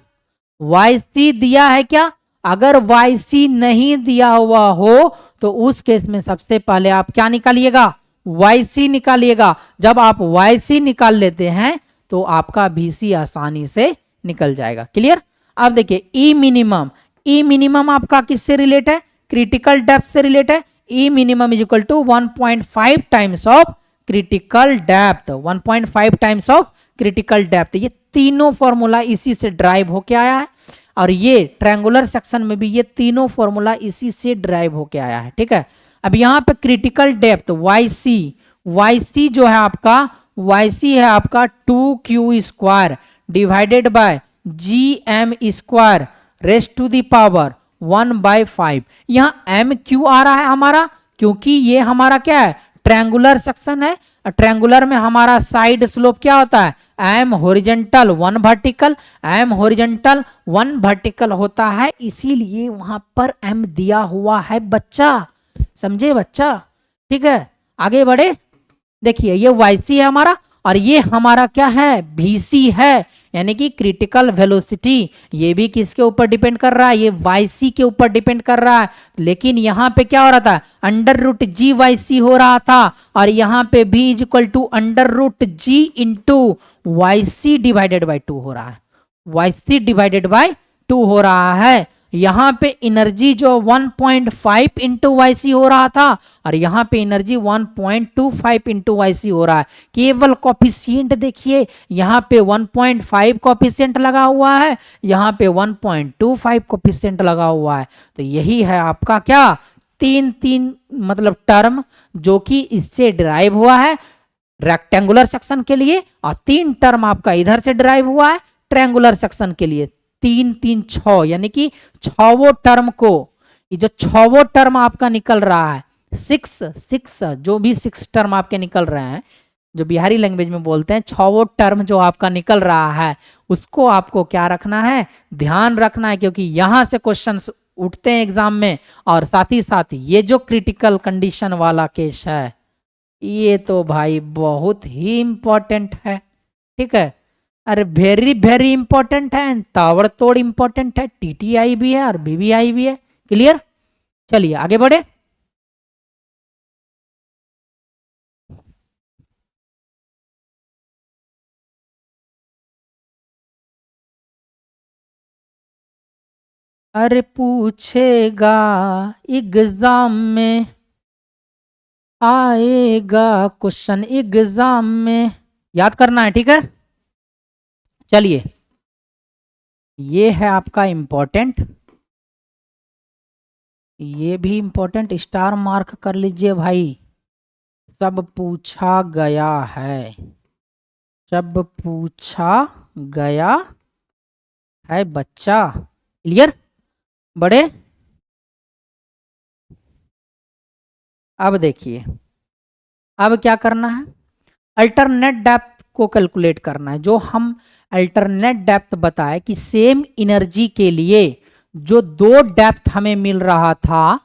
वाई सी दिया है क्या। अगर वाई सी नहीं दिया हुआ हो तो उस केस में सबसे पहले आप क्या निकालिएगा, वाई सी निकालिएगा। जब आप वाई सी निकाल लेते हैं तो आपका भी सी आसानी से निकल जाएगा। क्लियर, अब देखिए ई मिनिमम, ई मिनिमम आपका किससे रिलेट है, क्रिटिकल डेप्थ से रिलेट है। E minimum is equal to 1.5 times of critical depth, 1.5 times of critical depth. ये तीनों फॉर्मूला इसी से ड्राइव होके आया है, और ये ट्रायंगुलर सेक्शन में भी ये तीनों फॉर्मूला इसी से ड्राइव होके आया है। ठीक है, अब यहाँ पे critical depth Y C, Y C जो है आपका, वाई सी है आपका 2q square divided by G M square rest to the power 1/5। यहाँ एम क्यू आ रहा है हमारा, क्योंकि ये हमारा क्या है, ट्रायंगुलर सेक्शन है। ट्रायंगुलर में हमारा साइड स्लोप क्या होता है, M horizontal 1 vertical, M horizontal 1 vertical होता है, इसीलिए वहां पर एम दिया हुआ है बच्चा, समझे बच्चा। ठीक है, आगे बढ़े, देखिए ये वाई सी है हमारा, और ये हमारा क्या है, भी सी है, यानी कि क्रिटिकल वेलोसिटी। ये भी किसके ऊपर डिपेंड कर रहा है, ये वाई सी के ऊपर डिपेंड कर रहा है। लेकिन यहाँ पे क्या हो रहा था, √g वाई सी हो रहा था, और यहाँ पे भी is equal to √g into Y C divided by 2 हो रहा है, वाई सी डिवाइडेड बाई 2 हो रहा है। यहाँ पे एनर्जी जो 1.5 इंटू वाई सी हो रहा था, और यहाँ पे एनर्जी 1.25 इंटू वाई सी हो रहा है। केवल कॉफिशिएंट देखिए, यहाँ पे 1.5 कॉफिशिएंट लगा हुआ है, यहाँ पे 1.25 कॉफिशिएंट लगा हुआ है। तो यही है आपका क्या, तीन मतलब टर्म जो कि इससे डिराइव हुआ है रेक्टेंगुलर सेक्शन के लिए, और 3 टर्म आपका इधर से डिराइव हुआ है ट्रायंगुलर सेक्शन के लिए। 3 3 6, यानी कि छवो टर्म को, ये जो छवो टर्म आपका निकल रहा है, 6 जो भी 6 टर्म आपके निकल रहे हैं, जो बिहारी लैंग्वेज में बोलते हैं, छवो टर्म जो आपका निकल रहा है, उसको आपको क्या रखना है, ध्यान रखना है, क्योंकि यहां से क्वेश्चंस उठते हैं एग्जाम में। और साथ ही साथ ये जो क्रिटिकल कंडीशन वाला केस है, ये तो भाई बहुत ही इंपॉर्टेंट है। ठीक है, अरे वेरी वेरी इंपॉर्टेंट है, ताबड़तोड़ इंपॉर्टेंट है, टीटीआई भी है और बीबीआई भी है। क्लियर, चलिए आगे बढ़े। अरे पूछेगा एग्जाम में, आएगा क्वेश्चन एग्जाम में, याद करना है। ठीक है, चलिए ये है आपका इंपॉर्टेंट, ये भी इंपॉर्टेंट, स्टार मार्क कर लीजिए भाई। सब पूछा गया है, सब पूछा गया है बच्चा। क्लियर, बड़े। अब देखिए, अब क्या करना है, अल्टरनेट डेप्थ को कैलकुलेट करना है। जो हम अल्टरनेट डेप्थ बताए कि सेम एनर्जी के लिए जो दो डेप्थ हमें मिल रहा था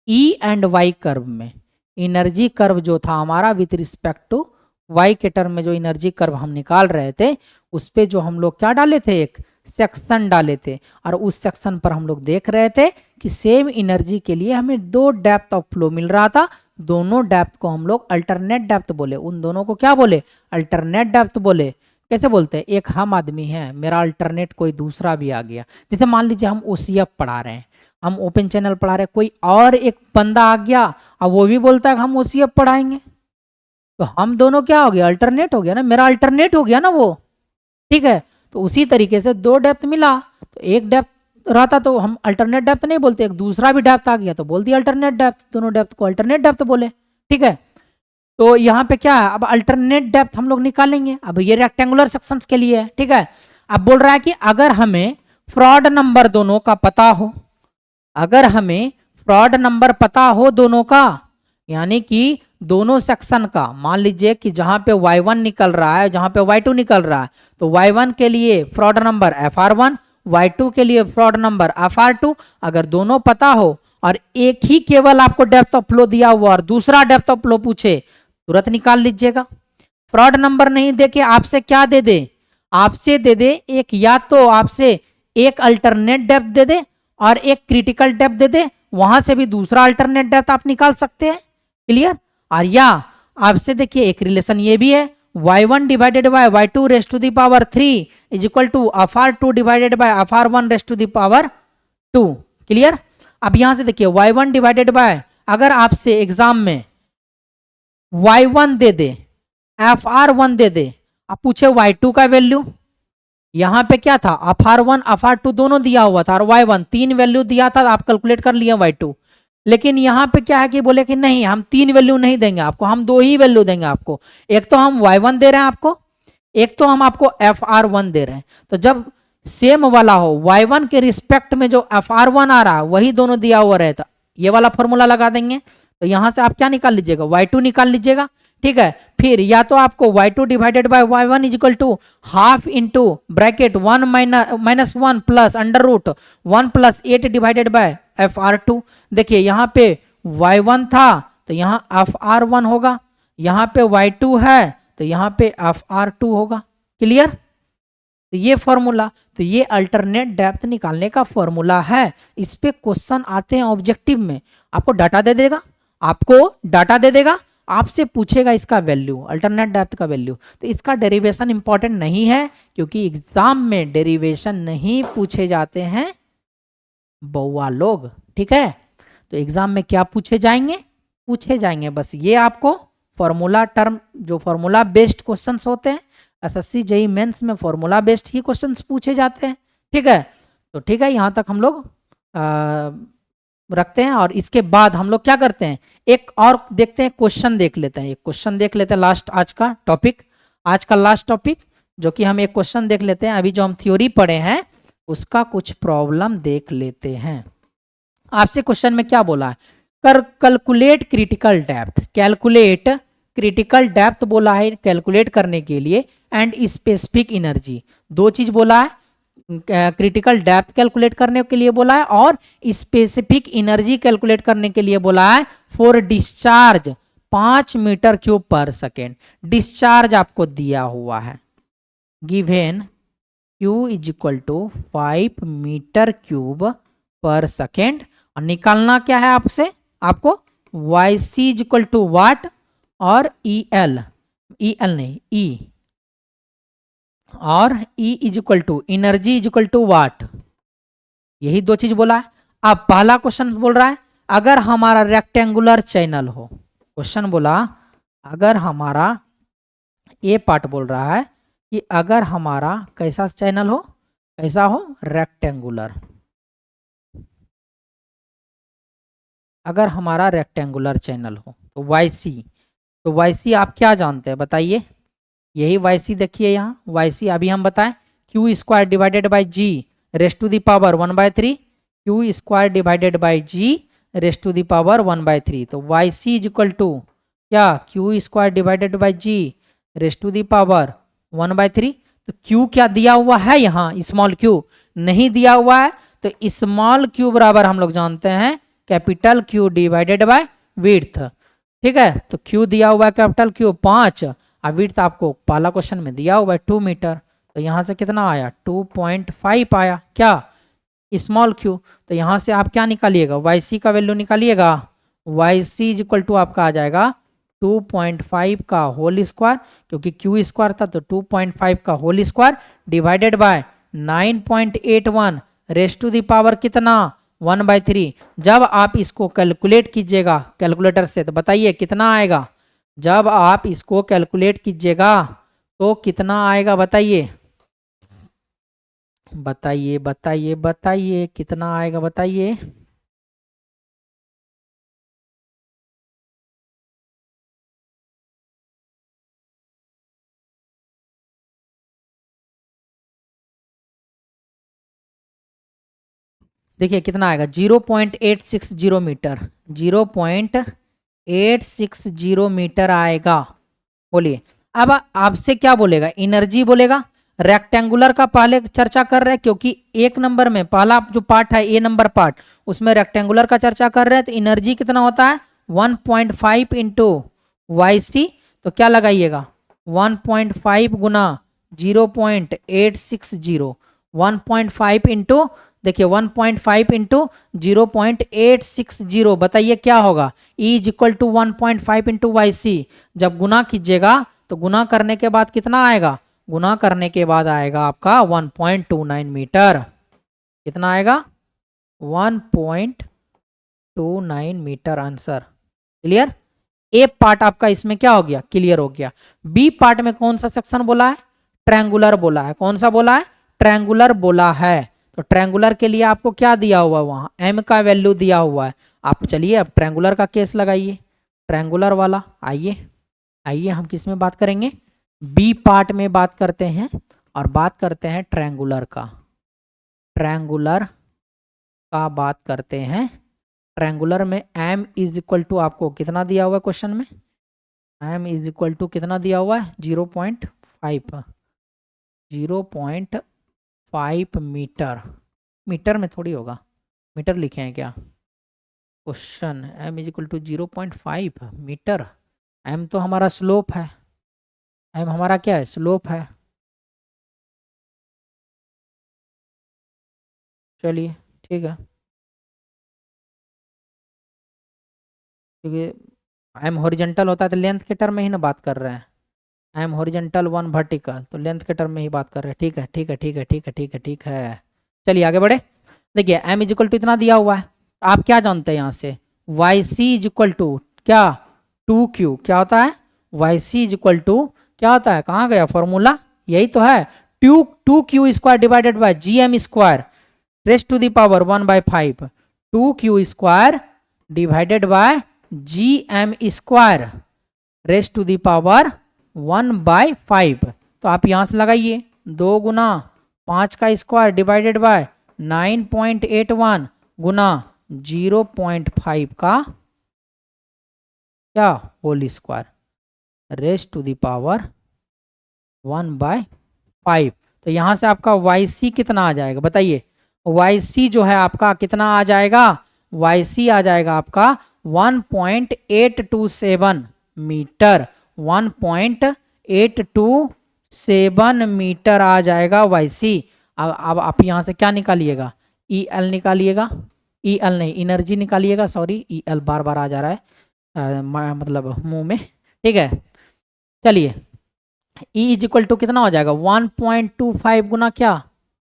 ई एंड वाई कर्व में, एनर्जी कर्व जो था हमारा विथ रिस्पेक्ट टू वाई के टर्म में, जो एनर्जी कर्व हम निकाल रहे थे, उस पे जो हम लोग क्या डाले थे, एक सेक्शन डाले थे। और उस सेक्शन पर हम लोग देख रहे थे कि सेम एनर्जी के लिए हमें दो डेप्थ ऑफ फ्लो मिल रहा था। दोनों डेप्थ को हम लोग अल्टरनेट डेप्थ बोले, उन दोनों को क्या बोले, अल्टरनेट डेप्थ बोले। कैसे बोलते हैं, एक हम आदमी है, मेरा अल्टरनेट कोई दूसरा भी आ गया। जैसे मान लीजिए हम ओसीएफ पढ़ा रहे हैं, हम ओपन चैनल पढ़ा रहे हैं, कोई और एक बंदा आ गया और वो भी बोलता है कि हम ओसीएफ पढ़ाएंगे, तो हम दोनों क्या हो गया, अल्टरनेट हो गया ना, मेरा अल्टरनेट हो गया ना वो। ठीक है, तो उसी तरीके से दो डेप्थ मिला, तो एक डेप्थ रहता तो हम अल्टरनेट डेप्थ नहीं बोलते, एक दूसरा भी डेप्थ आ गया तो बोल दिया अल्टरनेट डेप्थ, दोनों डेप्थ को अल्टरनेट डेप्थ बोले। ठीक है, तो यहाँ पे क्या है, अब अल्टरनेट डेप्थ हम लोग निकालेंगे। अब ये रेक्टेंगुलर सेक्शंस के लिए है। ठीक है, अब बोल रहा है कि अगर हमें फ्रॉड नंबर दोनों का पता हो, अगर हमें फ्रॉड नंबर पता हो दोनों का, यानी कि दोनों सेक्शन का, मान लीजिए कि जहां पे y1 निकल रहा है, जहां पे y2 निकल रहा है, तो y1 के लिए फ्रॉड नंबर fr1, y2 के लिए फ्रॉड नंबर fr2, अगर दोनों पता हो और एक ही केवल आपको डेप्थ ऑफ फ्लो दिया हुआ और दूसरा डेप्थ ऑफ फ्लो पूछे, तुरंत निकाल लीजिएगा। फ्रॉड नंबर नहीं देके आपसे क्या दे दे, आपसे दे दे एक, या तो आपसे एक अल्टरनेट डेप्थ दे दे और एक क्रिटिकल डेप्थ दे दे, वहां से भी दूसरा अल्टरनेट डेप्थ आप निकाल सकते हैं। क्लियर, और या आपसे देखिए एक रिलेशन ये भी है, y1 divided by y2 raised to the power 3 is equal to fr2 divided by fr1 raised to the power 2। Clear, अब यहां से देखिए y1 डिवाइडेड बाय, अगर आपसे एग्जाम में y1 दे दे, fr1 दे दे, आप पूछे y2 का वैल्यू, यहां पे क्या था, fr1 fr2 दोनों दिया हुआ था और y1 तीन वैल्यू दिया था, आप कैलकुलेट कर लिए y2। लेकिन यहाँ पे क्या है कि बोले कि नहीं, हम तीन वैल्यू नहीं देंगे आपको, हम दो ही वैल्यू देंगे आपको। एक तो हम y1 दे रहे हैं आपको, एक तो हम आपको fr1 दे रहे हैं। तो जब सेम वाला हो, y1 के रिस्पेक्ट में जो fr1 आ रहा है वही दोनों दिया हुआ रहे, तो ये वाला फॉर्मूला लगा देंगे। तो यहां से आप क्या निकाल लीजिएगा, y2 निकाल लीजिएगा। ठीक है, फिर या तो आपको y2 divided by y1 is equal to half into bracket 1 minus 1 plus under root 1 plus 8 divided by fr2। देखिए यहाँ पे y1 था तो यहाँ fr1 होगा, यहाँ पे y2 है तो यहाँ पे fr2 होगा। क्लियर, तो ये फॉर्मूला, तो ये अल्टरनेट डेप्थ निकालने का फॉर्मूला है। इस पे क्वेश्चन आते हैं ऑब्जेक्टिव में, आपको डाटा दे देगा, आपको डाटा दे देगा, आपसे पूछेगा इसका वैल्यू, अल्टरनेट डेप्थ का वैल्यू। तो इसका डेरिवेशन इंपॉर्टेंट नहीं है, क्योंकि एग्जाम में डेरिवेशन नहीं पूछे जाते हैं बउआ लोग। ठीक है, तो एग्जाम में क्या पूछे जाएंगे, पूछे जाएंगे बस ये आपको फॉर्मूला टर्म, जो फॉर्मूला बेस्ड क्वेश्चंस होते हैं, एसएससी जेईई मेंस में फॉर्मूला बेस्ड ही क्वेश्चंस पूछे जाते हैं। ठीक है, तो ठीक है, यहाँ तक हम लोग रखते हैं। और इसके बाद हम लोग क्या करते हैं, एक और देखते हैं, क्वेश्चन देख लेते हैं, एक क्वेश्चन देख लेते हैं लास्ट, आज का टॉपिक, आज का लास्ट टॉपिक, जो कि हम एक क्वेश्चन देख लेते हैं। अभी जो हम थ्योरी पढ़े हैं उसका कुछ प्रॉब्लम देख लेते हैं। आपसे क्वेश्चन में क्या बोला है, calculate critical depth, calculate critical depth बोला है कैलकुलेट करने के लिए, एंड स्पेसिफिक एनर्जी, दो चीज बोला है, क्रिटिकल डेप्थ कैलकुलेट करने के लिए बोला है और स्पेसिफिक एनर्जी कैलकुलेट करने के लिए बोला है फॉर डिस्चार्ज 5 मीटर क्यूब पर सेकेंड। डिस्चार्ज आपको दिया हुआ है, given Q is equal to 5 metre cube पर सेकेंड, और निकालना क्या है आपसे, आपको YC is equal to what और EL नहीं E, और E is equal to energy is equal to what, यही दो चीज बोला है। अब पहला क्वेश्चन बोल रहा है अगर हमारा रेक्टेंगुलर चैनल हो, क्वेश्चन बोला अगर हमारा, ये पार्ट बोल रहा है कि अगर हमारा कैसा चैनल हो, कैसा हो, रेक्टेंगुलर, अगर हमारा रेक्टेंगुलर चैनल हो तो YC, तो YC आप क्या जानते हैं बताइए, यही YC देखिए यहाँ YC अभी हम बताएं Q square divided by G raised to the power 1/3, Q square divided by G raised to the power 1/3, तो YC इज इक्वल टू क्या, Q square divided by G raised to the power 1/3। तो Q क्या दिया हुआ है यहाँ, small q नहीं दिया हुआ है, तो स्मॉल q बराबर हम लोग जानते हैं capital Q divided by width, ठीक है। तो Q दिया हुआ है कैपिटल Q 5, और विड्थ आपको पहला क्वेश्चन में दिया हुआ है 2 मीटर, तो यहाँ से कितना आया 2.5 आया क्या, स्मॉल q। तो यहाँ से आप क्या निकालिएगा, YC का वैल्यू निकालिएगा, YC इज इक्वल टू आपका आ जाएगा 2.5 का होल स्क्वायर, क्योंकि Q स्क्वायर था तो 2.5 का whole square divided by 9.81 raised to the power कितना 1/3। जब आप इसको कैलकुलेट कीजिएगा कैलकुलेटर से तो बताइए कितना आएगा, जब आप इसको कैलकुलेट कीजिएगा तो कितना आएगा बताइए, बताइए बताइए बताइए कितना आएगा बताइए। देखिए कितना आएगा 0.860 मीटर, 0.860 मीटर आएगा। बोलिए अब आपसे क्या बोलेगा, एनर्जी बोलेगा, रेक्टेंगुलर का पहले चर्चा कर रहे हैं क्योंकि एक नंबर में पहला जो पार्ट है ए नंबर पार्ट उसमें रेक्टेंगुलर का चर्चा कर रहे हैं, तो एनर्जी कितना होता है 1.5 इंटू YC, तो क्या लगाइएगा 1.5 गुना 0.860, 1.5 इंटू देखिए 1.5 इंटू 0.860, बताइए क्या होगा, E is equal to 1.5 into YC। जब गुना कीजिएगा तो गुना करने के बाद कितना आएगा, गुना करने के बाद आएगा आपका 1.29 मीटर, कितना आएगा 1.29 मीटर आंसर। क्लियर, ए पार्ट आपका इसमें क्या हो गया, क्लियर हो गया। बी पार्ट में कौन सा सेक्शन बोला है, ट्रायंगुलर बोला है, कौन सा बोला है, ट्रायंगुलर बोला है। तो ट्रायंगुलर के लिए आपको क्या दिया हुआ है, वहां m का वैल्यू दिया हुआ है। आप चलिए अब ट्रायंगुलर का केस लगाइए, ट्रायंगुलर वाला, आइए आइए हम किस में बात करेंगे, बी पार्ट में बात करते हैं और बात करते हैं ट्रायंगुलर का, ट्रायंगुलर का बात करते हैं। ट्रायंगुलर में m इज इक्वल टू आपको कितना दिया हुआ है क्वेश्चन में, m इज इक्वल टू कितना दिया हुआ है 0.5 मीटर, मीटर में थोड़ी होगा, मीटर लिखे हैं क्या question, m is equal to 0.5 metre, m तो हमारा स्लोप है, m हमारा क्या है, स्लोप है। चलिए ठीक है, क्योंकि m हॉरिजॉन्टल होता है तो लेंथ के टर्म में ही ना बात कर रहे हैं, m हॉरिजॉन्टल 1 वर्टिकल, तो लेंथ के टर्म में ही बात कर रहे हैं। ठीक है ठीक है ठीक है ठीक है ठीक है ठीक है, चलिए आगे बढ़े। देखिए m इज इक्वल टू इतना दिया हुआ है, आप क्या जानते हैं यहाँ से YC इज इक्वल टू क्या 2Q, क्या होता है YC इज इक्वल टू क्या होता है, कहाँ गया फॉर्मूला, यही तो है 2Q square divided by GM square raised to the power 1/5, 2Q square divided by GM square raised to the power 1/5। तो आप यहां से लगाइए 2 गुना 5 का स्क्वायर डिवाइडेड बाय 9.81 गुना 0.5 का क्या whole square rest to the power 1/5। तो यहां से आपका YC कितना आ जाएगा बताइए। YC जो है आपका कितना आ जाएगा, YC आ जाएगा आपका 1.827 मीटर, 1.827 मीटर आ जाएगा YC। अब आप यहां से क्या निकालिएगा, EL निकालिएगा, EL नहीं एनर्जी निकालिएगा, सॉरी EL बार बार आ जा रहा है मतलब मुंह में, ठीक है। चलिए E इज इक्वल टू कितना हो जाएगा 1.25 गुना क्या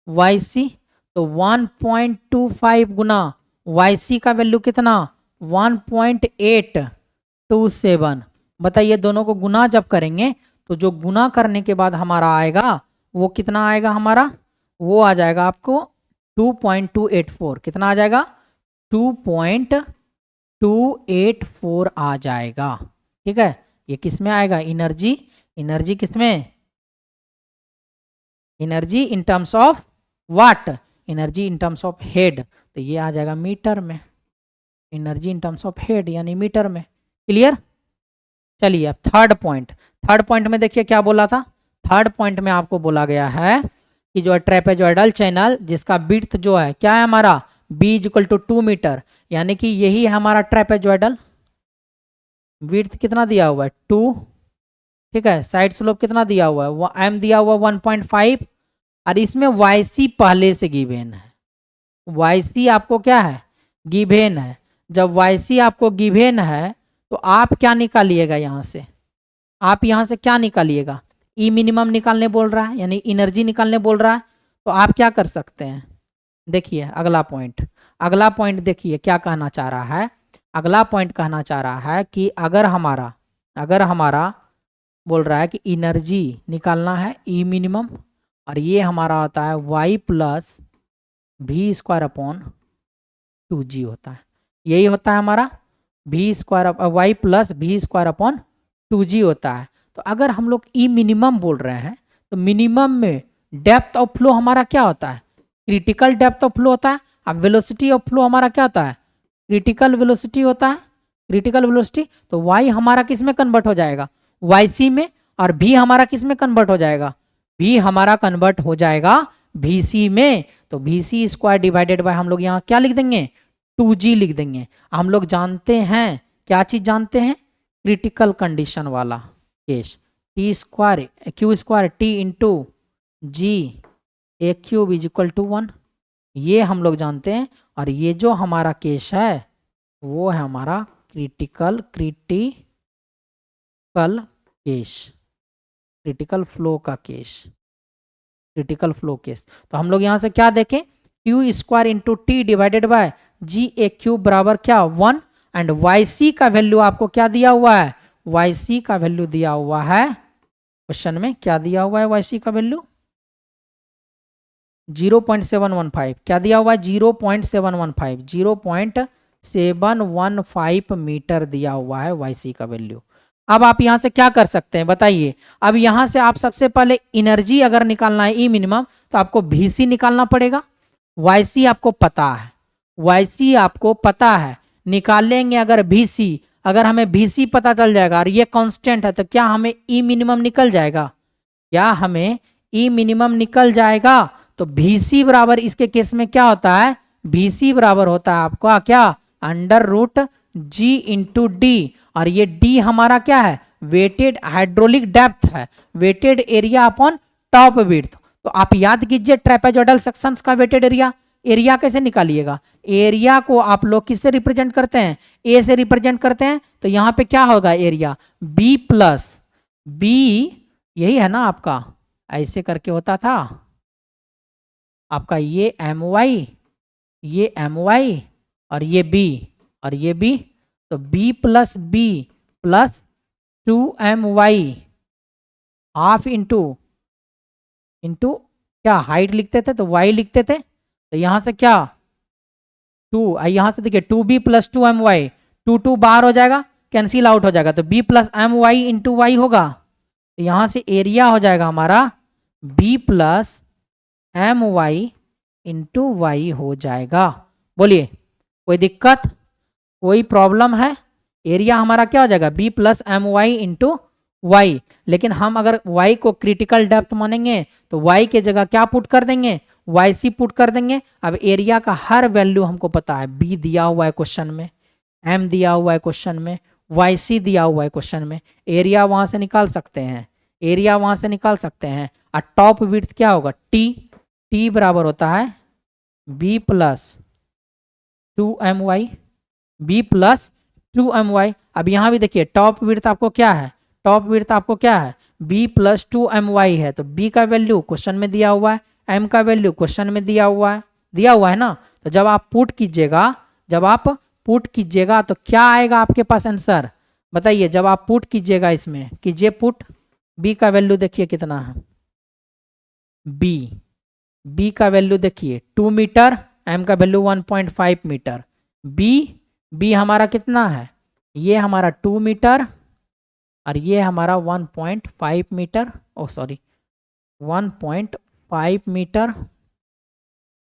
YC, तो 1.25 गुना YC का वैल्यू कितना 1.827। बताइए दोनों को गुना जब करेंगे तो जो गुना करने के बाद हमारा आएगा वो कितना आएगा, हमारा वो आ जाएगा आपको 2.284। कितना आ जाएगा 2.284 आ जाएगा, ठीक है। ये किस में आएगा, एनर्जी, एनर्जी किस में, energy in terms of what, energy in terms of head, तो ये आ जाएगा मीटर में, energy in terms of head यानी मीटर में। क्लियर। चलिए अब थर्ड पॉइंट में देखिए क्या बोला था। थर्ड पॉइंट में आपको बोला गया है कि जो है ट्रेपेजॉइडल चैनल जिसका विड्थ जो है क्या है हमारा b इक्वल टू 2 मीटर, यानी कि यही है हमारा ट्रेपेजॉइडल। विड्थ कितना दिया हुआ है 2, ठीक है। साइड स्लोप कितना दिया हुआ है m दिया हुआ 1.5 और इसमें YC पहले से गिवेन है, YC आपको क्या है गिवेन है। जब YC आपको गिवेन है तो आप क्या निकालिएगा, यहाँ से आप यहाँ से क्या निकालिएगा, E मिनिमम निकालने बोल रहा है यानी एनर्जी निकालने बोल रहा है। तो आप क्या कर सकते हैं, देखिए अगला पॉइंट देखिए क्या कहना चाह रहा है। अगला पॉइंट कहना चाह रहा है कि अगर हमारा बोल रहा है कि एनर्जी निकालना है E मिनिमम, और ये हमारा होता है y plus v square upon 2g होता है, यही होता है हमारा v square y plus v square upon 2g होता है। तो अगर हम लोग E मिनिमम बोल रहे हैं तो मिनिमम में डेप्थ ऑफ फ्लो हमारा क्या होता है, क्रिटिकल डेप्थ ऑफ फ्लो होता है। अब वेलोसिटी ऑफ फ्लो हमारा क्या होता है, क्रिटिकल वेलोसिटी होता है, क्रिटिकल वेलोसिटी। तो y हमारा किस में कन्वर्ट हो जाएगा YC में, और v हमारा किस में कन्वर्ट हो जाएगा, v हमारा कन्वर्ट हो जाएगा VC में। तो VC स्क्वायर डिवाइडेड बाय हम लोग यहाँ क्या लिख देंगे 2G लिख देंगे। हम लोग जानते हैं क्या चीज जानते हैं, क्रिटिकल कंडीशन वाला case T square Q square T into G A cube is equal to 1, ये हम लोग जानते हैं। और ये जो हमारा केस है वो है हमारा क्रिटिकल केस, क्रिटिकल फ्लो का केस, क्रिटिकल फ्लो केस। तो हम लोग यहाँ से क्या देखें Q square into T divided by G A cube बराबर क्या 1, एंड YC का वैल्यू आपको क्या दिया हुआ है, YC का वैल्यू दिया हुआ है क्वेश्चन में, क्या दिया हुआ है YC का वैल्यू 0.715, क्या दिया हुआ है 0.715 मीटर दिया हुआ है YC का वैल्यू। अब आप यहां से क्या कर सकते हैं बताइए। अब यहां से आप सबसे पहले एनर्जी अगर निकालना है E मिनिमम तो आपको VC निकालना पड़ेगा। YC आपको पता है, YC आपको पता है, निकालेंगे अगर VC, अगर हमें VC पता चल जाएगा और ये कांस्टेंट है तो क्या हमें E मिनिमम निकल जाएगा, क्या हमें E मिनिमम निकल जाएगा। तो VC बराबर इसके केस में क्या होता है, VC बराबर होता है आपका क्या under root G into D, और ये D हमारा क्या है वेटेड हाइड्रोलिक डेप्थ है, wetted area upon top width. तो आप याद कीजिए ट्रेपेजॉइडल सेक्शंस का वेटेड एरिया कैसे निकालिएगा, एरिया को आप लोग किससे रिप्रेजेंट करते हैं, A से रिप्रेजेंट करते हैं। तो यहाँ पे क्या होगा एरिया B प्लस B, यही है ना आपका, ऐसे करके होता था आपका, ये my और ये B और ये B, तो B plus B plus 2my half into क्या हाइट लिखते थे तो y लिखते थे। तो यहाँ से क्या 2, यहाँ से देखिए 2b प्लस 2my, 2 बाहर हो जाएगा कैंसिल आउट हो जाएगा, तो b plus my into y होगा। तो यहाँ से एरिया हो जाएगा हमारा b plus M Y into Y हो जाएगा। बोलिए कोई दिक्कत, कोई प्रॉब्लम है? एरिया हमारा क्या हो जाएगा, B plus M Y into Y. लेकिन हम अगर y को क्रिटिकल डेप्थ मानेंगे तो y के जगह क्या पुट कर देंगे, वाई सी पुट कर देंगे। अब एरिया का हर वैल्यू हमको पता है, बी दिया हुआ है क्वेश्चन में, एम दिया हुआ है क्वेश्चन में, वाई सी दिया हुआ है क्वेश्चन में, एरिया वहां से निकाल सकते हैं, एरिया वहां से निकाल सकते हैं। और टॉप विड्थ क्या होगा, टी, टी बराबर होता है B plus 2my, B plus 2my। अब यहाँ भी देखिए टॉप विड्थ आपको क्या है, टॉप विड्थ आपको क्या है, b प्लस 2my है। तो b का वैल्यू क्वेश्चन में दिया हुआ है, m का वैल्यू क्वेश्चन में दिया हुआ है ना। तो जब आप पुट कीजिएगा, जब आप पुट कीजिएगा तो क्या आएगा आपके पास आंसर, बताइए। जब आप पुट कीजिएगा, इसमें कीजिए पुट, b का वैल्यू देखिए कितना है, b का वैल्यू देखिए 2 मीटर, m का वैल्यू 1.5 मीटर। b हमारा कितना है, ये हमारा 2 मीटर और ये हमारा 1.5 मीटर, ओ सॉरी 1.5 मीटर।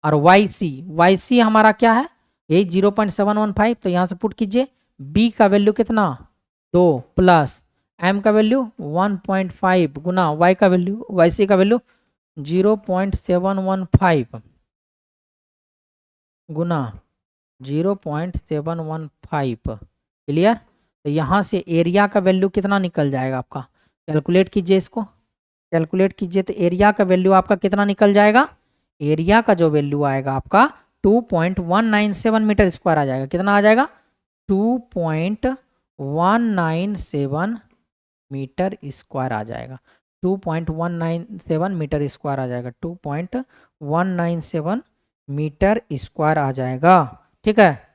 और वाई सी हमारा क्या है, यही 0.715। तो यहाँ से पुट कीजिए, b का वैल्यू कितना 2 प्लस m का वैल्यू 1.5 गुना y का वैल्यू, वाई सी का वैल्यू 0.715 गुना 0.715। क्लियर? तो यहाँ से एरिया का वैल्यू कितना निकल जाएगा आपका, कैलकुलेट कीजिए इसको, कैलकुलेट कीजिए। तो एरिया का वैल्यू आपका कितना निकल जाएगा, एरिया का जो वैल्यू आएगा आपका 2.197 मीटर स्क्वायर आ जाएगा। कितना आ जाएगा, 2.197 मीटर स्क्वायर आ जाएगा, 2.197 मीटर स्क्वायर आ जाएगा, 2.197 मीटर स्क्वायर आ जाएगा। ठीक है,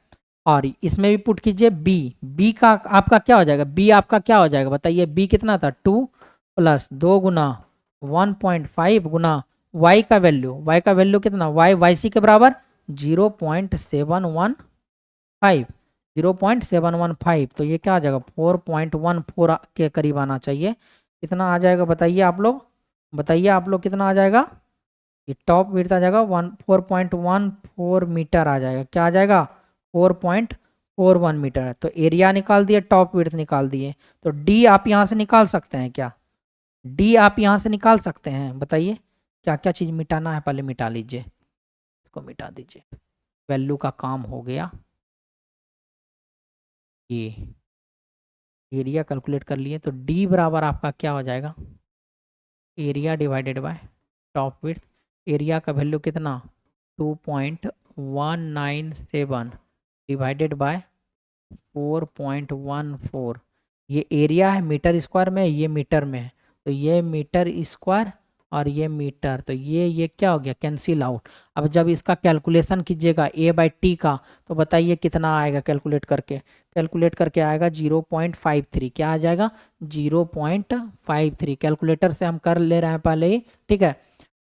और इसमें भी पुट कीजिए बी का आपका क्या हो जाएगा, बी आपका क्या हो जाएगा बताइए, बी कितना था 2 प्लस 2 गुना 1.5 गुना y का वैल्यू कितना, वाई सी के बराबर 0.715, 0.715। तो ये क्या आ जाएगा 4.14 के करीब आना चाहिए। कितना आ जाएगा बताइए आप लोग, बताइए आप लोग कितना आ जाएगा, ये टॉप विड्थ आ जाएगा 4.14 मीटर आ जाएगा। क्या आ जाएगा 4.41 मीटर। तो एरिया निकाल दिए, टॉप विड्थ निकाल दिए। तो डी आप यहाँ से निकाल सकते हैं क्या, डी आप यहाँ से निकाल सकते हैं, बताइए क्या क्या चीज़ मिटाना है, पहले मिटा लीजिए, इसको मिटा दीजिए, वैल्यू का काम हो गया। ये एरिया कैलकुलेट कर लिए, तो डी बराबर आपका क्या हो जाएगा, area divided bye top width. Area का वैल्यू कितना 2.197 डिवाइडेड बाय 4.14। ये एरिया है मीटर स्क्वायर में, ये मीटर में है, तो ये मीटर स्क्वायर और ये मीटर, तो ये क्या हो गया कैंसिल आउट। अब जब इसका कैलकुलेशन कीजिएगा a बाई टी का, तो बताइए कितना आएगा, कैलकुलेट करके आएगा 0.53। क्या आ जाएगा 0.53। कैलकुलेटर से हम कर ले रहे हैं पहले ही, ठीक है,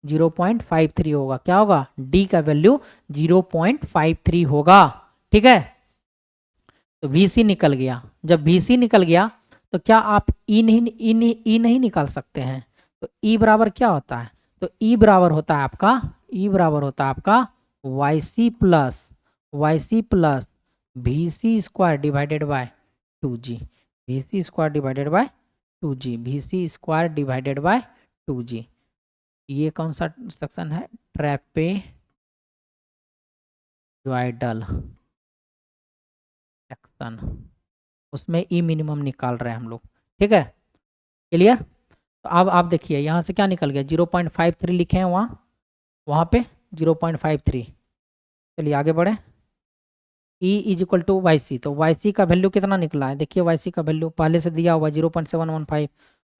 0.53 होगा। क्या होगा, डी का वैल्यू 0.53 होगा। ठीक है, तो VC निकल गया। जब VC निकल गया तो क्या आप ई नहीं निकाल सकते हैं। तो E बराबर क्या होता है, तो E बराबर होता है आपका Y C plus VC square divided by 2G, VC square divided by 2G, VC square divided by 2G। ये कौन सा सेक्शन है, ट्रैपेजॉइडल सेक्शन, उसमें ई मिनिमम निकाल रहे हैं हम लोग। ठीक है, क्लियर? तो अब आप देखिए यहाँ से क्या निकल गया, 0.53 लिखे हैं वहाँ पे 0.53। चलिए आगे बढ़े, E is equal to Y C. तो वाई सी का वैल्यू कितना निकला है, देखिए वाई सी का वैल्यू पहले से दिया हुआ 0.715,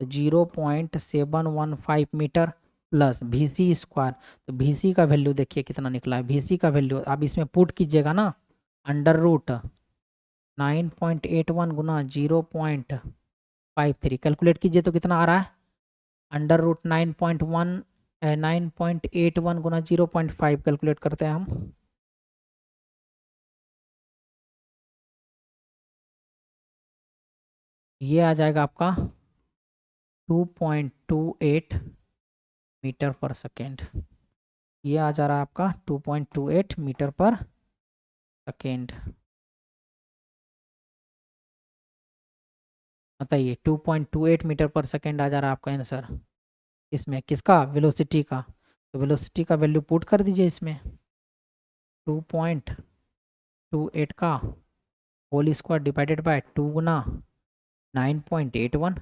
तो 0.715 मीटर प्लस VC स्क्वायर। तो VC का वैल्यू देखिए कितना निकला है, VC का वैल्यू आप इसमें पुट कीजिएगा ना, अंडर रूट 9.81 गुना 0.53, कैलकुलेट कीजिए तो कितना आ रहा है, अंडर रूट 9.81 गुना 0.5 कैलकुलेट करते हैं हम, ये आ जाएगा आपका 2.28 मीटर पर सेकेंड। ये आ जा रहा है आपका 2.28 मीटर पर सेकेंड। बताइए 2.28 मीटर पर सेकेंड आ जा रहा है आपका आंसर। इसमें किसका, वेलोसिटी का। तो वेलोसिटी का वैल्यू पुट कर दीजिए इसमें, 2.28 का होल स्क्वायर डिवाइडेड बाय 2 गुना 9.81,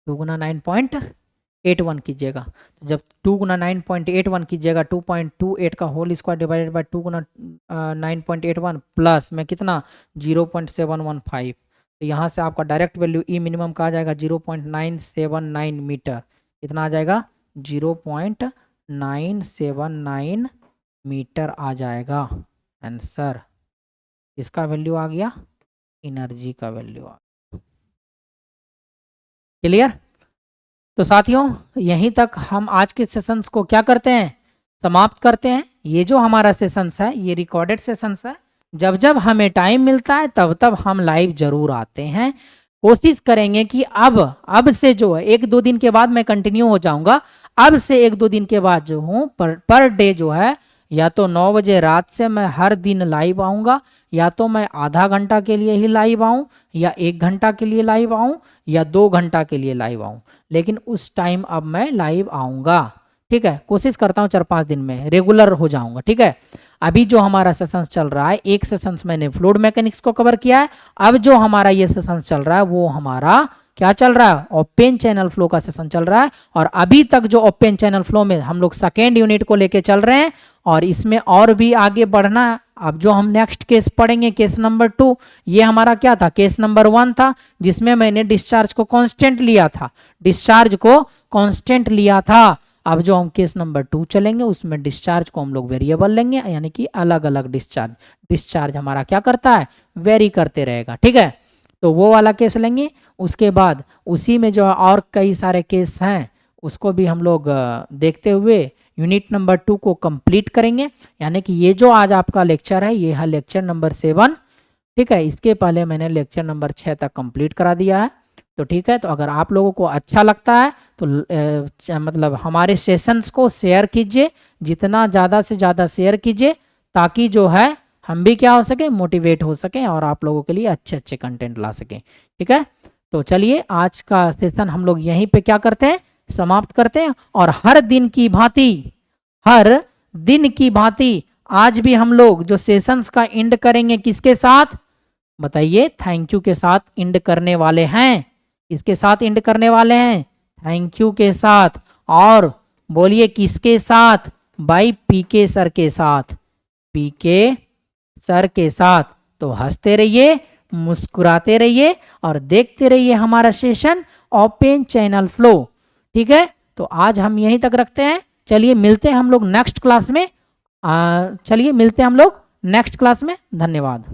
2 गुना 9.81 कीजिएगा। तो जब 2 गुना 9.81 कीजिएगा, 2.28 का होल स्क्वायर डिवाइडेड बाय 2 गुना 9.81 प्लस में कितना 0.715, तो यहाँ से आपका डायरेक्ट वैल्यू ई मिनिमम का आ जाएगा 0.979 मीटर। कितना आ जाएगा, 0.979 मीटर आ जाएगा आंसर। इसका वैल्यू आ गया, एनर्जी का वैल्यू आ गया। क्लियर। तो साथियों यहीं तक हम आज के सेशंस को क्या करते हैं, समाप्त करते हैं। ये जो हमारा सेशंस है ये रिकॉर्डेड सेशंस है। जब जब हमें टाइम मिलता है तब तब हम लाइव जरूर आते हैं। कोशिश करेंगे कि अब से जो है 1-2 दिन के बाद मैं कंटिन्यू हो जाऊंगा। अब से 1-2 दिन के बाद जो हूँ पर डे जो है, या तो 9 बजे रात से मैं हर दिन लाइव आऊँगा, या तो मैं आधा घंटा के लिए ही लाइव आऊँ, या 1 घंटा के लिए लाइव आऊँ, या 2 घंटा के लिए लाइव आऊँ, लेकिन उस टाइम अब मैं लाइव आऊँगा। ठीक है, कोशिश करता हूँ 4-5 दिन में रेगुलर हो जाऊँगा। ठीक है, अभी जो हमारा सेशंस चल रहा है, एक सेशंस मैंने फ्लूइड मैकेनिक्स को कवर किया है। अब जो हमारा ये सेशंस चल रहा है वो हमारा क्या चल रहा है, ओपन चैनल फ्लो का सेशन चल रहा है। और अभी तक जो ओपन चैनल फ्लो में हम लोग सेकेंड यूनिट को लेके चल रहे हैं, और इसमें और भी आगे बढ़ना है। अब जो हम नेक्स्ट केस पढ़ेंगे, केस नंबर 2, ये हमारा क्या था, केस नंबर 1 था, जिसमें मैंने डिस्चार्ज को कांस्टेंट लिया था, डिस्चार्ज को कांस्टेंट लिया था। अब जो हम केस नंबर 2 चलेंगे उसमें डिस्चार्ज को हम लोग वेरिएबल लेंगे, यानी कि अलग अलग डिस्चार्ज हमारा क्या करता है, वेरी करते रहेगा। ठीक है, तो वो वाला केस लेंगे। उसके बाद उसी में जो है और कई सारे केस हैं, उसको भी हम लोग देखते हुए यूनिट नंबर 2 को कंप्लीट करेंगे। यानी कि ये जो आज आपका लेक्चर है ये है लेक्चर नंबर 7। ठीक है, इसके पहले मैंने लेक्चर नंबर 6 तक कंप्लीट करा दिया है। तो ठीक है, तो अगर आप लोगों को अच्छा लगता है तो मतलब हमारे सेशंस को शेयर कीजिए, जितना ज़्यादा से ज़्यादा शेयर कीजिए, ताकि जो है हम भी क्या हो सके, मोटिवेट हो सके और आप लोगों के लिए अच्छे अच्छे कंटेंट ला सकें। ठीक है, तो चलिए आज का सेशन हम लोग यहीं पे क्या करते हैं, समाप्त करते हैं। और हर दिन की भांति आज भी हम लोग जो सेशंस का एंड करेंगे किसके साथ, बताइए, थैंक यू के साथ एंड करने वाले हैं। किसके साथ एंड करने वाले हैं, थैंक यू के साथ। और बोलिए किसके साथ, भाई पीके सर के साथ, पीके सर के साथ। तो हंसते रहिए, मुस्कुराते रहिए और देखते रहिए हमारा सेशन ओपन चैनल फ्लो। ठीक है, तो आज हम यहीं तक रखते हैं। चलिए मिलते हैं हम लोग नेक्स्ट क्लास में। चलिए मिलते हैं हम लोग नेक्स्ट क्लास में। धन्यवाद।